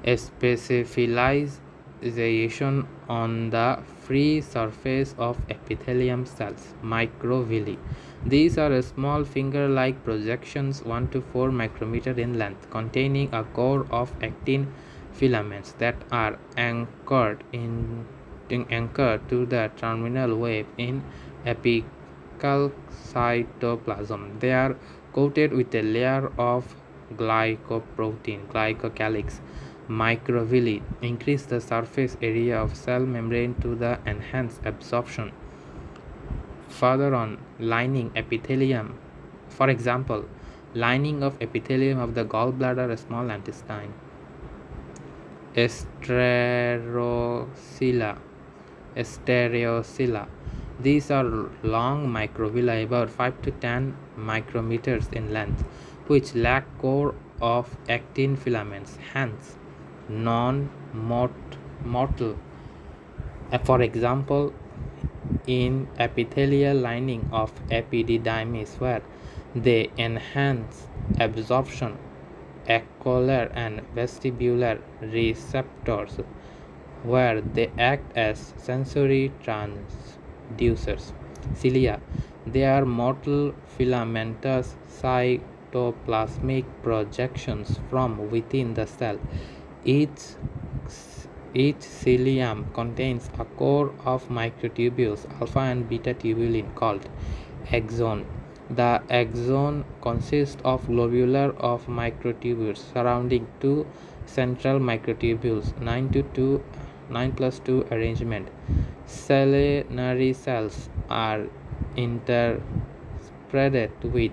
Specialization on the free surface of epithelium cells. Microvilli. These are small finger-like projections 1 to 4 micrometer in length, containing a core of actin filaments that are anchored to the terminal wave in apical cytoplasm. They are coated with a layer of glycocalyx. Microvilli increase the surface area of cell membrane to the enhance absorption. Further on, lining epithelium. For example, lining of epithelium of the gallbladder, small intestine. Stereocilla. These are long microvilli about 5 to 10 micrometers in length, which lack core of actin filaments, hence non-motile. For example, in epithelial lining of epididymis, where they enhance absorption, ocular and vestibular receptors, where they act as sensory transducers. Cilia. They are motile filamentous cytoplasmic projections from within the cell. Each cilium contains a core of microtubules, alpha and beta tubulin, called axon. The axon consists of globular of microtubules surrounding two central microtubules, 9 plus 2 arrangement. Ciliary cells are interspersed with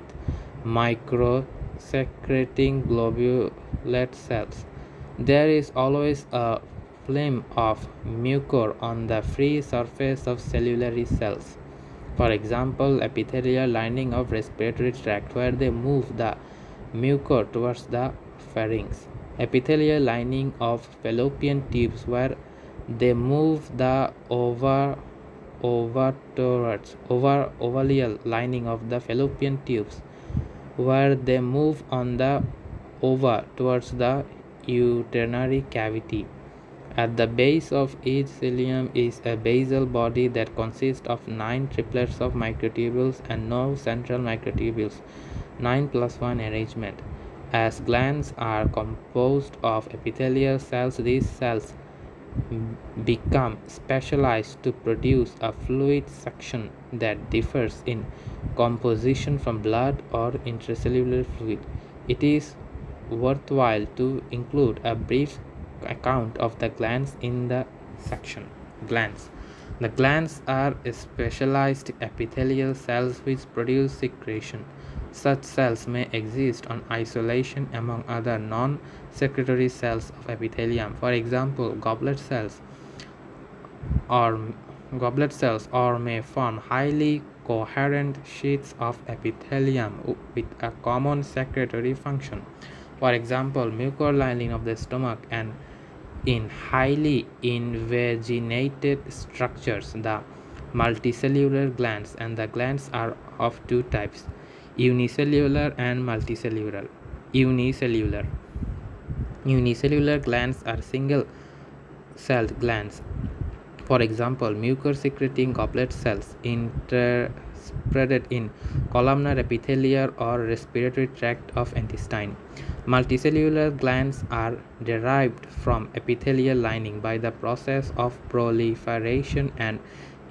microsecreting globulate cells. There is always a film of mucor on the free surface of ciliary cells. For example, epithelial lining of respiratory tract, where they move the mucor towards the pharynx. Epithelial lining of fallopian tubes, where they move the ovarial lining of the fallopian tubes, where they move on the ova towards the urinary cavity. At the base of each cilium is a basal body that consists of 9 triplets of microtubules and no central microtubules. 9 plus 1 arrangement. As glands are composed of epithelial cells, these cells become specialized to produce a fluid section that differs in composition from blood or intracellular fluid. It is worthwhile to include a brief account of the glands in the section. Glands. The glands are specialized epithelial cells which produce secretion. Such cells may exist on isolation among other non-secretory cells of epithelium. For example, or goblet cells or may form highly coherent sheets of epithelium with a common secretory function. For example, mucous lining of the stomach and in highly invaginated structures, the multicellular glands, and the glands are of two types, unicellular and multicellular. Unicellular. Unicellular glands are single celled glands. For example, mucus secreting goblet cells interspread in columnar epithelial or respiratory tract of intestine. Multicellular glands are derived from epithelial lining by the process of proliferation and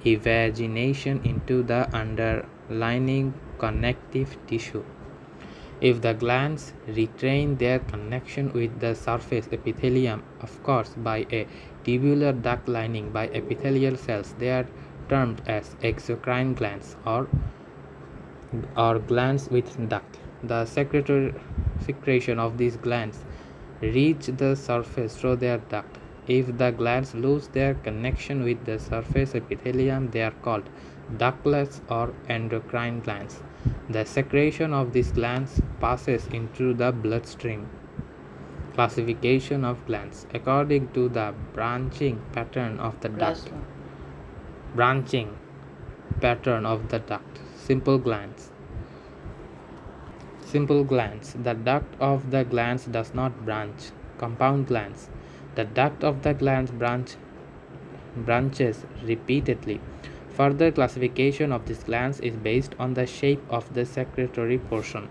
invagination into the underlying connective tissue. If the glands retain their connection with the surface epithelium, of course by a tubular duct lining by epithelial cells, they are termed as exocrine glands or glands with duct. The secretion of these glands reach the surface through their duct. If the glands lose their connection with the surface epithelium, they are called ductless or endocrine glands. The secretion of these glands passes into the bloodstream. Classification of glands according to the branching pattern of the duct. Branching pattern of the duct. Simple glands. Simple glands. The duct of the glands does not branch. Compound glands. The duct of the glands branches repeatedly. Further classification of these glands is based on the shape of the secretory portion.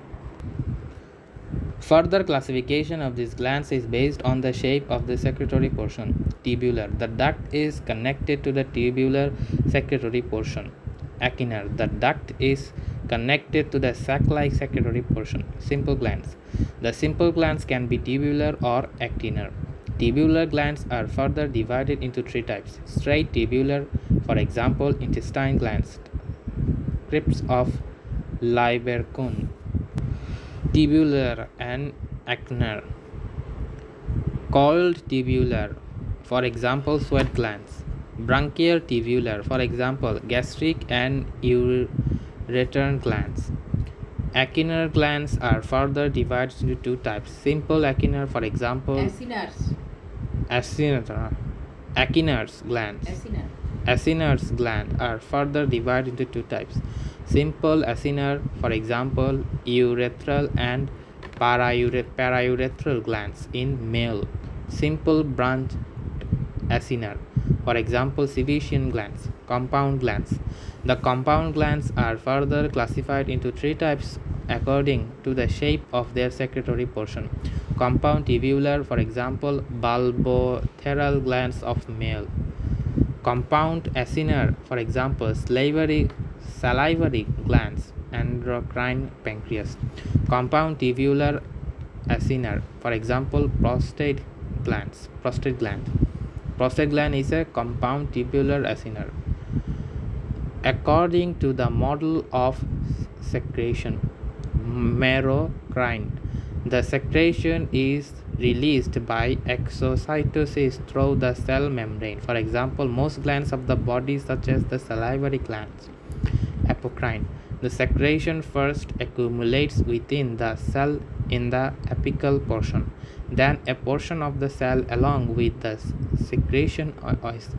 Further classification of these glands is based on the shape of the secretory portion. Tubular. The duct is connected to the tubular secretory portion. Acinar. The duct is connected to the sac-like secretory portion. Simple glands. The simple glands can be tubular or acinar. Tubular glands are further divided into three types. Straight tubular, for example, intestine glands, crypts of Lieberkühn. Tubular and acinar. Coiled tubular, for example, sweat glands. Branchial tubular, for example, gastric and ureter glands. Acinar glands are further divided into two types. Simple acinar, for example, Acinars glands. Acinars gland are further divided into two types. Simple acinar, for example, urethral and parauretral glands in male. Simple branched acinar, for example, Sebacean glands. Compound glands. The compound glands are further classified into three types according to the shape of their secretory portion. Compound tubular, for example, bulbotheral glands of male. Compound acinar, for example, salivary glands, endocrine pancreas. Compound tubular acinar, for example, prostate gland. Prostate gland is a compound tubular acinar. According to the model of secretion, merocrine, the secretion is released by exocytosis through the cell membrane. For example, most glands of the body, such as the salivary glands. Apocrine, the secretion first accumulates within the cell in the apical portion. Then a portion of the cell along with the secretion is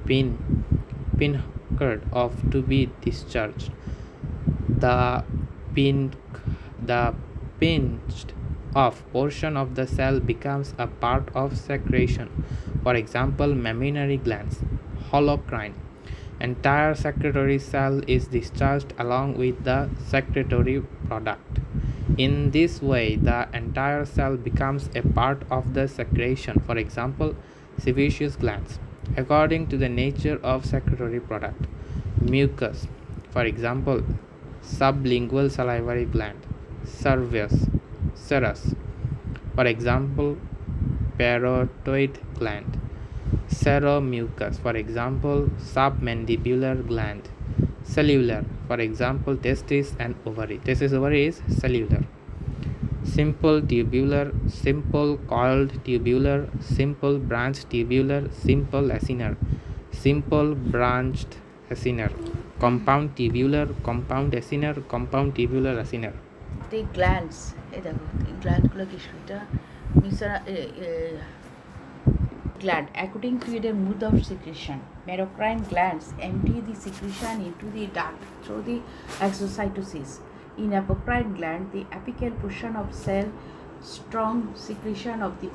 pincered off to be discharged. The pinched off portion of the cell becomes a part of secretion. For example, mammary glands. Holocrine, entire secretory cell is discharged along with the secretory product. In this way, the entire cell becomes a part of the secretion, for example, sebaceous glands. According to the nature of secretory product, mucus, for example, sublingual salivary gland, serous, serous, for example, parotoid gland, seromucus, for example, submandibular gland, cellular, for example, testis and ovary. Testis ovary is cellular. Simple tubular, simple coiled tubular, simple branched tubular, simple acinar, simple branched acinar, compound tubular, compound acinar, compound tubular acinar. The glands, এই দেখো এই গ্ল্যান্ডগুলো কি এটা Mishra gland according to the mode of secretion. Merocrine glands empty the secretion into the duct through the exocytosis. In apocrine gland, the apical portion of cell strong secretion of the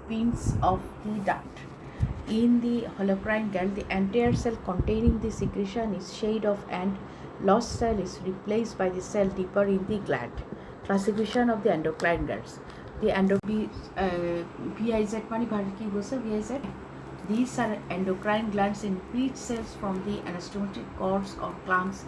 pins of the duct. In the holocrine gland, the entire cell containing the secretion is shed off and lost cell is replaced by the cell deeper in the gland. Classification of the endocrine glands. The VIZ মানে ভারত কি বলছে VIZ? These are endocrine glands in which cells from the anastomotic cords or clumps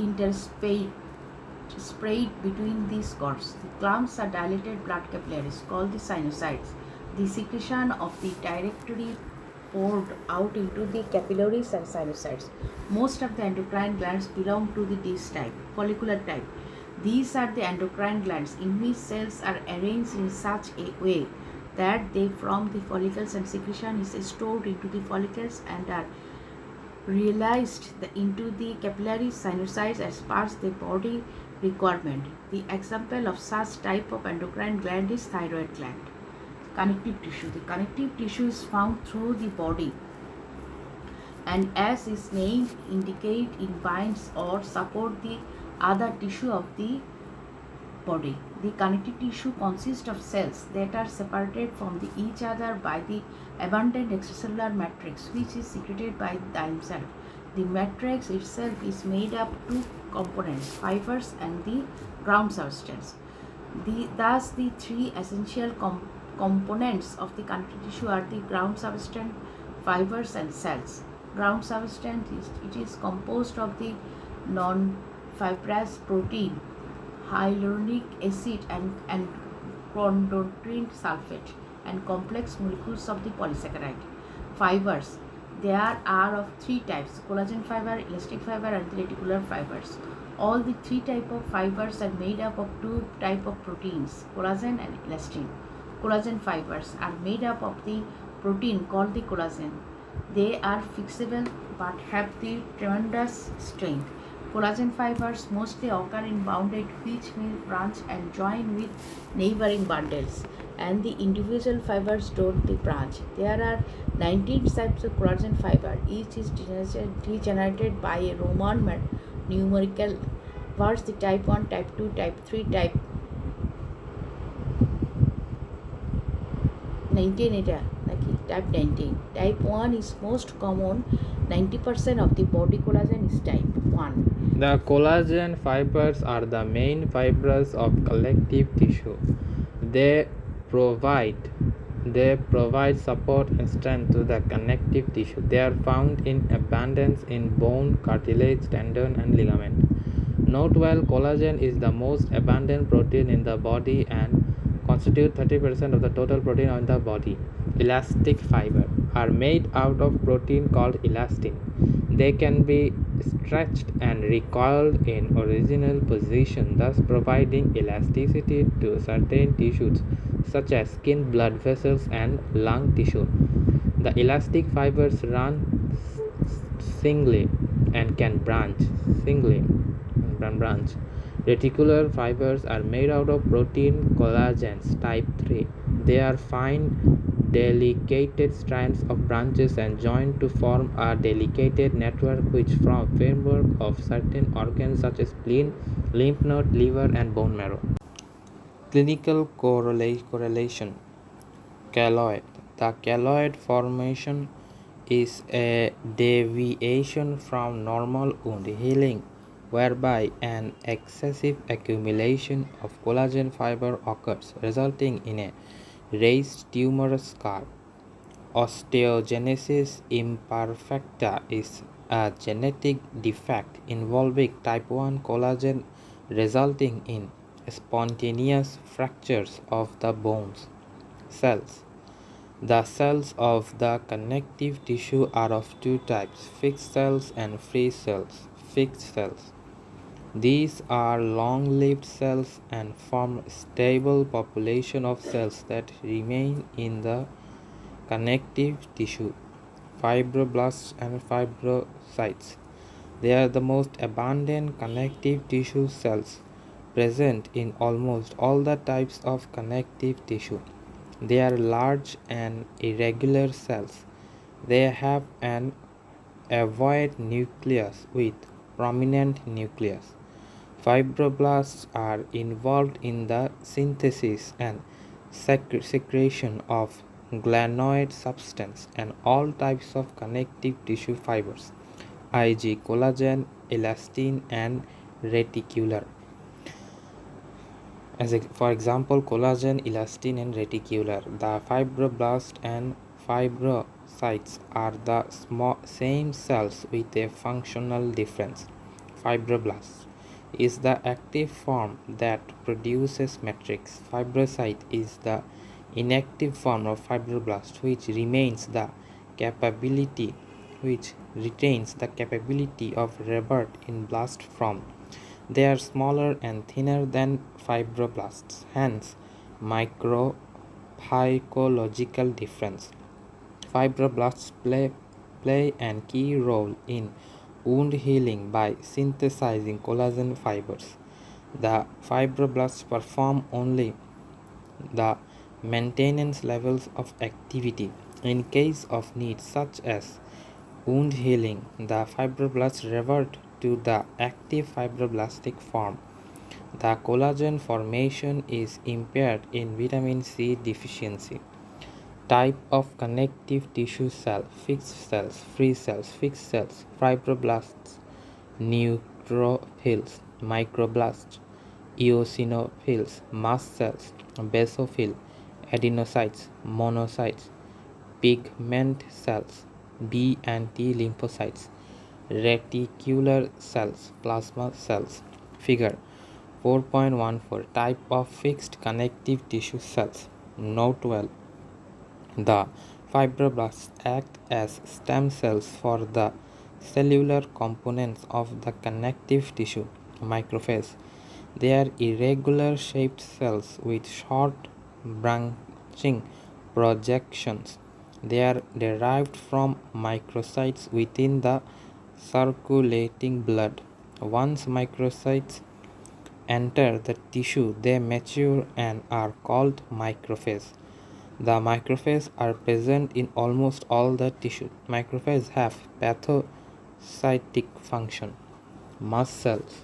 intersprayed between these cords. The clumps are dilated blood capillaries called the sinusoids. The secretion of the directory poured out into the capillaries and sinusoids. Most of the endocrine glands belong to the this type, follicular type. These are the endocrine glands in which cells are arranged in such a way that they form the follicles and secretion is stored into the follicles and are realized into the capillary sinusoids as per the body requirement. The example of such type of endocrine gland is thyroid gland. Connective tissue. The connective tissue is found through the body and as its name indicate it binds or support the other tissue of the body. The connective tissue consists of cells that are separated from each other by the abundant extracellular matrix which is secreted by themselves. The matrix itself is made up of two components, fibers and the ground substance. Thus the three essential components of the connective tissue are the ground substance, fibers and cells. Ground substance is composed of the non-fibrous protein, hyaluronic acid and chondroitin sulfate and complex molecules of the polysaccharide. Fibers, there are of three types: collagen fiber, elastic fiber and reticular fibers. All the three types of fibers are made up of two types of proteins, collagen and elastin. Collagen fibers are made up of the protein called the collagen. They are flexible but have the tremendous strength. Collagen fibers mostly occur in bundles which may branch and join with neighboring bundles, and the individual fibers don't branch. There are 19 types of collagen fiber. Each is degenerated by a Roman numerical verse, the type 1, type 2, type 3, type 19 এটা নাকি type 19. Type 1 is most common. 90% of the body collagen is type 1. The collagen fibers are the main fibers of connective tissue. They provide support and strength to the connective tissue. They are found in abundance in bone, cartilage, tendon and ligament. Note well, collagen is the most abundant protein in the body and constitute 30% of the total protein in the body. Elastic fiber are made out of protein called elastin. They can be stretched and recoiled in original position, thus providing elasticity to certain tissues such as skin, blood vessels and lung tissue. The elastic fibers run singly and can branch. Reticular fibers are made out of protein collagens type 3. They are fine, delicate strands of branches and joined to form a delicate network which form framework of certain organs such as spleen, lymph node, liver and bone marrow. Clinical correlation. Keloid. The keloid formation is a deviation from normal wound healing whereby an excessive accumulation of collagen fiber occurs, resulting in a raised tumor scar. Osteogenesis imperfecta is a genetic defect involving type 1 collagen resulting in spontaneous fractures of the bones cells. The cells of the connective tissue are of two types, fixed cells and free cells. Fixed cells. These are long-lived cells and form stable population of cells that remain in the connective tissue, fibroblasts and fibrocytes. They are the most abundant connective tissue cells present in almost all the types of connective tissue. They are large and irregular cells. They have an ovoid nucleus with prominent nucleus. Fibroblasts are involved in the synthesis and secretion of glanoid substance and all types of connective tissue fibers, e.g., collagen, elastin, and reticular. For example, collagen, elastin, and reticular. The fibroblast and fibrocytes are the same cells with a functional difference. Fibroblast is the active form that produces matrix. Fibrocyte is the inactive form of fibroblast which retains the capability of rebirth in blast form. They are smaller and thinner than fibroblasts, hence microphycological difference. Fibroblasts play an key role in wound healing by synthesizing collagen fibers. The fibroblasts perform only the maintenance levels of activity. In case of need such as wound healing, the fibroblasts revert to the active fibroblastic form. The collagen formation is impaired in vitamin C deficiency. Type of connective tissue cell: fixed cells, free cells, fixed cells, fibroblasts, neutrophils, microblasts, eosinophils, mast cells, basophil, adenocytes, monocytes, pigment cells, B and T lymphocytes, reticular cells, plasma cells. Figure 4.14. Type of fixed connective tissue cells. Note 12. The fibroblasts act as stem cells for the cellular components of the connective tissue, macrophage. They are irregular shaped cells with short branching projections. They are derived from microcytes within the circulating blood. Once microcytes enter the tissue, they mature and are called macrophages. The macrophages are present in almost all the tissue. Macrophages have pathocytic function. Mast cells.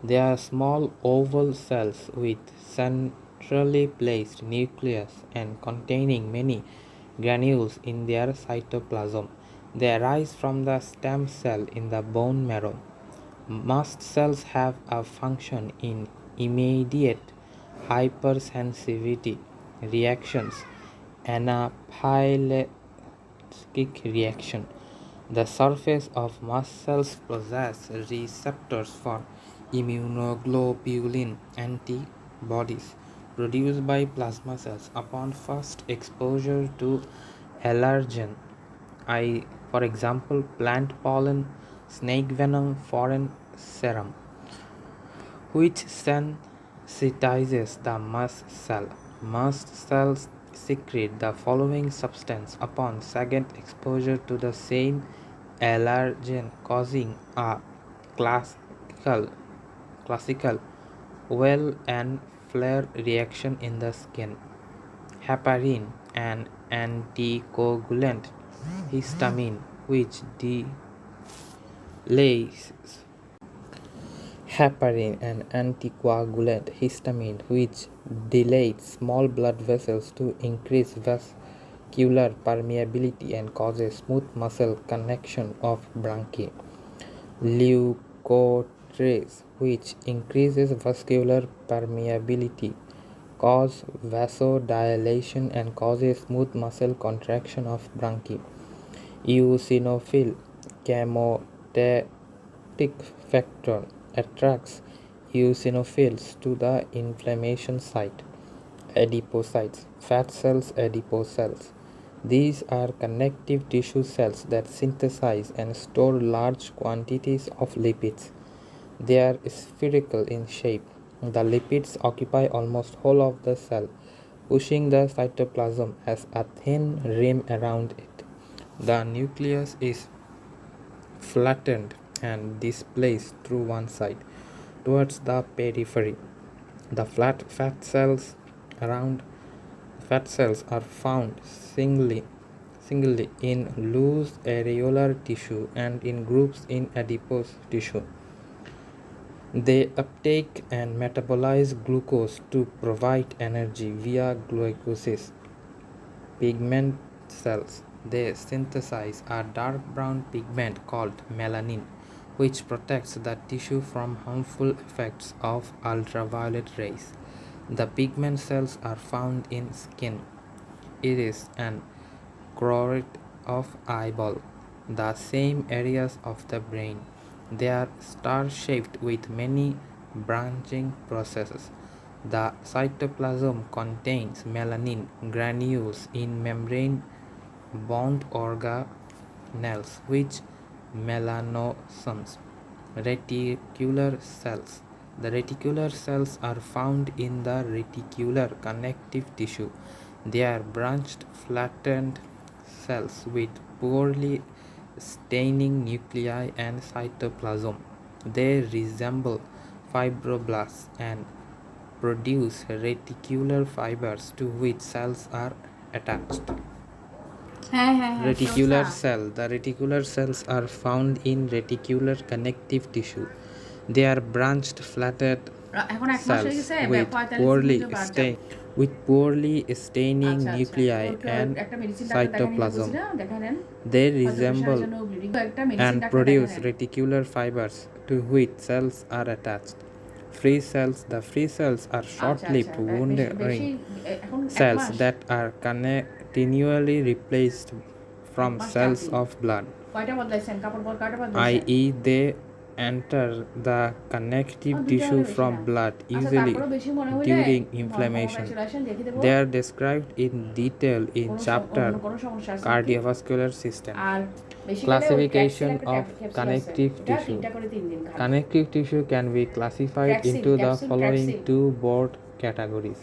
They are small oval cells with centrally placed nucleus and containing many granules in their cytoplasm. They arise from the stem cell in the bone marrow. Mast cells have a function in immediate hypersensitivity reactions, anaphylactic reaction. The surface of mast cells possess receptors for immunoglobulin antibodies produced by plasma cells upon first exposure to allergen. For example, plant pollen, snake venom, foreign serum, which sensitizes the mast cell. Mast cells secrete the following substance upon second exposure to the same allergen, causing a classical classical well and flare reaction in the skin. Heparin, an anticoagulant, histamine, which delays heparin, an anticoagulant, histamine, which dilates small blood vessels to increase vascular permeability and causes smooth muscle connection of bronchi. Leukotriene, stress, which increases vascular permeability, cause vasodilation, and causes smooth muscle contraction of bronchi. Eosinophil chemotaxis factor attracts eosinophils to the inflammation site. Adipocytes, fat cells, adipose cells. These are connective tissue cells that synthesize and store large quantities of lipids. They are spherical in shape. The lipids occupy almost whole of the cell, pushing the cytoplasm as a thin rim around it. The nucleus is flattened and displaced through one side towards the periphery. The around fat cells are found singly in loose areolar tissue and in groups in adipose tissue. They uptake and metabolize glucose to provide energy via glycolysis. Pigment cells. They synthesize a dark brown pigment called melanin, which protects the tissue from harmful effects of ultraviolet rays. The pigment cells are found in skin, iris, and choroid of eyeball, the same areas of the brain. They are star shaped with many branching processes. The cytoplasm contains melanin granules in membrane bound organelles, which melanosomes. Reticular cells. The reticular cells are found in the reticular connective tissue. They are branched, flattened cells with poorly staining nuclei and cytoplasm. They resemble fibroblasts and produce reticular fibers to which cells are attached. Reticular cell. The reticular cells are found in reticular connective tissue. They are branched, flattened cells with poorly staining nuclei and cytoplasm. They resemble and produce reticular fibers to which cells are attached. Free cells. The free cells are short-lived wandering cells that are continually replaced from cells of blood, i.e., they enter the connective tissue from blood, usually during inflammation. They are described in detail in chapter Cardiovascular System. Classification of connective tissue. Connective tissue can be classified into the following two broad categories.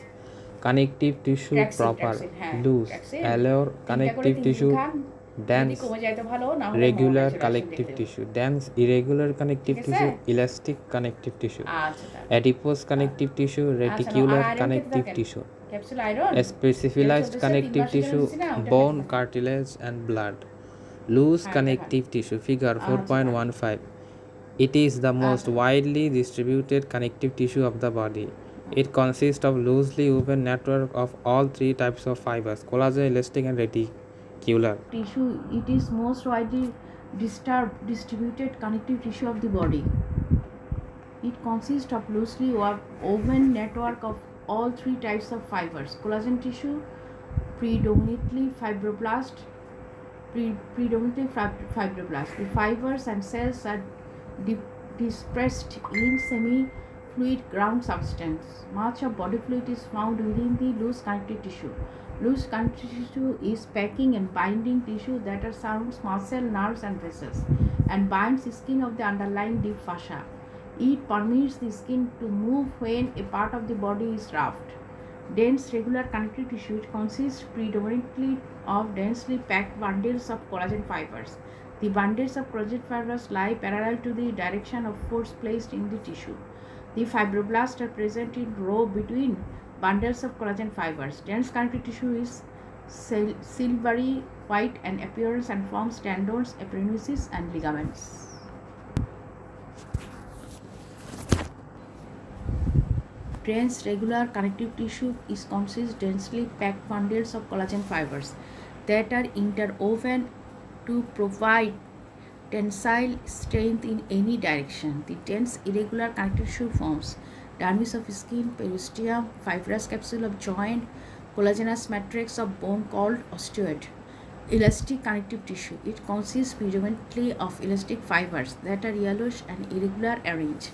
Connective tissue proper, loose, allure connective tissue, dense, regular connective tissue, dense, irregular connective tissue, elastic connective tissue, adipose connective tissue, reticular connective tissue, specialized connective tissue, bone, cartilage, and blood. Loose connective tissue, figure 4.15. It is the most widely distributed connective tissue of the body. It consists of loosely woven network of all three types of fibers: collagen, elastic, and reticular. Tissue, it is most widely distributed connective tissue of the body. It consists of loosely woven network of all three types of fibers: collagen tissue, predominantly fibroblast. The fibers and cells are dispersed in semi-fluid ground substance. Much of body fluid is found within the loose connective tissue. Loose connective tissue is packing and binding tissue that surrounds muscle, nerves, and vessels, and binds the skin of the underlying deep fascia. It permits the skin to move when a part of the body is roughed. Dense regular connective tissue consists predominantly of densely packed bundles of collagen fibers. The bundles of collagen fibers lie parallel to the direction of force placed in the tissue. The fibroblasts are present in row between bundles of collagen fibers. Dense connective tissue is silvery white in appearance and forms tendons, aponeuses, and ligaments. Dense regular connective tissue is consists densely packed bundles of collagen fibers that are interwoven to provide tensile strength in any direction. The tense irregular connective tissue forms dermis of skin, periosteum, fibrous capsule of joint, collagenous matrix of bone called osteoid. Elastic connective tissue. It consists predominantly of elastic fibers that are yellowish and irregular arranged.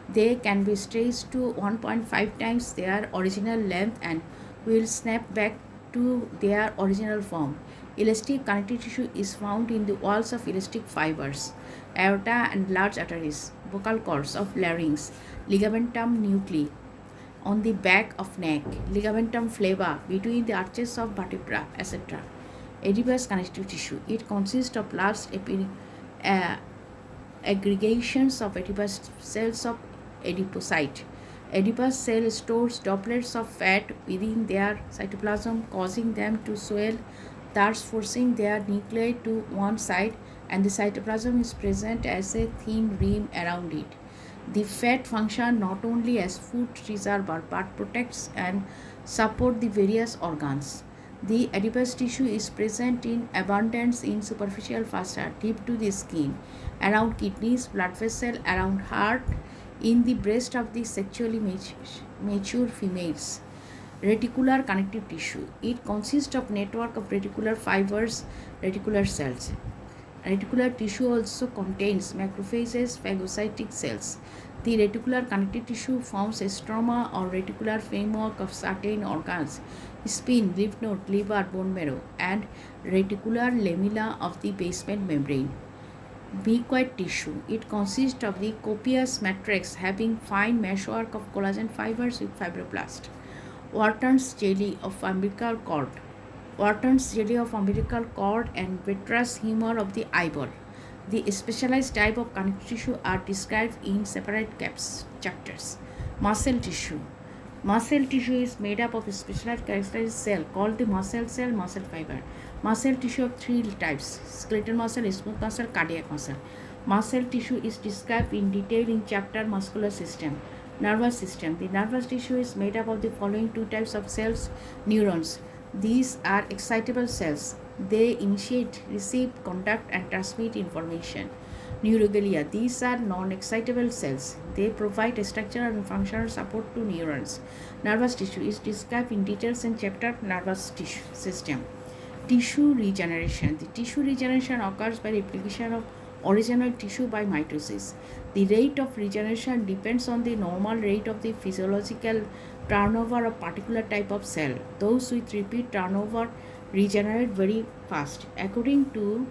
They can be stretched to 1.5 times their original length and will snap back to their original form. Elastic connective tissue is found in the walls of elastic fibers, aorta and large arteries, vocal cords of larynx, ligamentum nuclei on the back of neck, ligamentum flava between the arches of vertebra, etc. Adipose connective tissue. It consists of large uh, aggregations of adipose cells of adipocyte. Adipose cell stores droplets of fat within their cytoplasm, causing them to swell, thus forcing their nuclei to one side, and the cytoplasm is present as a thin rim around it. The fat function not only as food reservoir but protects and support the various organs. The adipose tissue is present in abundance in superficial fascia deep to the skin, around kidneys, blood vessel, around heart, in the breast of the sexually mature females. Reticular connective tissue. It consists of network of reticular fibers, reticular cells. Reticular tissue also contains macrophages, phagocytic cells. The reticular connective tissue forms a stroma or reticular framework of certain organs, spleen, lymph node, liver, bone marrow, and reticular lamella of the basement membrane. Mucoid tissue. It consists of the copious matrix having fine meshwork of collagen fibers with fibroblast. Wharton's jelly of umbilical cord. Wharton's jelly of umbilical cord and vitreous humor of the eyeball. The specialized type of connective tissue are described in separate chapters. Muscle tissue. Muscle tissue is made up of a specialized characterized cell called the muscle cell, muscle fiber. Muscle tissue of three types: skeletal muscle, smooth muscle, cardiac muscle. Muscle tissue is described in detail in chapter muscular system. Nervous system. The nervous tissue is made up of the following two types of cells: neurons. These are excitable cells. They initiate, receive, conduct, and transmit information. Neuroglia. These are non-excitable cells. They provide structural and functional support to neurons. Nervous tissue is described in details in chapter nervous tissue system. Tissue regeneration. The tissue regeneration occurs by replication of original tissue by mitosis. The rate of regeneration depends on the normal rate of the physiological turnover of particular type of cell. Those with repeat turnover regenerate very fast. According to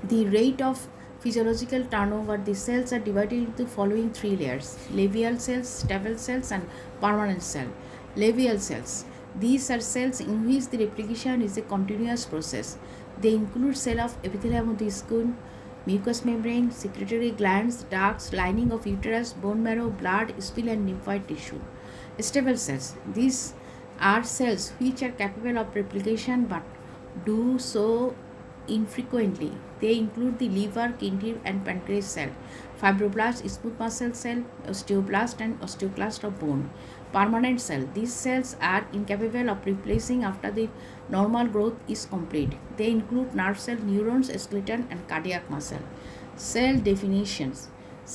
the rate of physiological turnover, the cells are divided into the following three layers: labial cells, stable cells, and permanent cell. Labial cells. These are cells in which the replication is a continuous process. They include cell of epithelium of the skin, mucous membrane, secretory glands, ducts, lining of uterus, bone marrow, blood, spleen, and lymphoid tissue. Stable cells. These are cells which are capable of replication but do so infrequently. They include the liver, kidney, and pancreas cell, fibroblast, smooth muscle cell, osteoblast, and osteoclast of bone. Permanent cell. These cells are incapable of replacing after the normal growth is complete. They include nerve cell, neurons, skeleton, and cardiac muscle. Cell definitions.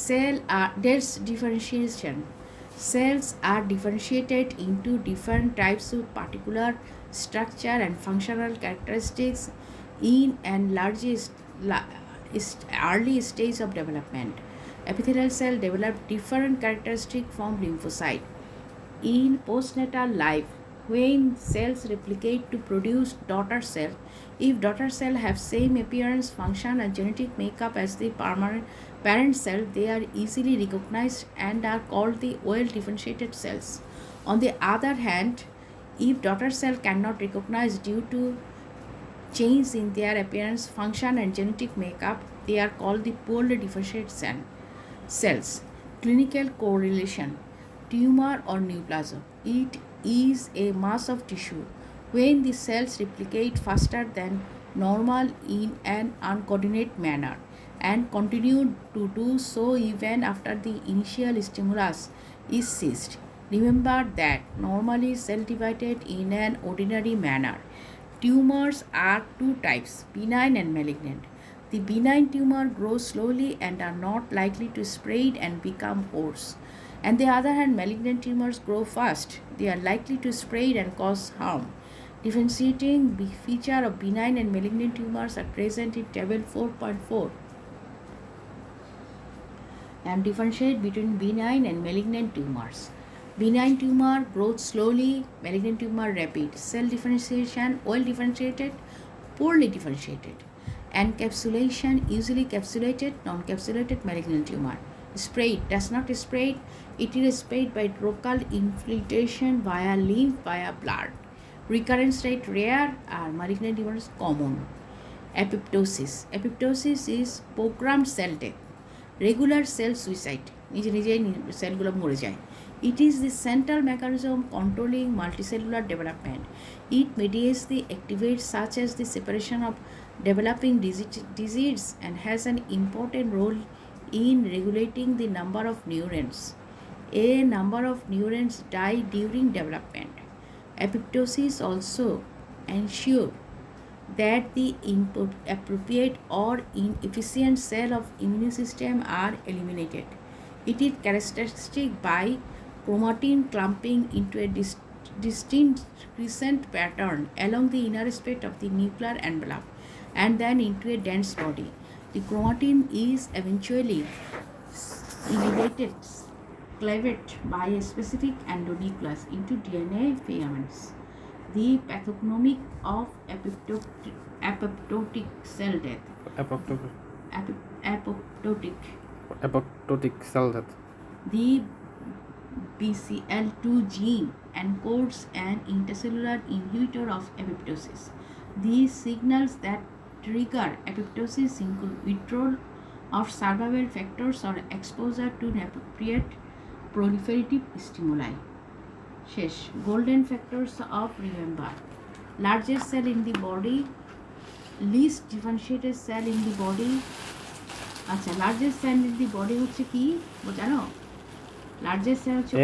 There's differentiation. Cells are differentiated into different types with particular structure and functional characteristics in an early stage of development. Epithelial cell develop different characteristics from lymphocyte. In postnatal life, when cells replicate to produce daughter cell, if daughter cell have same appearance, function, and genetic makeup as the parent cell, they are easily recognized and are called the well differentiated cells. On the other hand, if daughter cell cannot recognize due to change in their appearance, function, and genetic makeup, they are called the poorly differentiated cells. Clinical correlation. Tumor or neoplasm. It is a mass of tissue when the cells replicate faster than normal in an uncoordinated manner and continue to do so even after the initial stimulus is ceased. Remember that normally cell divided in an ordinary manner. Tumors are two types, benign and malignant. The benign tumor grows slowly and are not likely to spread and become coarse. On the other hand, malignant tumors grow fast. They are likely to spread and cause harm. Differentiating the feature of benign and malignant tumors are present in table 4.4 and differentiate between benign and malignant tumors. Benign tumor grows slowly, malignant tumor rapid. Cell differentiation well differentiated, poorly differentiated. Encapsulation usually capsulated, non-capsulated malignant tumor. Spread does not spread, it is spread by local infiltration via lymph, via blood. Recurrence rate rare, are malignant tumors common. Apoptosis is programmed cell death. Regular cell suicide, নিজে নিজেই সেলগুলো মরে যায়. It is the central mechanism controlling multicellular development. It mediates the activates such as the separation of developing disease and has an important role in regulating the number of neurons. A number of neurons die during development. Apoptosis also ensure that the appropriate or inefficient cell of immune system are eliminated. It is characteristic by chromatin clumping into a distinct crescent pattern along the inner aspect of the nuclear envelope and then into a dense body. The chromatin is eventually elevated, cleaved by a specific endonucleus into DNA filaments. The pathognomic of apoptotic cell death. Apoptotic. Apoptotic. Apoptotic cell death. The BCL2 gene encodes an intracellular inhibitor of apoptosis. These signals that trigger apoptosis include withdrawal of survival factors or exposure to inappropriate proliferative stimuli. শেষ. Golden factors of remember. Largest cell in the body, least differentiated cell in the body. আচ্ছা, largest cell in the body হচ্ছে কি জানো? Largest cell হচ্ছে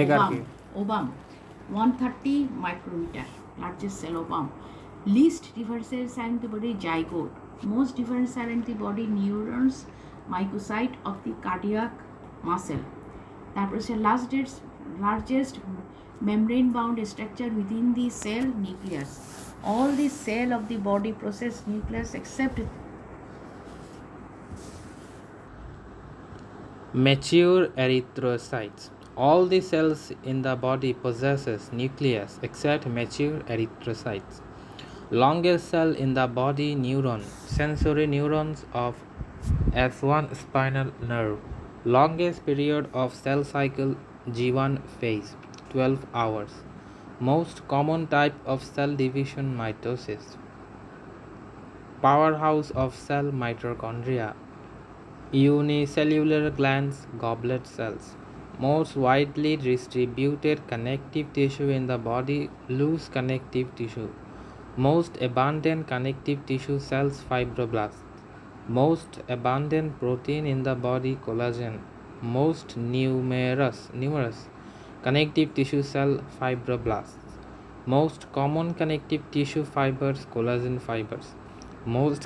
ovum 130 micrometer. Largest cell ovum. Least differentiated cell in the body zygote. Most different cell in the body neurons, myocyte of the cardiac muscle. তারপর হচ্ছে largest membrane bound structure within the cell nucleus. All the cell of the body process nucleus except mature erythrocytes. All the cells in the body possesses nucleus except mature erythrocytes. Longest cell in the body neuron, sensory neurons of S1 spinal nerve. Longest period of cell cycle G1 phase 12 hours. Most common type of cell division mitosis. Powerhouse of cell mitochondria. Unicellular glands, goblet cells. Most widely distributed connective tissue in the body, loose connective tissue. Most abundant connective tissue cells, fibroblasts. Most abundant protein in the body, collagen. Most numerous connective tissue cell, fibroblasts. Most common connective tissue fibers, collagen fibers. Most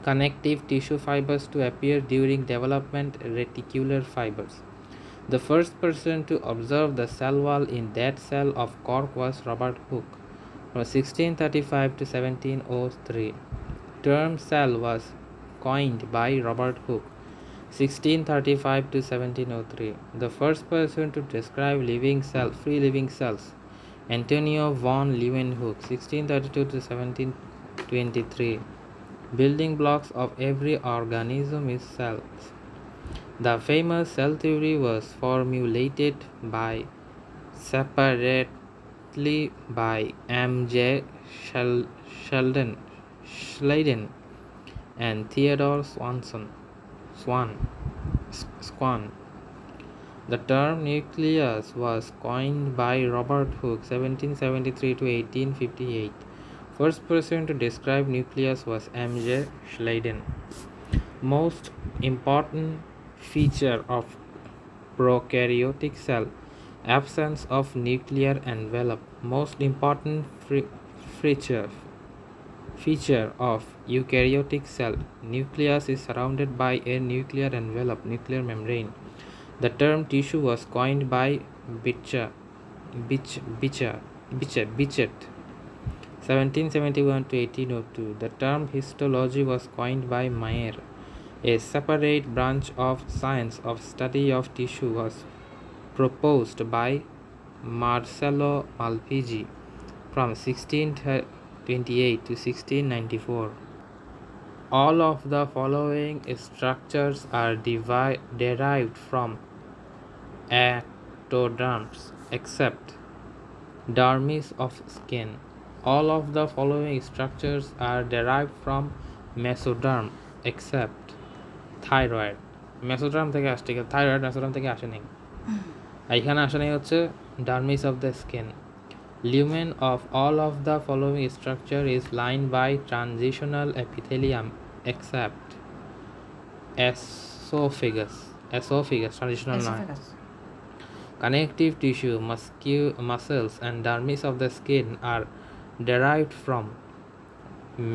connective tissue fibers to appear during development, reticular fibers. The first person to observe the cell wall in dead cell of cork was Robert Hooke from 1635 to 1703. Term cell was coined by Robert Hooke 1635 to 1703. The first person to describe free living cells, Antonio von Leeuwenhoek 1632 to 1723. Building blocks of every organism is cells. The famous cell theory was formulated separately by M.J. Schleiden and Theodore Swan. The term nucleus was coined by Robert Hooke 1773 to 1858. First person to describe nucleus was M.J. Schleiden. Most important feature of prokaryotic cell, absence of nuclear envelope. Most important feature Feature of eukaryotic cell. Nucleus is surrounded by a nuclear envelope, nuclear membrane. The term tissue was coined by Bitcher, Bitchet, 1771 to 1802. The term histology was coined by Mayer. A separate branch of science of study of tissue was proposed by Marcello Malpighi from 1628 to 1694. All of the following structures are derived from ectoderms except dermis of skin. All of the following structures are derived from mesoderm except thyroid. Mesoderm থেকে আসছে, thyroid mesoderm থেকে আসে নেই। এখানে আসে নেই হচ্ছে dermis of the skin. Lumen of all of the following structure is lined by transitional epithelium except esophagus transitional নয়। Esophagus. Connective tissue, muscles and dermis of the skin are derived from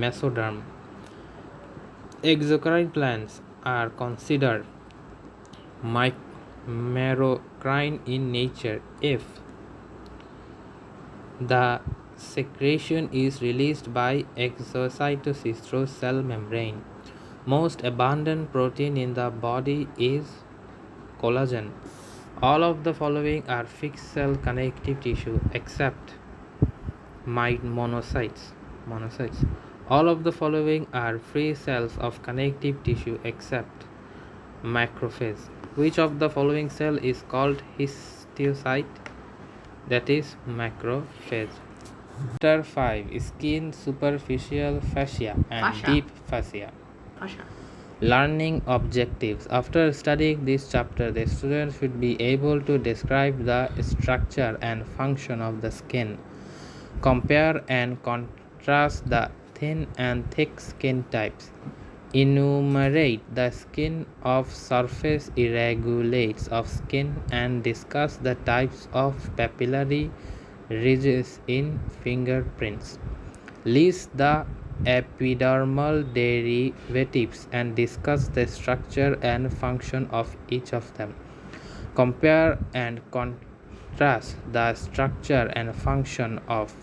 mesoderm. Exocrine plants are considered merocrine in nature if the secretion is released by exocytosis through cell membrane. Most abundant protein in the body is collagen. All of the following are fixed cell connective tissue except monocytes. All of the following are free cells of connective tissue except macrophage. Which of the following cell is called histiocyte? That is macrophage. Chapter 5. Skin, superficial fascia and Fascia. deep fascia. Fascia. Learning objectives. After studying this chapter, the student should be able to describe the structure and function of the skin. Compare and contrast the thin and thick skin types. Enumerate the skin of surface irregulates of skin and discuss the types of papillary ridges in fingerprints. List the epidermal derivatives and discuss the structure and function of each of them. Compare and contrast the structure and function of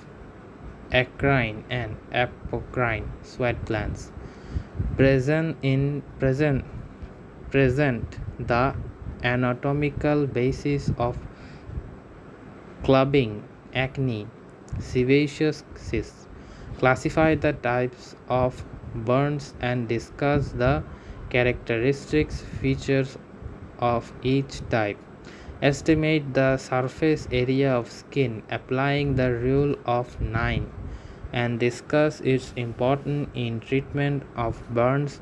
acrine and apocrine sweat glands. Present the anatomical basis of clubbing, acne, sebaceous cysts. Classify the types of burns and discuss the characteristics features of each type. Estimate the surface area of skin applying the rule of 9 and discuss its importance in treatment of burns.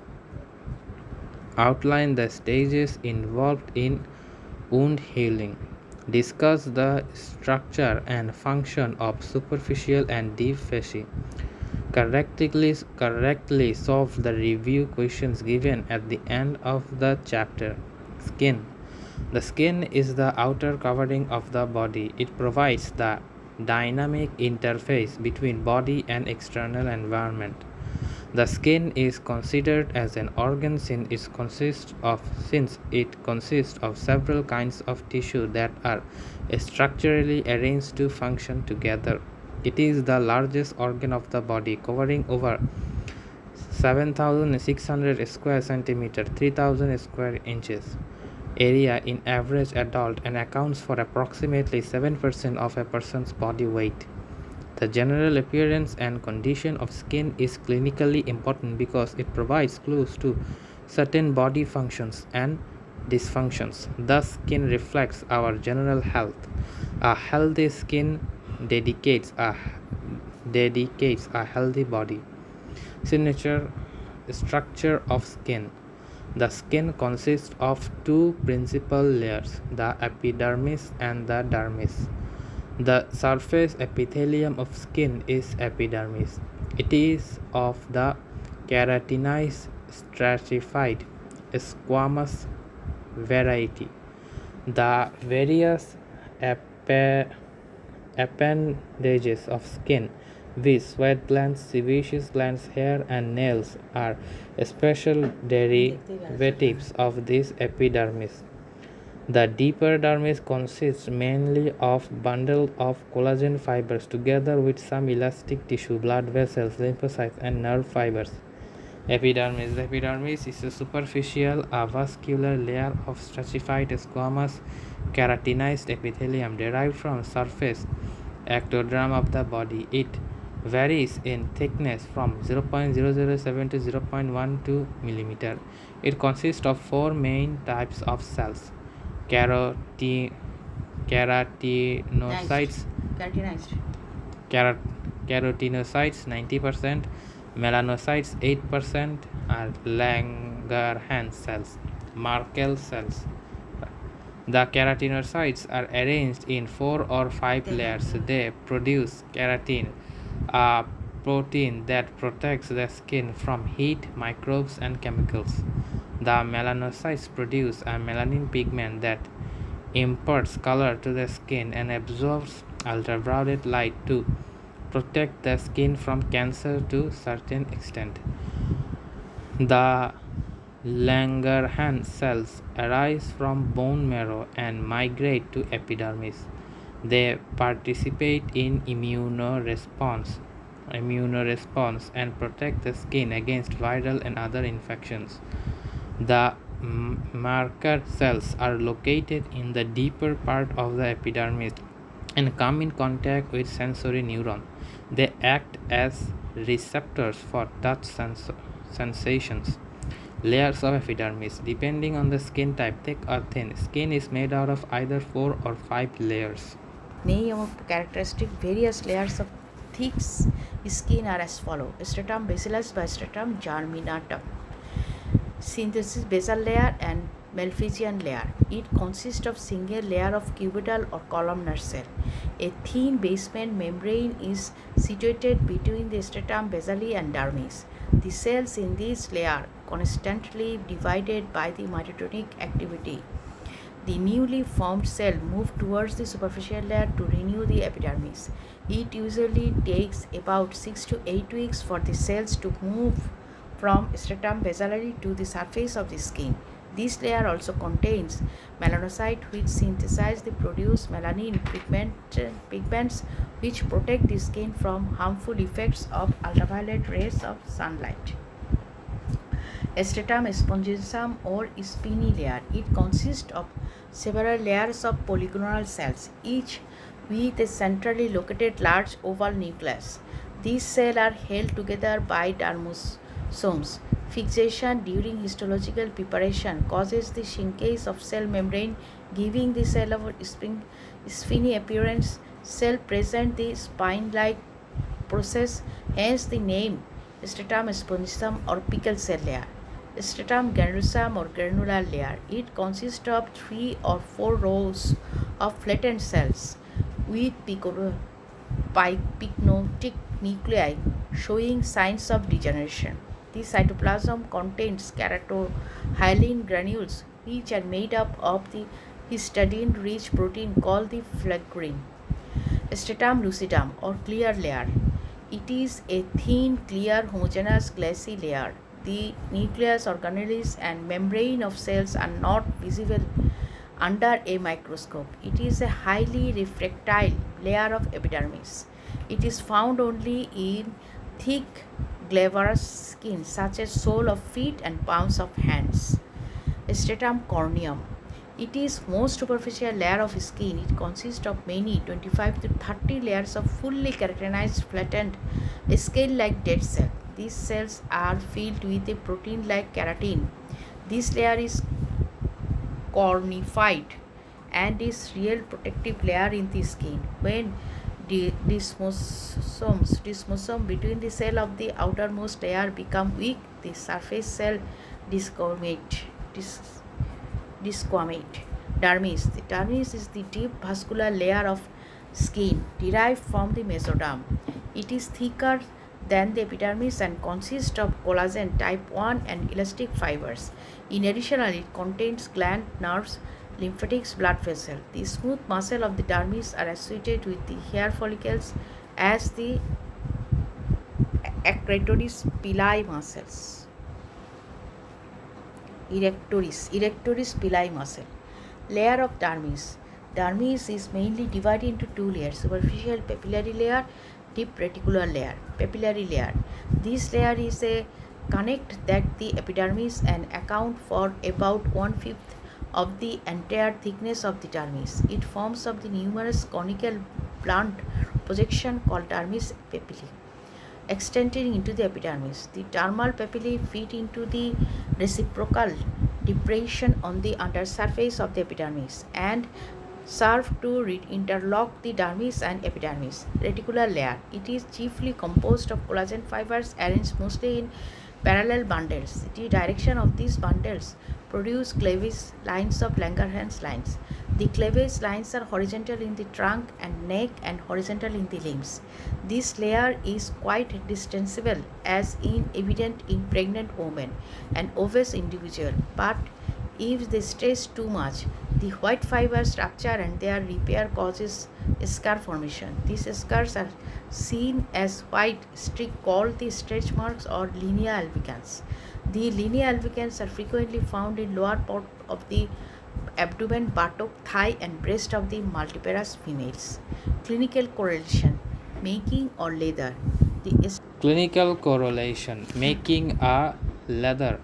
Outline the stages involved in wound healing. Discuss the structure and function of superficial and deep fascia. Correctly solve the review questions given at the end of the chapter. Skin. The skin is the outer covering of the body. It provides the dynamic interface between body and external environment. The skin is considered as an organ since it consists of several kinds of tissue that are structurally arranged to function together. It is the largest organ of the body, covering over 7,600 square centimeter, 3,000 square inches area in average adult and accounts for approximately 7% of a person's body weight. The general appearance and condition of skin is clinically important because it provides clues to certain body functions and dysfunctions. Thus, skin reflects our general health. A healthy skin dedicates a healthy body. Signature structure of skin. The skin consists of two principal layers, the epidermis and the dermis. The surface epithelium of skin is epidermis. It is of the keratinized stratified squamous variety. The various appendages of skin V. Sweat glands, sebaceous glands, hair, and nails are special derivatives of this epidermis. The deeper dermis consists mainly of bundle of collagen fibers together with some elastic tissue, blood vessels, lymphocytes, and nerve fibers. Epidermis. The epidermis is a superficial avascular layer of stratified squamous keratinized epithelium derived from surface ectoderm of the body. It varies in thickness from 0.007 to 0.12 mm. It consists of four main types of cells: caroti- keratinocytes, Keratinized. Kerat- keratinocytes 90%, melanocytes 8%, are Langerhans cells, Merkel cells. The keratinocytes are arranged in 4 or 5 layers. They produce keratin, a protein that protects the skin from heat, microbes, and chemicals. The melanocytes produce a melanin pigment that imparts color to the skin and absorbs ultraviolet light to protect the skin from cancer to certain extent. The Langerhans cells arise from bone marrow and migrate to epidermis. They participate in immunoresponse and protect the skin against viral and other infections. The marker cells are located in the deeper part of the epidermis and come in contact with sensory neuron. They act as receptors for touch sensations. Layers of epidermis. Depending on the skin type, thick or thin, skin is made out of either 4 or 5 layers. Name of characteristic various layers of thick skin are as follow: stratum bacillus by stratum germinatum, synthesis basal layer, and Malpighian layer. It consists of single layer of cubital or columnar cell. A thin basement membrane is situated between the stratum basale and dermis. The cells in this layer constantly divided by the mitotic activity. The newly formed cell moves towards the superficial layer to renew the epidermis. It usually takes about 6 to 8 weeks for the cells to move from stratum basale to the surface of the skin. This layer also contains melanocytes which synthesize the produced melanin pigments which protect the skin from harmful effects of ultraviolet rays of sunlight. Stratum spongiosum or spiny layer. It consists of several layers of polygonal cells, each with a centrally located large oval nucleus. These cells are held together by dermosomes. Fixation during histological preparation causes the shrinkage of cell membrane, giving the cell a spiny appearance. Cell present the spine-like process, hence the name stratum spongiosum or pickle cell layer. Stratum granulosum or granular layer. It consists of 3 or 4 rows of flattened cells with pycnotic nuclei showing signs of degeneration. The cytoplasm contains keratohyalin granules which are made up of the histidine-rich protein called the flagellin. Stratum lucidum or clear layer. It is a thin, clear, homogeneous glassy layer. The nucleus, organelles, and membrane of cells are not visible under a microscope. It is a highly refractile layer of epidermis. It is found only in thick, glabrous skin such as sole of feet and palms of hands. Stratum corneum. It is most superficial layer of skin. It consists of many 25 to 30 layers of fully keratinized flattened scale-like dead cells. These cells are filled with a protein like keratin. This layer is cornified and is real protective layer in the skin. When the desmosome between the cell of the outermost layer become weak, the surface cell discommate. Disquamate. Dermis. The dermis is the deep vascular layer of skin derived from the mesoderm. It is thicker than the epidermis and consists of collagen type 1 and elastic fibers. In addition, it contains gland, nerves, lymphatics, blood vessels. The smooth muscle of the dermis are associated with the hair follicles as the Accretoris pili muscles. Erectoris pili muscle. Layer of dermis. Dermis is mainly divided into two layers: superficial papillary layer, deep reticular layer. Papillary layer. This layer is a connect that the epidermis and account for about 1/5 of the entire thickness of the dermis. It forms of the numerous conical blunt projection called dermis papillae extending into the epidermis. The dermal papillae fit into the reciprocal depression on the undersurface of the epidermis and serve to interlock the dermis and epidermis. Reticular layer. It is chiefly composed of collagen fibers arranged mostly in parallel bundles. The direction of these bundles produce cleavage lines of Langerhans lines. The cleavage lines are horizontal in the trunk and neck and horizontal in the limbs. This layer is quite distensible as in evident in pregnant women and obese individual, but if they stress too much, the white fibers rupture and their repair causes scar formation. These scars are seen as white streak called the stretch marks or linea albicans. The linea albicans are frequently found in lower part of the abdomen, buttock, thigh and breast of the multiparous females. Clinical correlation making or leather. The Clinical correlation making a leather.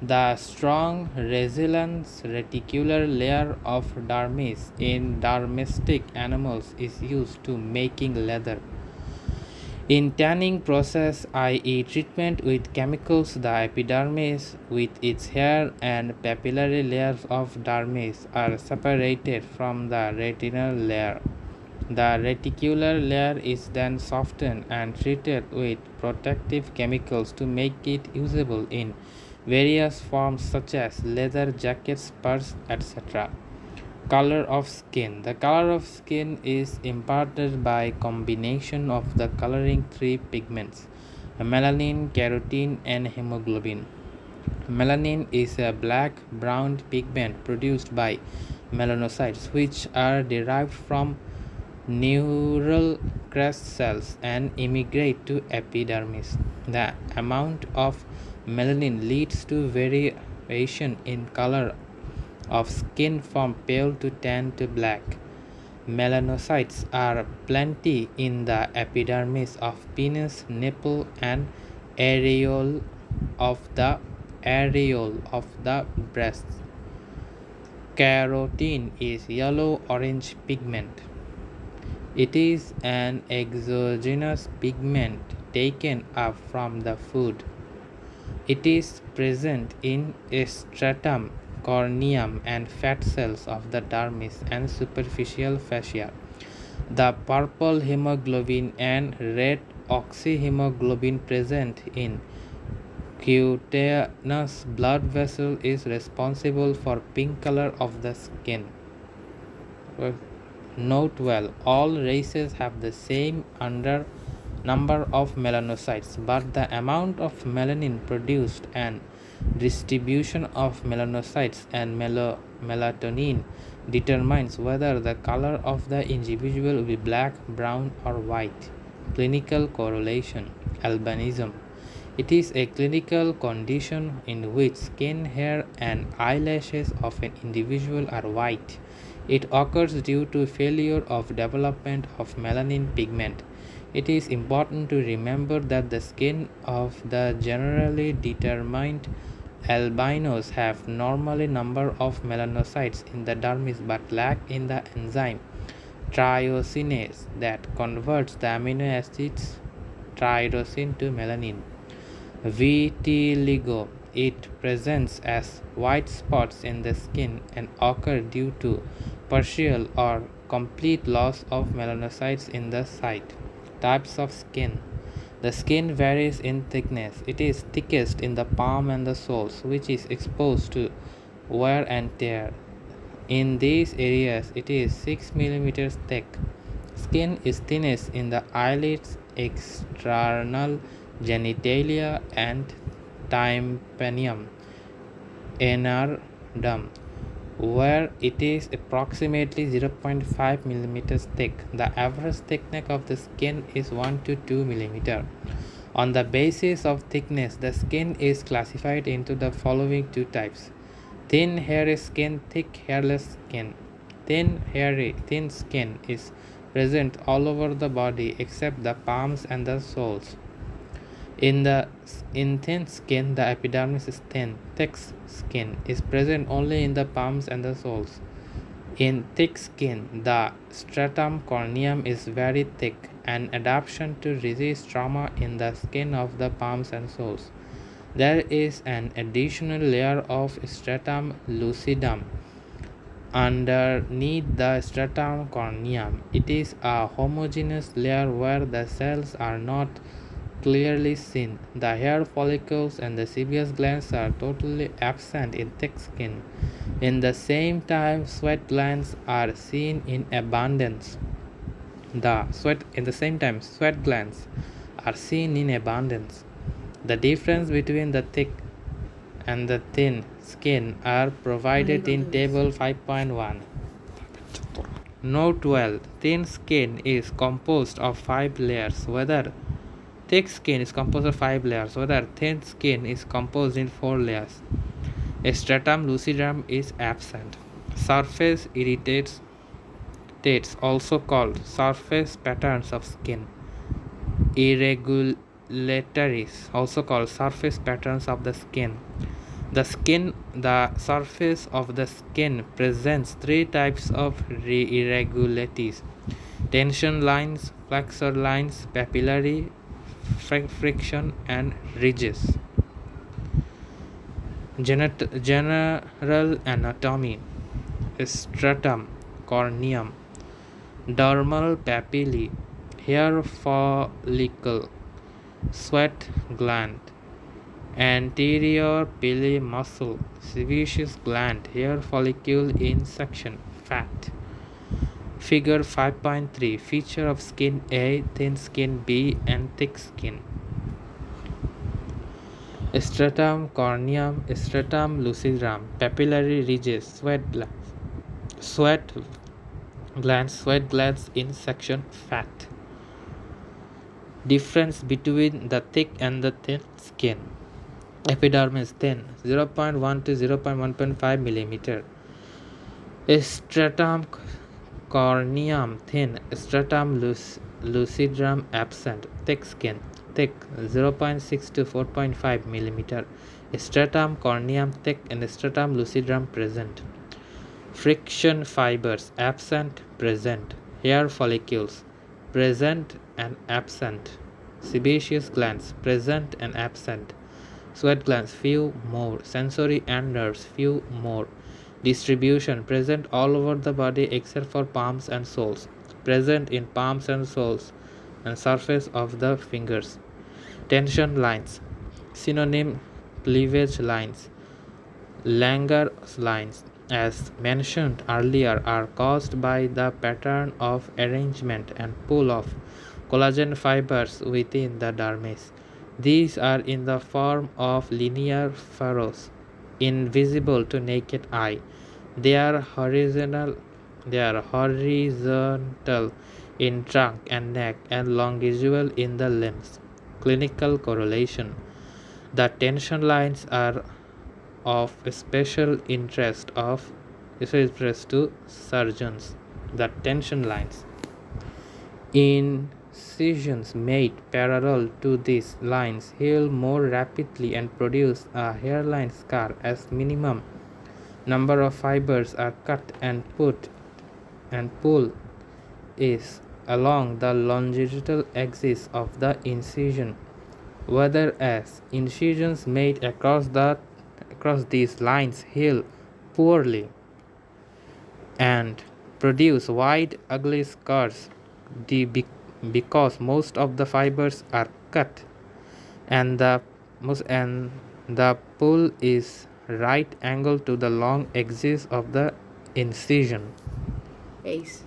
The strong resilient reticular layer of dermis in domestic animals is used to making leather. In tanning process, i.e. treatment with chemicals, the epidermis with its hair and papillary layers of dermis are separated from the retinal layer. The reticular layer is then softened and treated with protective chemicals to make it usable in various forms such as leather jackets, purses, etc. Color of skin. The color of skin is imparted by combination of the coloring three pigments: melanin, carotene, and hemoglobin. Melanin is a black brown pigment produced by melanocytes, which are derived from neural crest cells and immigrate to epidermis. The amount of melanin leads to variation in color of skin from pale to tan to black. Melanocytes are plenty in the epidermis of penis, nipple, and areole of the breast. Carotene is yellow-orange pigment. It is an exogenous pigment taken up from the food. It is present in stratum corneum and fat cells of the dermis and superficial fascia. The purple hemoglobin and red oxyhemoglobin present in cutaneous blood vessel is responsible for pink color of the skin. Note well, all races have the same number of melanocytes, but the amount of melanin produced and distribution of melanocytes and melatonin determines whether the color of the individual will be black, brown, or white. Clinical correlation. Albinism. It is a clinical condition in which skin, hair, and eyelashes of an individual are white. It occurs due to failure of development of melanin pigment. It is important to remember that the skin of the generally determined albinos have normally number of melanocytes in the dermis but lack in the enzyme triosinase that converts the amino acids tyrosine to melanin. Vitiligo. It presents as white spots in the skin and occur due to partial or complete loss of melanocytes in the site. Types of skin. The skin varies in thickness. It is thickest in the palm and the soles, which is exposed to wear and tear. In these areas, it is 6 mm thick. Skin is thinnest in the eyelids, external genitalia, and tympanum inernum, where it is approximately 0.5 mm thick. The average thickness of the skin is 1 to 2 mm. On the basis of thickness, the skin is classified into the following two types: thin hairy skin, thick hairless skin. Thin skin is present all over the body except the palms and the soles. In thin skin, the epidermis is thin. Thick skin is present only in the palms and the soles. In thick skin, the stratum corneum is very thick, an adaptation to resist trauma in the skin of the palms and soles. There is an additional layer of stratum lucidum underneath the stratum corneum. It is a homogeneous layer where the cells are not clearly seen. The hair follicles and the sebaceous glands are totally absent in thick skin. In the same time, sweat glands are seen in abundance. Sweat glands are seen in abundance. The difference between the thick and the thin skin are provided in table 5.1. Note 12. Thin skin is composed of 5 layers. Whether thick skin is composed of 5 layers, whether thin skin is composed in 4 layers. Stratum lucidum is absent. Surface irritates, also called surface patterns of skin. Irregularities, also called surface patterns of the skin. The surface of the skin presents three types of irregularities: tension lines, flexure lines, papillary friction, and ridges. General anatomy: stratum corneum, dermal papillae, hair follicle, sweat gland, anterior pili muscle, sebaceous gland, hair follicle in section, fat. Figure 5.3. Feature of skin A, thin skin B, and thick skin. Stratum corneum, stratum lucidum, papillary ridges, sweat glands in section, fat. Difference between the thick and the thin skin. Epidermis thin, 0.1 to 0.1.5 millimeter. Stratum corneum thin, stratum lucidum absent. Thick skin, thick, 0.6 to 4.5 millimeter. Stratum corneum thick and stratum lucidum present. Friction fibers absent, present. Hair follicles present and absent. Sebaceous glands present and absent. Sweat glands few more. Sensory and nerves few more. Distribution present all over the body except for palms and soles. Present in palms and soles and surface of the fingers. Tension lines. Synonym: cleavage lines. Langer lines, as mentioned earlier, are caused by the pattern of arrangement and pull of collagen fibers within the dermis. These are in the form of linear furrows, invisible to naked eye. They are horizontal in trunk and neck and longitudinal in the limbs. Clinical correlation: the tension lines are of special interest to surgeons. The tension lines. Incisions made parallel to these lines heal more rapidly and produce a hairline scar as minimum number of fibers are cut and pull is along the longitudinal axis of the incision, whereas incisions made across these lines heal poorly and produce wide ugly scars because most of the fibers are cut and the pull is right angle to the long axis of the incision. Ace.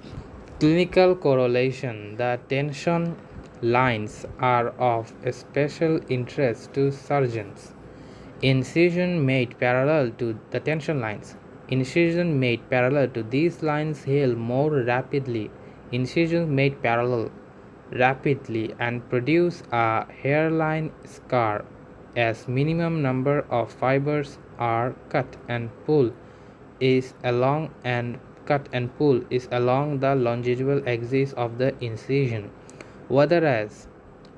Clinical correlation: the tension lines are of special interest to surgeons. Incision made parallel to the tension lines. Incision made parallel to these lines heal more rapidly. Incisions made parallel rapidly and produce a hairline scar as minimum number of fibers are cut and pull is along the longitudinal axis of the incision, whereas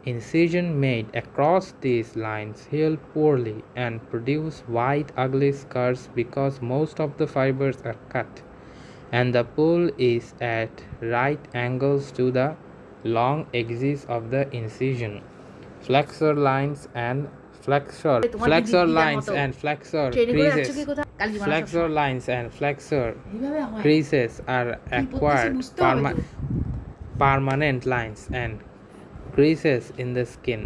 incision made across these lines heal poorly and produce wide ugly scars because most of the fibers are cut and the pull is at right angles to the long axis of the incision. Flexor lines and তোমার দিদার মতো flexor ট্রেনে করে যাচ্ছ কি creases কোথাও কালকে বানা সব flexor lines and flexor এইভাবে হয় creases are কি পড়তেছি acquired বুঝতে হবে তো permanent lines and creases in the skin.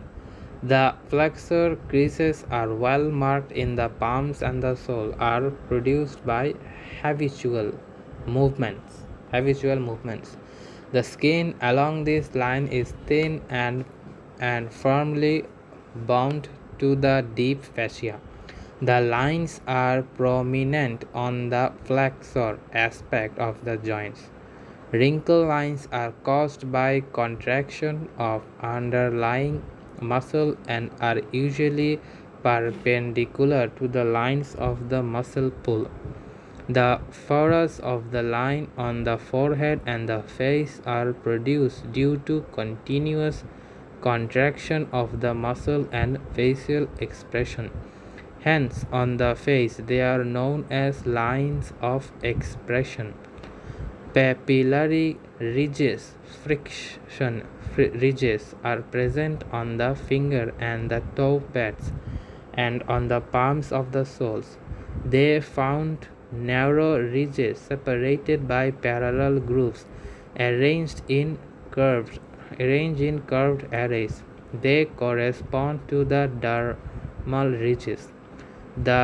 The flexor creases are well marked in the palms and the sole are produced by habitual movements. Habitual movements. The skin along this line is thin and firmly bound to the deep fascia. The lines are prominent on the flexor aspect of the joints. Wrinkle lines are caused by contraction of underlying muscle and are usually perpendicular to the lines of the muscle pull. The furrows of the line on the forehead and the face are produced due to continuous contraction of the muscle and facial expression. Hence, on the face, they are known as lines of expression. Papillary ridges are present on the finger and the toe pads and on the palms of the soles. They found narrow ridges separated by parallel grooves arranged in curved arrays. They correspond to the dermal ridges. The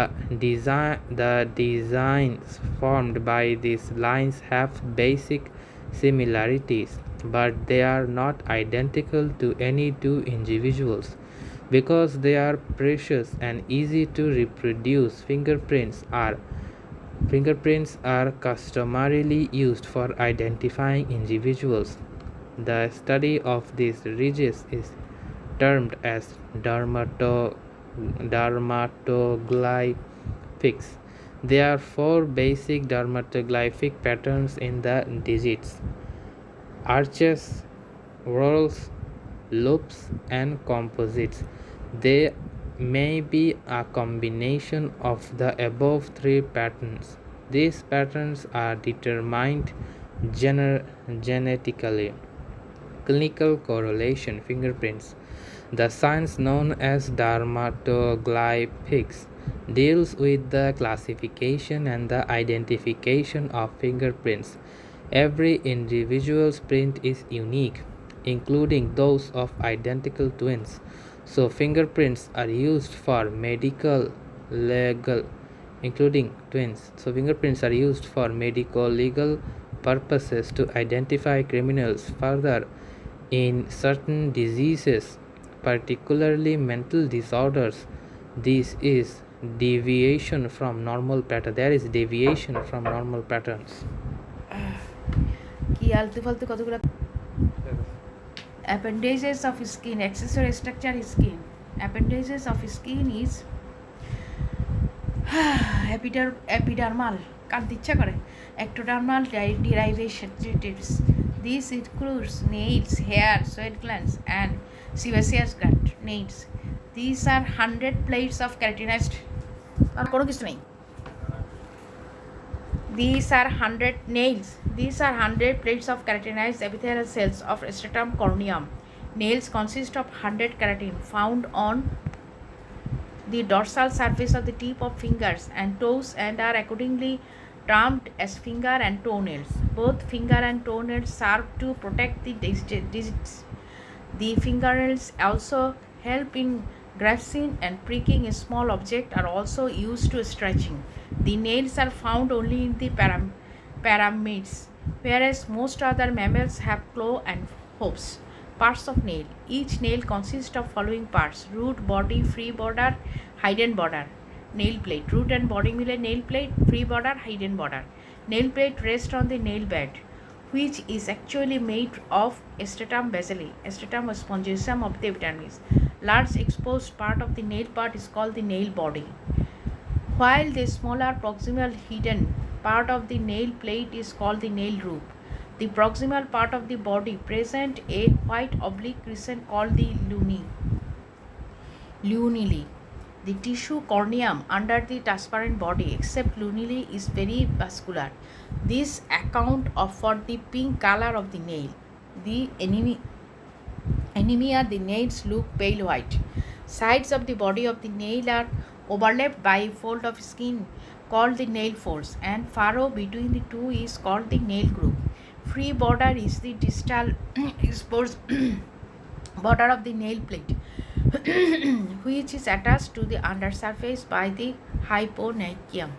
designs formed by these lines have basic similarities, but they are not identical to any two individuals. Because they are precious and easy to reproduce, fingerprints are customarily used for identifying individuals. The study of these ridges is termed as dermatoglyphics. There are four basic dermatoglyphic patterns in the digits: arches, whorls, loops, and composites. They may be a combination of the above three patterns. These patterns are determined genetically. Clinical correlation fingerprints. The science known as dermatoglyphics deals with the classification and the identification of fingerprints. Every individual's print is unique, including those of identical twins. So fingerprints are used for medical legal including twins. So fingerprints are used for medical legal purposes to identify criminals. Further, in certain diseases, particularly mental disorders, this is deviation from normal pattern. There is deviation from normal patterns. কি আলতু ফালতু কতগুলো appendages of skin accessory structure is skin appendages of skin is epidermal কাঁদতে ইচ্ছা করে ectodermal derivatives. This includes nails, hair, sweat glands, and sebaceous gland. Nails. These are 100 plates of keratinized. আর কোনো কিছু নেই. These are 100 nails. These are 100 plates of keratinized epithelial cells of stratum corneum. Nails consist of 100 keratin found on the dorsal surface of the tip of fingers and toes and are accordingly termed as finger and toenails. Both finger and toenails serve to protect the digits. The fingernails also help in grasping and pricking a small object are also used to stretching. The nails are found only in the pyramids, whereas most other mammals have claw and hooves. Parts of nail. Each nail consists of following parts: root, body, free border, hidden border. Nail plate. Root and body মিলে nail plate, free border, hidden border. Nail plate rests on the nail bed, which is actually made of stratum basale, stratum spongiosum of the epidermis. Large exposed part of the nail part is called the nail body, while the smaller proximal hidden part of the nail plate is called the nail roof. The proximal part of the body present a white oblique crescent called the lunule. The tissue corneum under the transparent body, except lunule, is very vascular. This account for the pink color of the nail. The anemia, the nails look pale white. Sides of the body of the nail are overlapped by a fold of skin called the nail force, and furrow between the two is called the nail groove. Free border is the distal exposed border of the nail plate, which is attached to the undersurface by the hyponychium.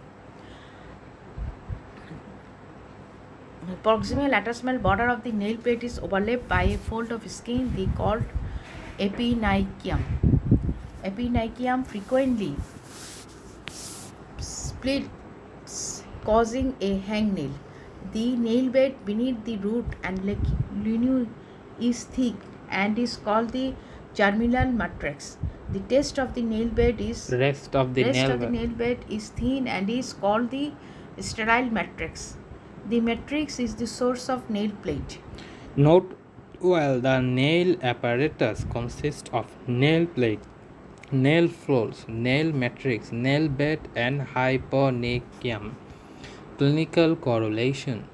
The proximal attachment border of the nail plate is overlapped by a fold of skin called eponychium. Eponychium frequently splits, causing a hangnail. The nail bed beneath the root and lunule is thick and is called the germinal matrix. The rest of the nail bed is thin and is called the sterile matrix. The matrix is the source of nail plate. Note well, the nail apparatus consists of nail plate, nail floors, nail matrix, nail bed, and hyponychium. Clinical correlation.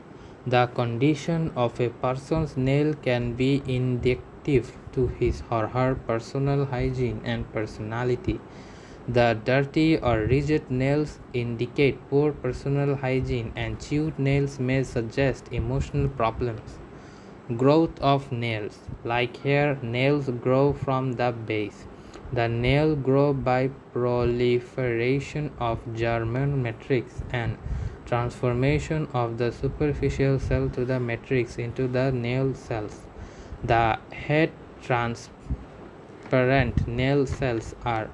The condition of a person's nail can be indicative to his or her personal hygiene and personality. The dirty or rigid nails indicate poor personal hygiene, and chewed nails may suggest emotional problems. Growth of nails. Like hair, nails grow from the base. The nail grow by proliferation of germinal matrix and transformation of the superficial cell to the matrix into the nail cells. The head transparent nail cells are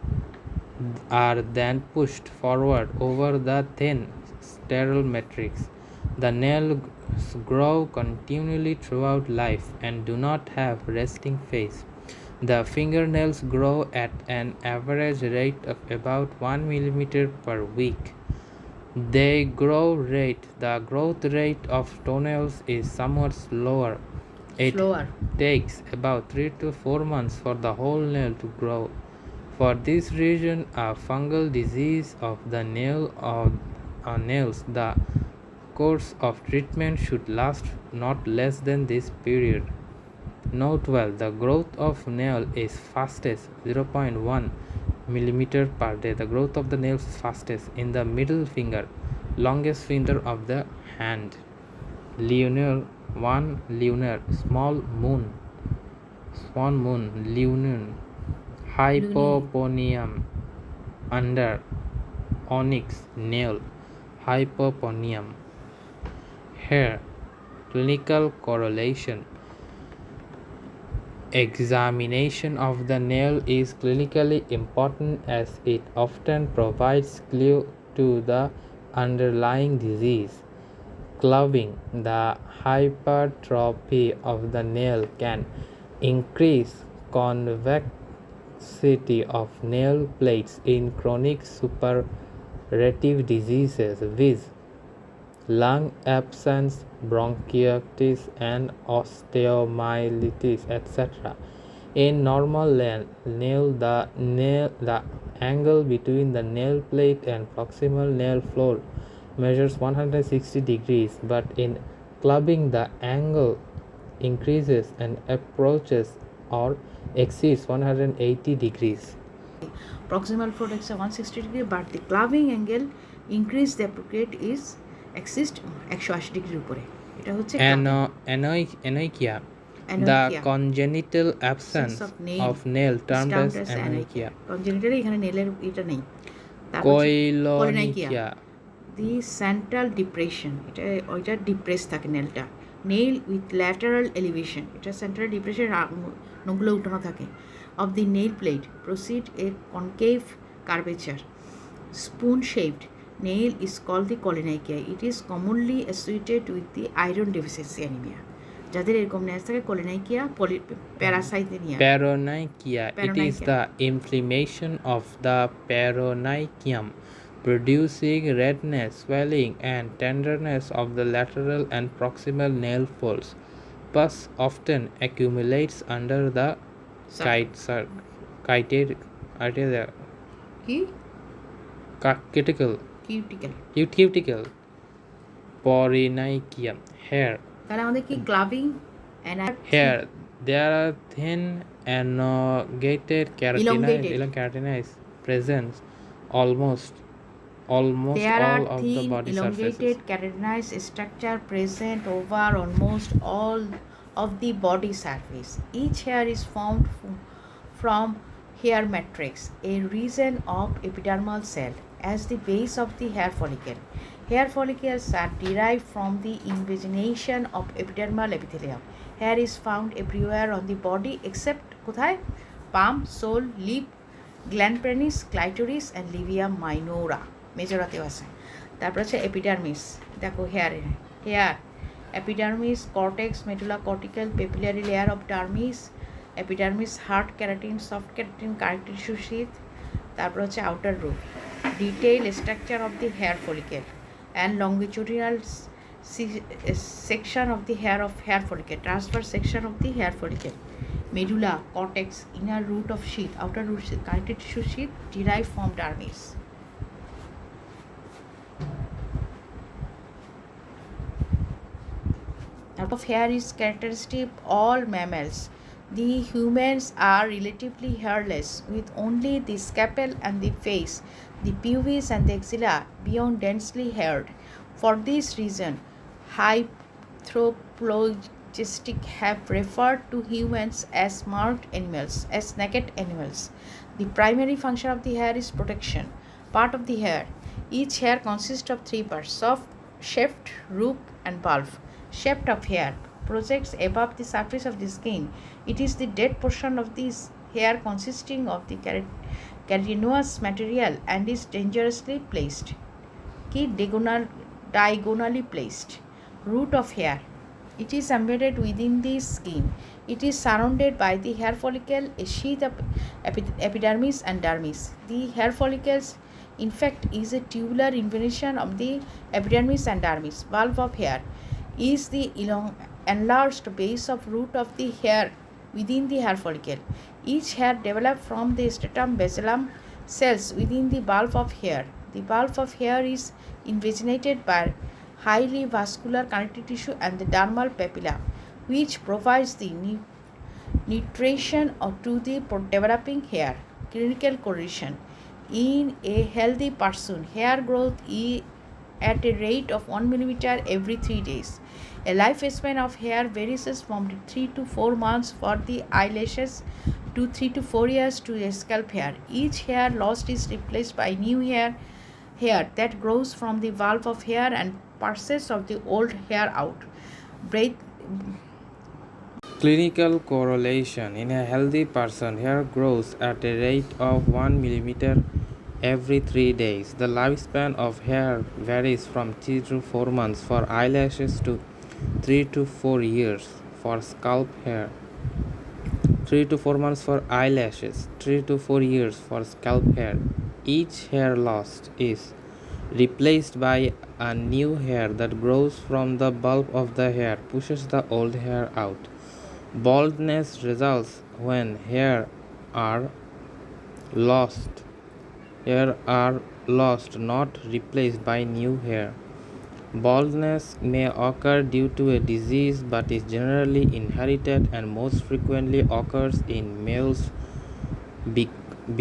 then pushed forward over the thin sterile matrix. The nails grow continually throughout life and do not have resting phase. The fingernails grow at an average rate of about 1 millimeter per week. The growth rate of toenails is somewhat slower. It takes about 3 to 4 months for the whole nail to grow. For this reason, a fungal disease of the nails, the course of treatment should last not less than this period. Note well, the growth of nail is fastest 0.1 millimeter per day. The growth of the nails is fastest in the middle finger, longest finger of the hand. Lunar, one lunar, small moon, lunar. Hypoponium, under, onyx, nail, hypoponium. Hair. Clinical correlation. Examination of the nail is clinically important as it often provides clue to the underlying disease. Clubbing. The hypertrophy of the nail can increase convexity of nail plates in chronic suppurative diseases with lung abscess, bronchitis, and osteomyelitis, etc. In normal nail, the angle between the nail plate and proximal nail floor measures 160 degrees, but in clubbing, the angle increases and approaches or exceeds 180 degrees. Proximal floor is 160 degree, but the clubbing angle increase the appropriate is exist 180 ডিগ্রির উপরে। এটা হচ্ছে Anoikia. The congenital absence of nail termed as anoikia. Congenital এখানে নেলের এটা নেই। Koilonychia. The central depression, এটা ওইটা depress থাকে নেলটা। নেল উইথ ল্যাটারাল এলিভেশন, এটা সেন্ট্রাল ডিপ্রেশন নখগুলো উঠানো থাকে। of the nail plate proceed a concave curvature, spoon shaped, nail is called the cholinachia. It is commonly associated with the iron deficiency anemia. যাদের এরকম ন্যাস থাকে কোলিনাইকিয়া প্যারাসাইথেনিয়া Paronychia. It is প্যারোনাইকিয়া the inflammation of the paronychium, producing redness, swelling, and tenderness of the lateral and proximal nail folds. Pus often accumulates under the chited কি cuticle. Cuticle Cuticle. Paronychium. Hair. তাহলে আমাদের কি গ্লাভিং Here, there are thin elongated elongated keratinoids present almost almost There all are of the thin, body surfaces. elongated, keratinized structure present over almost all of the body surface. Each hair is formed from hair matrix, a region of epidermal cell, as the base of the hair follicle. Hair follicles are derived from the invagination of epidermal epithelium. Hair is found everywhere on the body except কোথায় palm, sole, lip, gland penis, clitoris and labia minora. মেজরাতেও আছে তারপর হচ্ছে epidermis দেখো hair epidermis cortex medulla cortical papillary layer of dermis epidermis hard keratin soft keratin connective tissue sheath তারপর হচ্ছে outer root detail structure of the hair follicle and longitudinal section of the hair follicle transverse section of the hair follicle medulla cortex inner root of sheath outer root connective tissue sheath derived from dermis. Type of hair is characteristic of all mammals. The humans are relatively hairless with only the scalp and the face, the pubis and the axilla beyond densely haired. For this reason, anthropologists have referred to humans as marked animals, as naked animals. The primary function of the hair is protection. Part of the hair. Each hair consists of three parts: soft, shaft, root, and bulb. Shaft of hair projects above the surface of the skin. It is the dead portion of this hair consisting of the keratinous material and is dangerously placed. Diagonally placed. Root of hair. It is embedded within the skin. It is surrounded by the hair follicle, a sheath of epidermis and dermis. The hair follicles, in fact, is a tubular invasion of the epidermis and dermis. Bulb of hair is the enlarged base of root of the hair within the hair follicle. Each hair develops from the stratum basilarm cells within the bulb of hair. The bulb of hair is invaginated by highly vascular connective tissue and the dermal papilla, which provides the nutrition to the developing hair. Clinical correlation. In a healthy person, hair growth is at a rate of 1 millimeter every 3 days. A lifespan of hair varies from 3 to 4 months for the eyelashes to 3 to 4 years to a scalp hair. Each hair lost is replaced by new hair that grows from the bulb of hair and pushes of the old hair out. Clinical correlation. In a healthy person, hair grows at a rate of 1 millimeter every 3 days. The lifespan of hair varies from 3 to 4 months for eyelashes to 3 to 4 years for scalp hair. 3 to 4 months for eyelashes, 3 to 4 years for scalp hair. Each hair lost is replaced by a new hair that grows from the bulb of the hair, pushes the old hair out. Baldness results when hair are lost, not replaced by new hair. Baldness may occur due to a disease but is generally inherited and most frequently occurs in males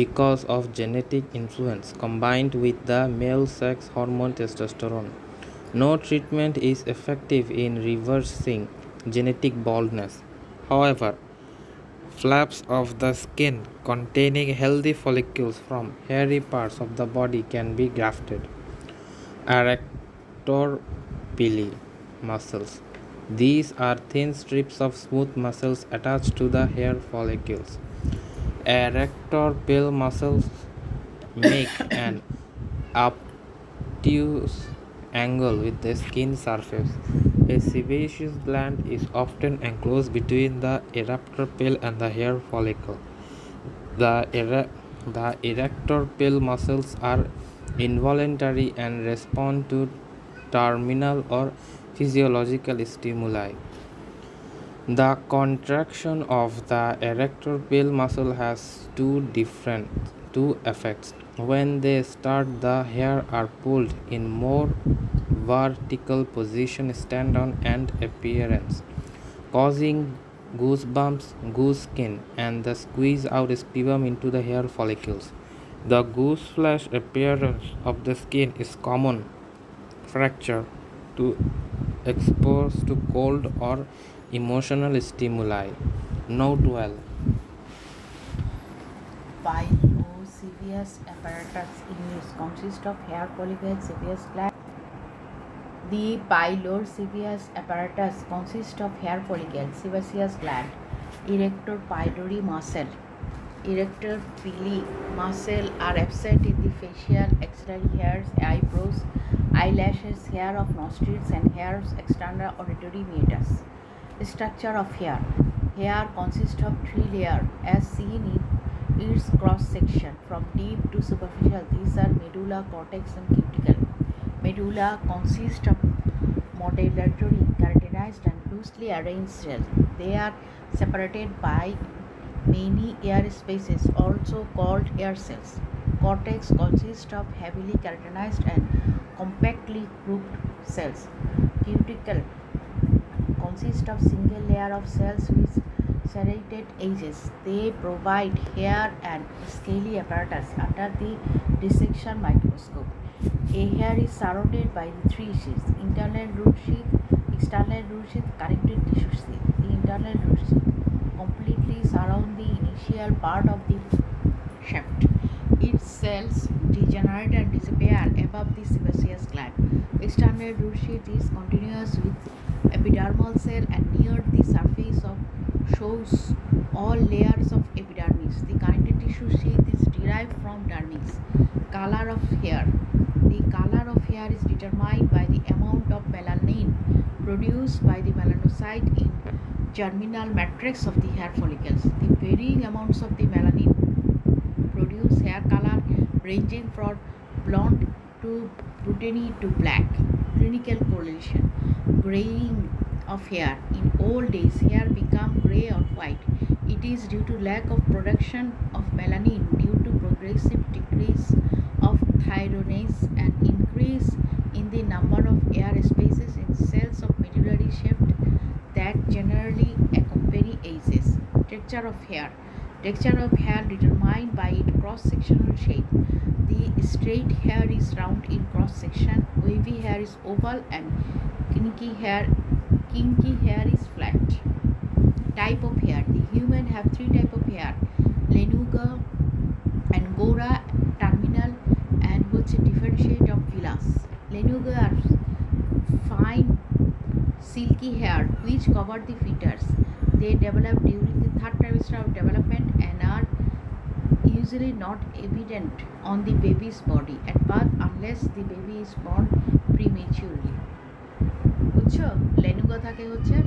because of genetic influence combined with the male sex hormone testosterone. No treatment is effective in reversing genetic baldness. However, flaps of the skin containing healthy follicles from hairy parts of the body can be grafted. Arrector muscles. These are thin strips of smooth muscles attached to the hair follicles. Arrector muscles make an obtuse angle with the skin surface. A sebaceous gland is often enclosed between the eruptor pale and the hair follicle. The, the erector pale muscles are involuntary and respond to terminal or physiological stimuli. The contraction of the erector pale muscle has two effects. When they start, the hair are pulled in more vertical position, stand on and appearance, causing goosebumps, goose skin, and the squeeze out sputum into the hair follicles. The goose flesh appearance of the skin is common fracture to exposed to cold or emotional stimuli. Note well. Pilosevious apparatus in use consists of hair follicles, sebaceous gland. The pilosevious apparatus consists of hair follicles, sebaceous gland, erector pylori muscle. Erector pili muscle are absent in the facial, axillary hairs, eyebrows, eyelashes, hair of nostrils, and hairs external auditory meatus. Structure of hair. Hair consists of three layers as seen in its cross section from deep to superficial. These are medulla, cortex, and cuticle. Medulla consists of modulatory, keratinized, and loosely arranged cells. They are separated by many air spaces, also called air cells. Cortex consists of heavily keratinized and compactly grouped cells. Cuticle consists of single layer of cells with serrated edges. They provide hair and scaly apparatus under the dissection microscope. A hair is surrounded by the three sheaths: internal root sheath, external root sheath, connective tissue sheath. The internal root sheath completely surround the initial part of the shaft. Its cells degenerate and disappear above the sebaceous gland. External root sheath is continuous with epidermal cell and near the surface of shows all layers of epidermis. The connective tissue sheath is derived from dermis. Color of hair. The color of hair is determined by the amount of melanin produced by the melanocyte in germinal matrix of the hair follicles. The varying amounts of the melanin produce hair color ranging from blonde to brutany to black. Clinical correlation. Graying of hair. In old days, hair become gray or white. It is due to lack of production of melanin due to progressive decrease of thyroids and increase in the number of air spaces in cells of medullary shaft that generally accompany ages. Texture of hair. Texture of hair determined by its cross-sectional shape. The straight hair is round in cross-section, wavy hair is oval, and kinky hair is flat. Type of hair. The human have three type of hair: lanuga, angora, terminal, and which differentiate of villus. Lanuga are fine silky hair which cover the features. They develop during the third trimester of development and are usually not evident on the baby's body at birth unless the baby is born prematurely. বুঝছো? লেনুগা থাকে হচ্ছে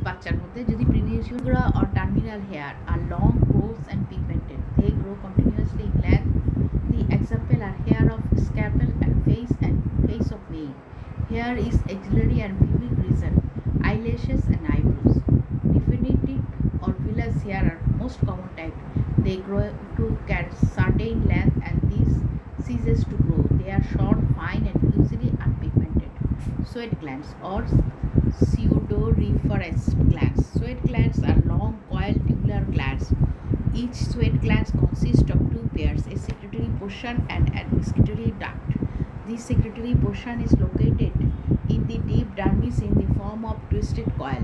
বাচ্চার মধ্যে যদি প্রিমিউরা or terminal hair are long, coarse and pigmented. They grow continuously in length. The example are hair of scalp and face of male. Hair is axillary and pubic region, eyelashes and eyebrows. Definitive or villus hair are most common type. They grow to certain length and this ceases to grow. They are short, fine and usually unpigmented. Sweat glands or pseudoriferous glands. Sweat glands are long coiled tubular glands. Each sweat gland consists of two pairs, a secretory portion and an excretory duct. This secretory portion is located in the deep dermis in the form of twisted coil.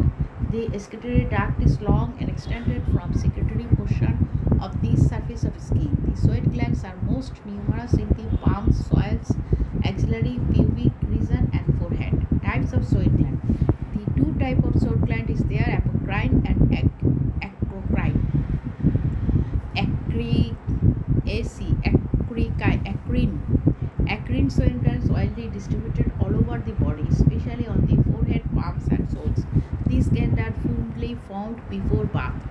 The excretory duct is long and extended from secretory portion of the surface of skin. The sweat glands are most numerous in the palms, soils, axillary, pubic region and forehead. Types of sweat gland. The two type of sweat gland is there: apocrine and acrocrine. Acrine sweat glands usually found before bath.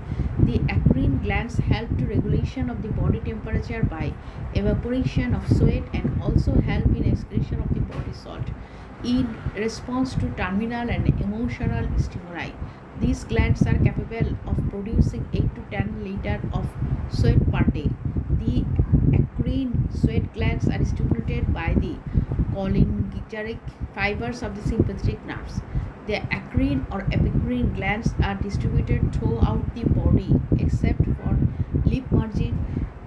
The acrine glands help to regulation of the body temperature by evaporation of sweat and also help in excretion of the body salt. In response to terminal and emotional stimuli, these glands are capable of producing 8 to 10 liters of sweat per day. The acrine sweat glands are stimulated by the cholinergic fibers of the sympathetic nerves. The acrine or epicrine glands are distributed throughout the body except for lip margin,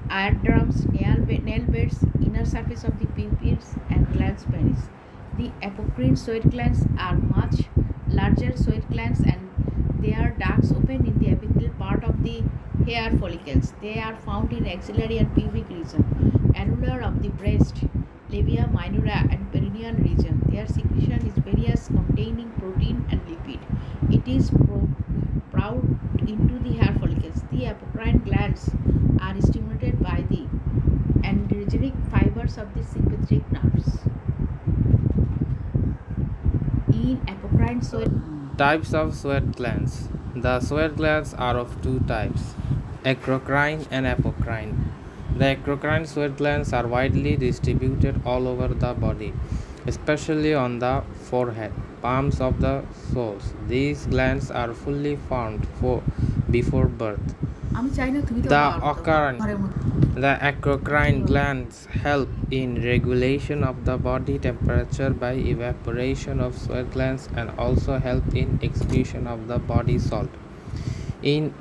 eardrums, nail beds, inner surface of the pupils, and glans penis. The apocrine sweat glands are much larger sweat glands and their ducts open in the apical part of the hair follicles. They are found in axillary and pubic region, annular of the breast, labia minora, and perineal region. Their secretion is various, containing protein and lipid. It is proud into the hair follicles. The apocrine glands are stimulated by the androgenic fibers of the sympathetic nerves. In apocrine sweat. Types of sweat glands. The sweat glands are of two types, ectocrine and apocrine. The ectocrine sweat glands are widely distributed all over the body, especially on the forehead, palms of the soles. These glands are fully formed before birth. The the ectocrine glands help in regulation of the body temperature by evaporation of sweat glands and also help in excretion of the body salt. In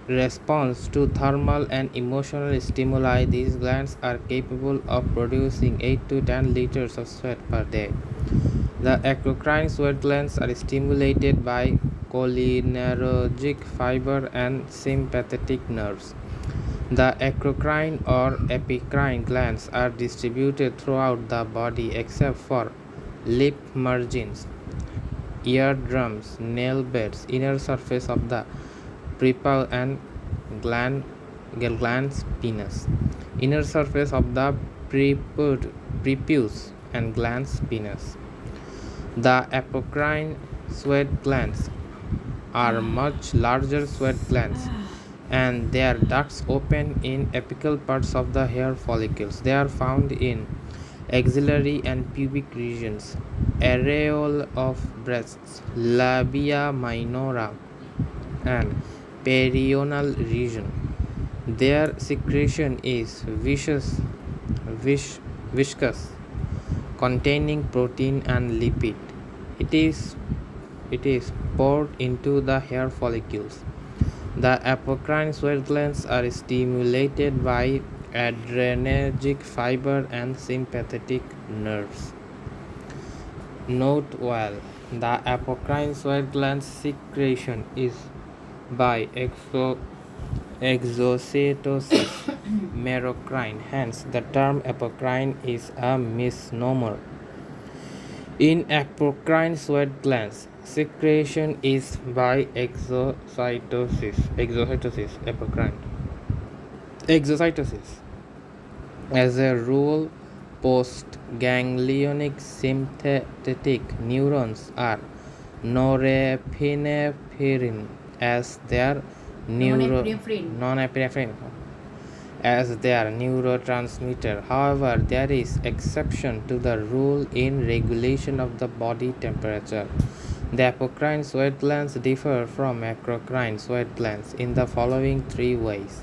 response to thermal and emotional stimuli, these glands are capable of producing 8 to 10 liters of sweat per day. The ectocrine sweat glands are stimulated by cholinergic fiber and sympathetic nerves. The ectocrine or epicrine glands are distributed throughout the body except for lip margins, eardrums, nail beds, inner surface of the prepuce and glans penis, inner surface of the prepuce and glans penis. The apocrine sweat glands are much larger sweat glands and their ducts open in apical parts of the hair follicles. They are found in axillary and pubic regions, areole of breasts, labia minora, and perineal region. Their secretion is viscous, containing protein and lipid. It is it is poured into the hair follicles. The apocrine sweat glands are stimulated by adrenergic fiber and sympathetic nerves. Note well, the apocrine sweat glands secretion is by exocytosis merocrine, hence the term apocrine is a misnomer. In apocrine sweat glands, secretion is by apocrine. Exocytosis. As a rule, postganglionic sympathetic neurons are norepinephrine as their norepinephrine as their neurotransmitter. However, there is exception to the rule in regulation of the body temperature. The apocrine sweat glands differ from ectocrine sweat glands in the following three ways.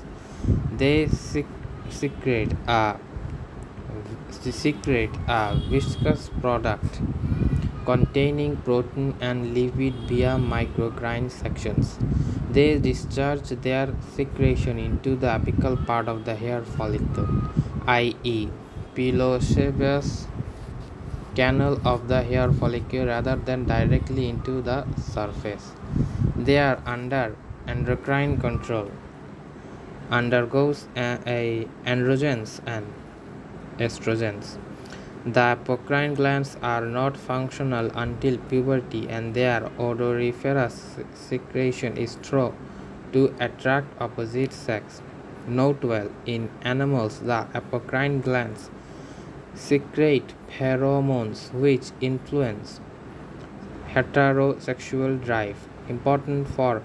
They secrete a viscous product containing protein and lipid via microcrine sections. They discharge their secretion into the apical part of the hair follicle, i.e., piloseous canal of the hair follicle rather than directly into the surface. They are under endocrine control, undergoes androgens and estrogens. The apocrine glands are not functional until puberty and their odoriferous secretion is thought to attract opposite sex. Note well, in animals the apocrine glands secrete pheromones which influence heterosexual drive, important for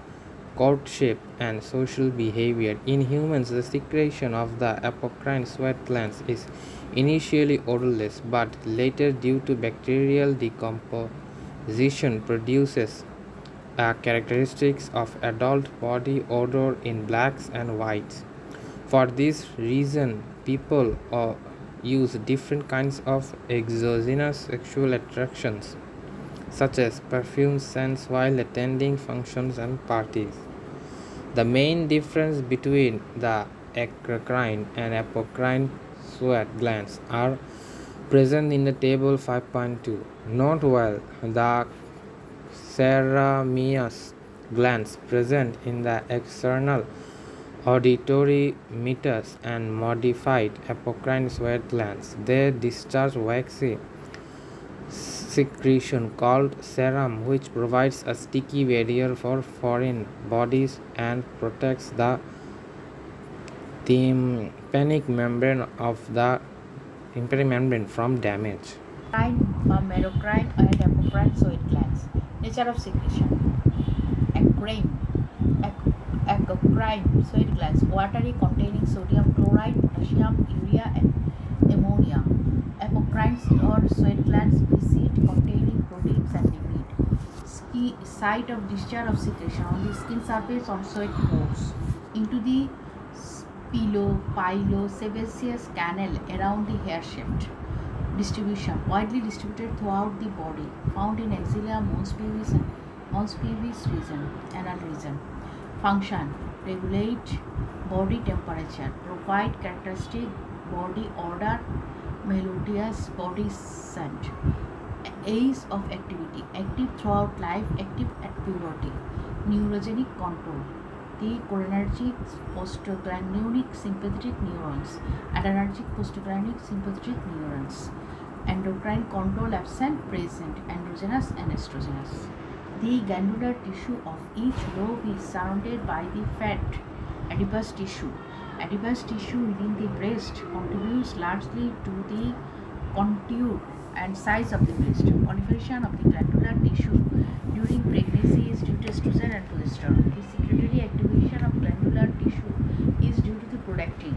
courtship, and social behavior. In humans, the secretion of the apocrine sweat glands is initially odorless, but later, due to bacterial decomposition, produces characteristics of adult body odor in blacks and whites. For this reason, people use different kinds of exogenous sexual attractions, such as perfume scents, while attending functions and parties. The main difference between the eccrine and apocrine sweat glands are present in the table 5.2. Note well the ceramious glands present in the external auditory meatus and modified apocrine sweat glands. They discharge waxy secretion called serum, which provides a sticky barrier for foreign bodies and protects the tympanic membrane from damage. Merocrine and apocrine sweat glands. Nature of secretion. Acrine. Apocrine sweat glands. Watery, containing sodium chloride, potassium, urea, and ammonia. Apocrine or sweat glands. Viscid, containing proteins and lipid. Site of discharge of secretion on the skin surface or sweat pores into the pilosebaceous canal around the hair shaft. Distribution. Widely distributed throughout the body. Found in axilla, mons pubis region, anal region. Function. Regulate body temperature. Provide characteristic body odor. Melodious body scent. Age of activity. Active throughout life. Active at puberty. Neurogenic control. The cholinergic postganglionic sympathetic neurons. Adrenergic postganglionic sympathetic neurons. Endocrine control absent, present. Androgenous and estrogenous. The glandular tissue of each lobe is surrounded by the fat adipose tissue. Adipose tissue within the breast contributes largely to the contour and size of the breast. Proliferation of the glandular tissue during pregnancy is due to estrogen and progesterone. The secretory activation of glandular tissue is due to the prolactin.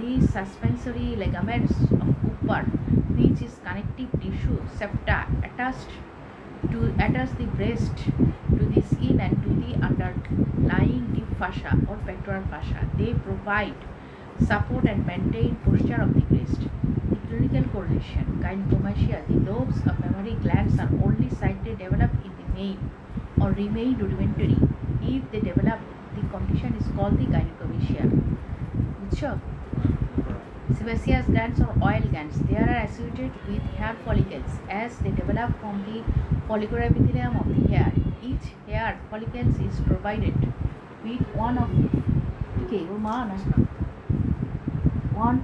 The suspensory ligaments of Cooper, which is connective tissue septa, attach the breast to the skin and to the underlying deep fascia or pectoral fascia. They provide support and maintain posture of the breast. The clinical correlation. Gynecomastia. The lobes of mammary glands are only slightly developed in the male or remain rudimentary. If they develop, the condition is called the gynecomastia. Sure. Sebaceous glands or oil glands. They are associated with hair follicles as they develop from the follicular epithelium of the hair. Each hair follicle is provided with one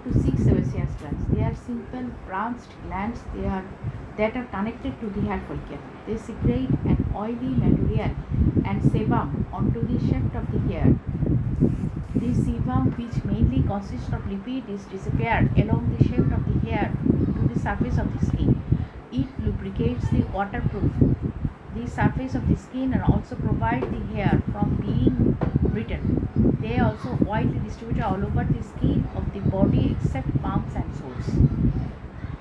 to 6 sebaceous glands. They are simple branched glands that are connected to the hair follicle. They secrete an oily material and sebum onto the shaft of the hair. The sebum, which mainly consists of lipid, is disappeared along the shaft of the hair to the surface of the skin. It lubricates the waterproof the surface of the skin and also provide the hair from being brittle. They are also widely distributed all over the skin of the body except palms and soles.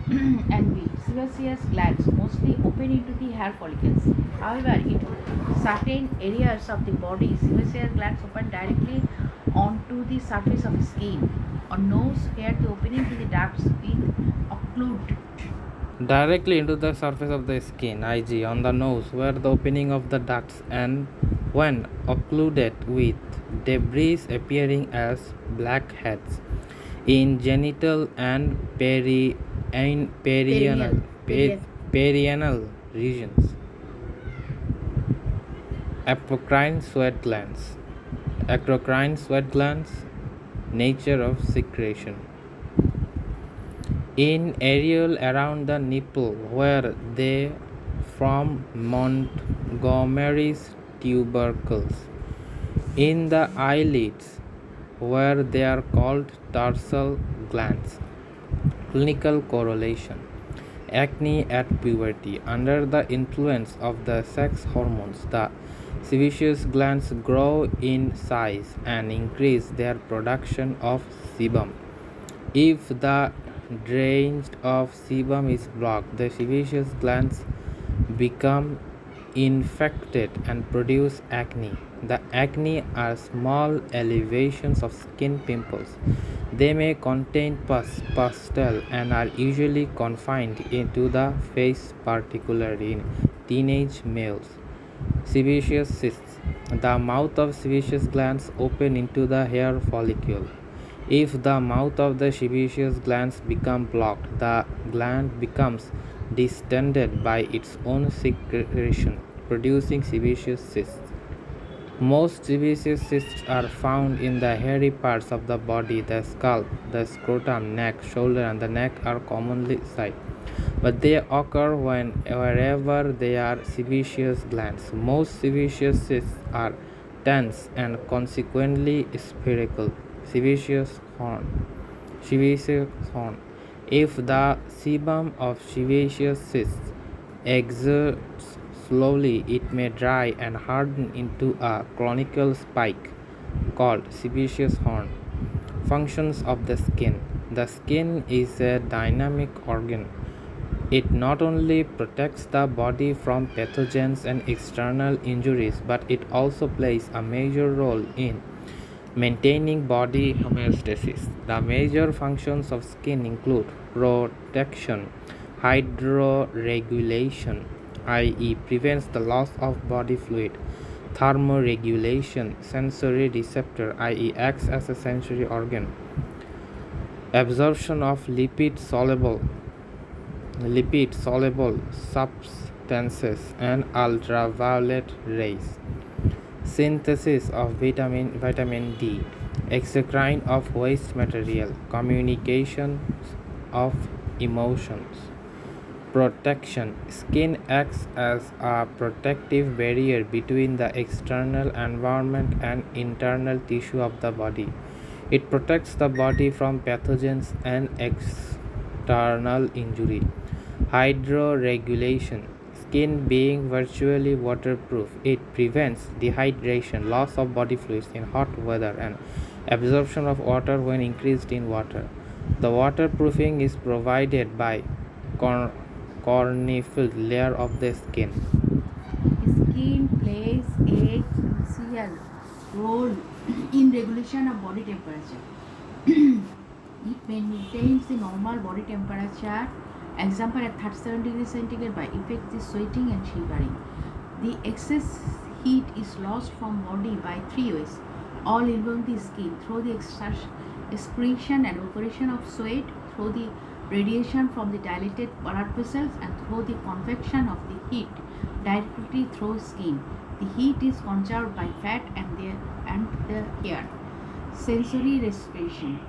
And B. Sebaceous glands mostly open into the hair follicles. However, in certain areas of the body, sebaceous glands open directly onto the surface of the skin. On nose, here the opening to the ducts being occluded. Directly into the surface of the skin, IG, on the nose, where the opening of the ducts, and when occluded with debris appearing as blackheads in genital and perianal regions. Apocrine sweat glands. Apocrine sweat glands. Nature of secretion. In areola around the nipple, where they form Montgomery's tubercles. In the eyelids, where they are called tarsal glands. Clinical correlation. Acne at puberty. Under the influence of the sex hormones, the sebaceous glands grow in size and increase their production of sebum. If the drainage of sebum is blocked, the sebaceous glands become infected and produce acne. The acne are small elevations of skin pimples. They may contain pustule and are usually confined into the face, particularly in teenage males. Sebaceous cysts. The mouth of sebaceous glands open into the hair follicle. If the mouth of the sebaceous glands become blocked, the gland becomes distended by its own secretion, producing sebaceous cysts. Most sebaceous cysts are found in the hairy parts of the body. The scalp, the scrotum, neck, shoulder, and the neck are commonly cited, but they occur wherever there are sebaceous glands. Most sebaceous cysts are dense and consequently spherical. Sebaceous horn. Sebaceous horn. If the sebum of sebaceous cysts exerts slowly, it may dry and harden into a conical spike called sebaceous horn. Functions of the skin. The skin is a dynamic organ. It not only protects the body from pathogens and external injuries, but it also plays a major role in maintaining body homeostasis. The major functions of skin include protection, hydroregulation, i.e., prevents the loss of body fluid, thermoregulation, sensory receptor, i.e., acts as a sensory organ, absorption of lipid soluble substances and ultraviolet rays, synthesis of vitamin D, exocrine of waste material, communication of emotions. Protection. Skin acts as a protective barrier between the external environment and internal tissue of the body. It protects the body from pathogens and external injury. Hydroregulation. Skin being virtually waterproof, it prevents dehydration, loss of body fluids in hot weather, and absorption of water when increased in water. The waterproofing is provided by corneal layer of the skin. Skin plays a crucial role in regulation of body temperature. It maintains the normal body temperature, example at 37 degrees centigrade, by effective sweating and shivering. The excess heat is lost from body by three ways, all involving the skin: through the excretion and evaporation of sweat, through the radiation from the dilated blood vessels, and through the convection of the heat directly through skin. The heat is conserved by fat and the hair. Sensory respiration.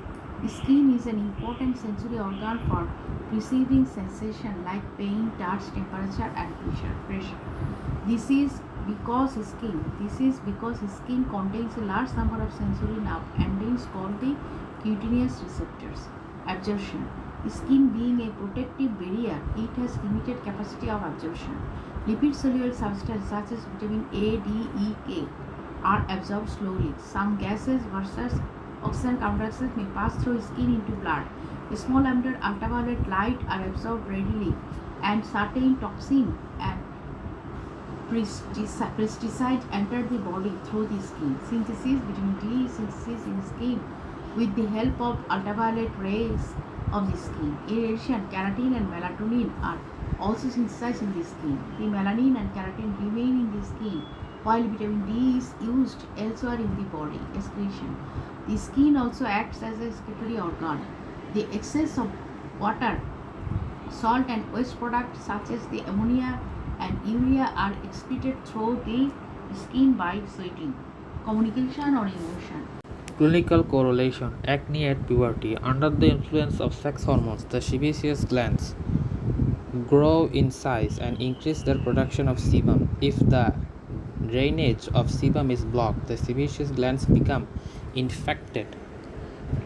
The skin is an important sensory organ for perceiving sensation like pain, touch, temperature, and pressure. This is because skin contains a large number of sensory nerve endings called the cutaneous receptors. Absorption. The skin being a protective barrier, it has limited capacity of absorption. Lipid soluble substances such as vitamin A, D, E, K are absorbed slowly. Some gases versus oxygen carbon dioxide may pass through skin into blood. A small amount of ultraviolet light are absorbed readily, and certain toxins and pesticides enter the body through the skin. Synthesis, vitamin D synthesis in skin with the help of ultraviolet rays of the skin. In addition, keratin and melatonin are also synthesized in the skin. The melanin and keratin remain in the skin, while vitamin D is used elsewhere in the body. Excretion. The skin also acts as a excretory organ. The excess of water, salt, and waste products such as the ammonia and urea are excreted through the skin by sweating. Communication or emotion. Clinical correlation. Acne at puberty. Under the influence of sex hormones, the sebaceous glands grow in size and increase their production of sebum. If the drainage of sebum is blocked, the sebaceous glands become infected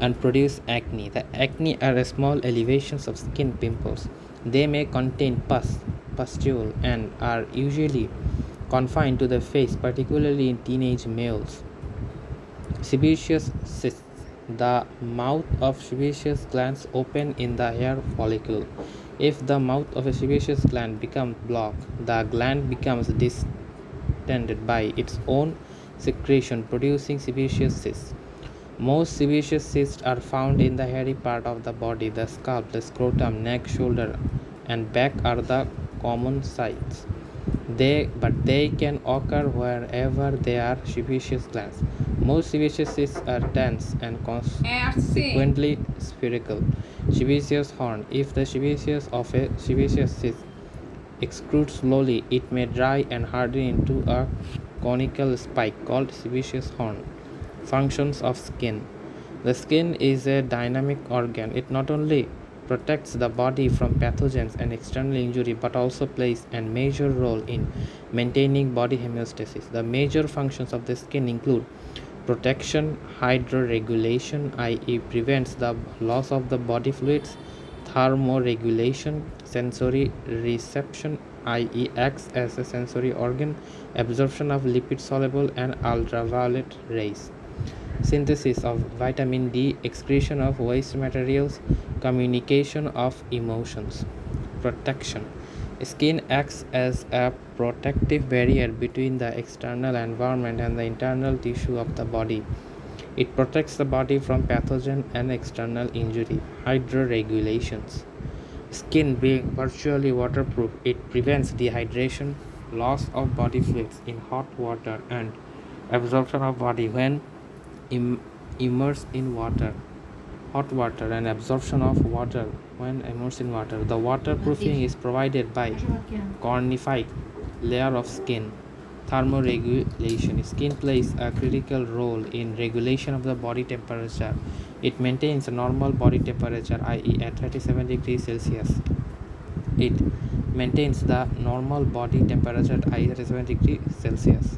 and produce acne. The acne are small elevations of skin pimples. They may contain pus, pustule, and are usually confined to the face, particularly in teenage males. Sebaceous cysts. The mouth of sebaceous glands open in the hair follicle. If the mouth of a sebaceous gland becomes blocked, the gland becomes distended by its own secretion, producing sebaceous cysts. Most sebaceous cysts are found in the hairy part of the body. The scalp, the scrotum, neck, shoulder, and back are the common sites. They can occur wherever there are sebaceous glands. Most sebaceous cysts are dense and consequently spherical. Sebaceous horn. If the sebaceous of a sebaceous cyst extrudes slowly, it may dry and harden into a conical spike called sebaceous horn. Functions of skin. The skin is a dynamic organ. It not only protects the body from pathogens and external injury but also plays a major role in maintaining body homeostasis. The major functions of the skin include protection, hydroregulation, i.e., prevents the loss of the body fluids, thermoregulation, sensory reception, i.e., acts as a sensory organ, absorption of lipid soluble and ultraviolet rays, synthesis of vitamin D, excretion of waste materials, communication of emotions, protection. Skin acts as a protective barrier between the external environment and the internal tissue of the body. It protects the body from pathogen and external injury. Hydroregulations. Skin being virtually waterproof, it prevents dehydration, loss of body fluids in hot water, and absorption of body when immersed in water. Hot water and absorption of water when immersed in water. The waterproofing is provided by cornified layer of skin. Thermoregulation. Skin plays a critical role in regulation of the body temperature. It maintains a normal body temperature, i.e., at 37 degrees Celsius. It maintains the normal body temperature at 37 degrees Celsius.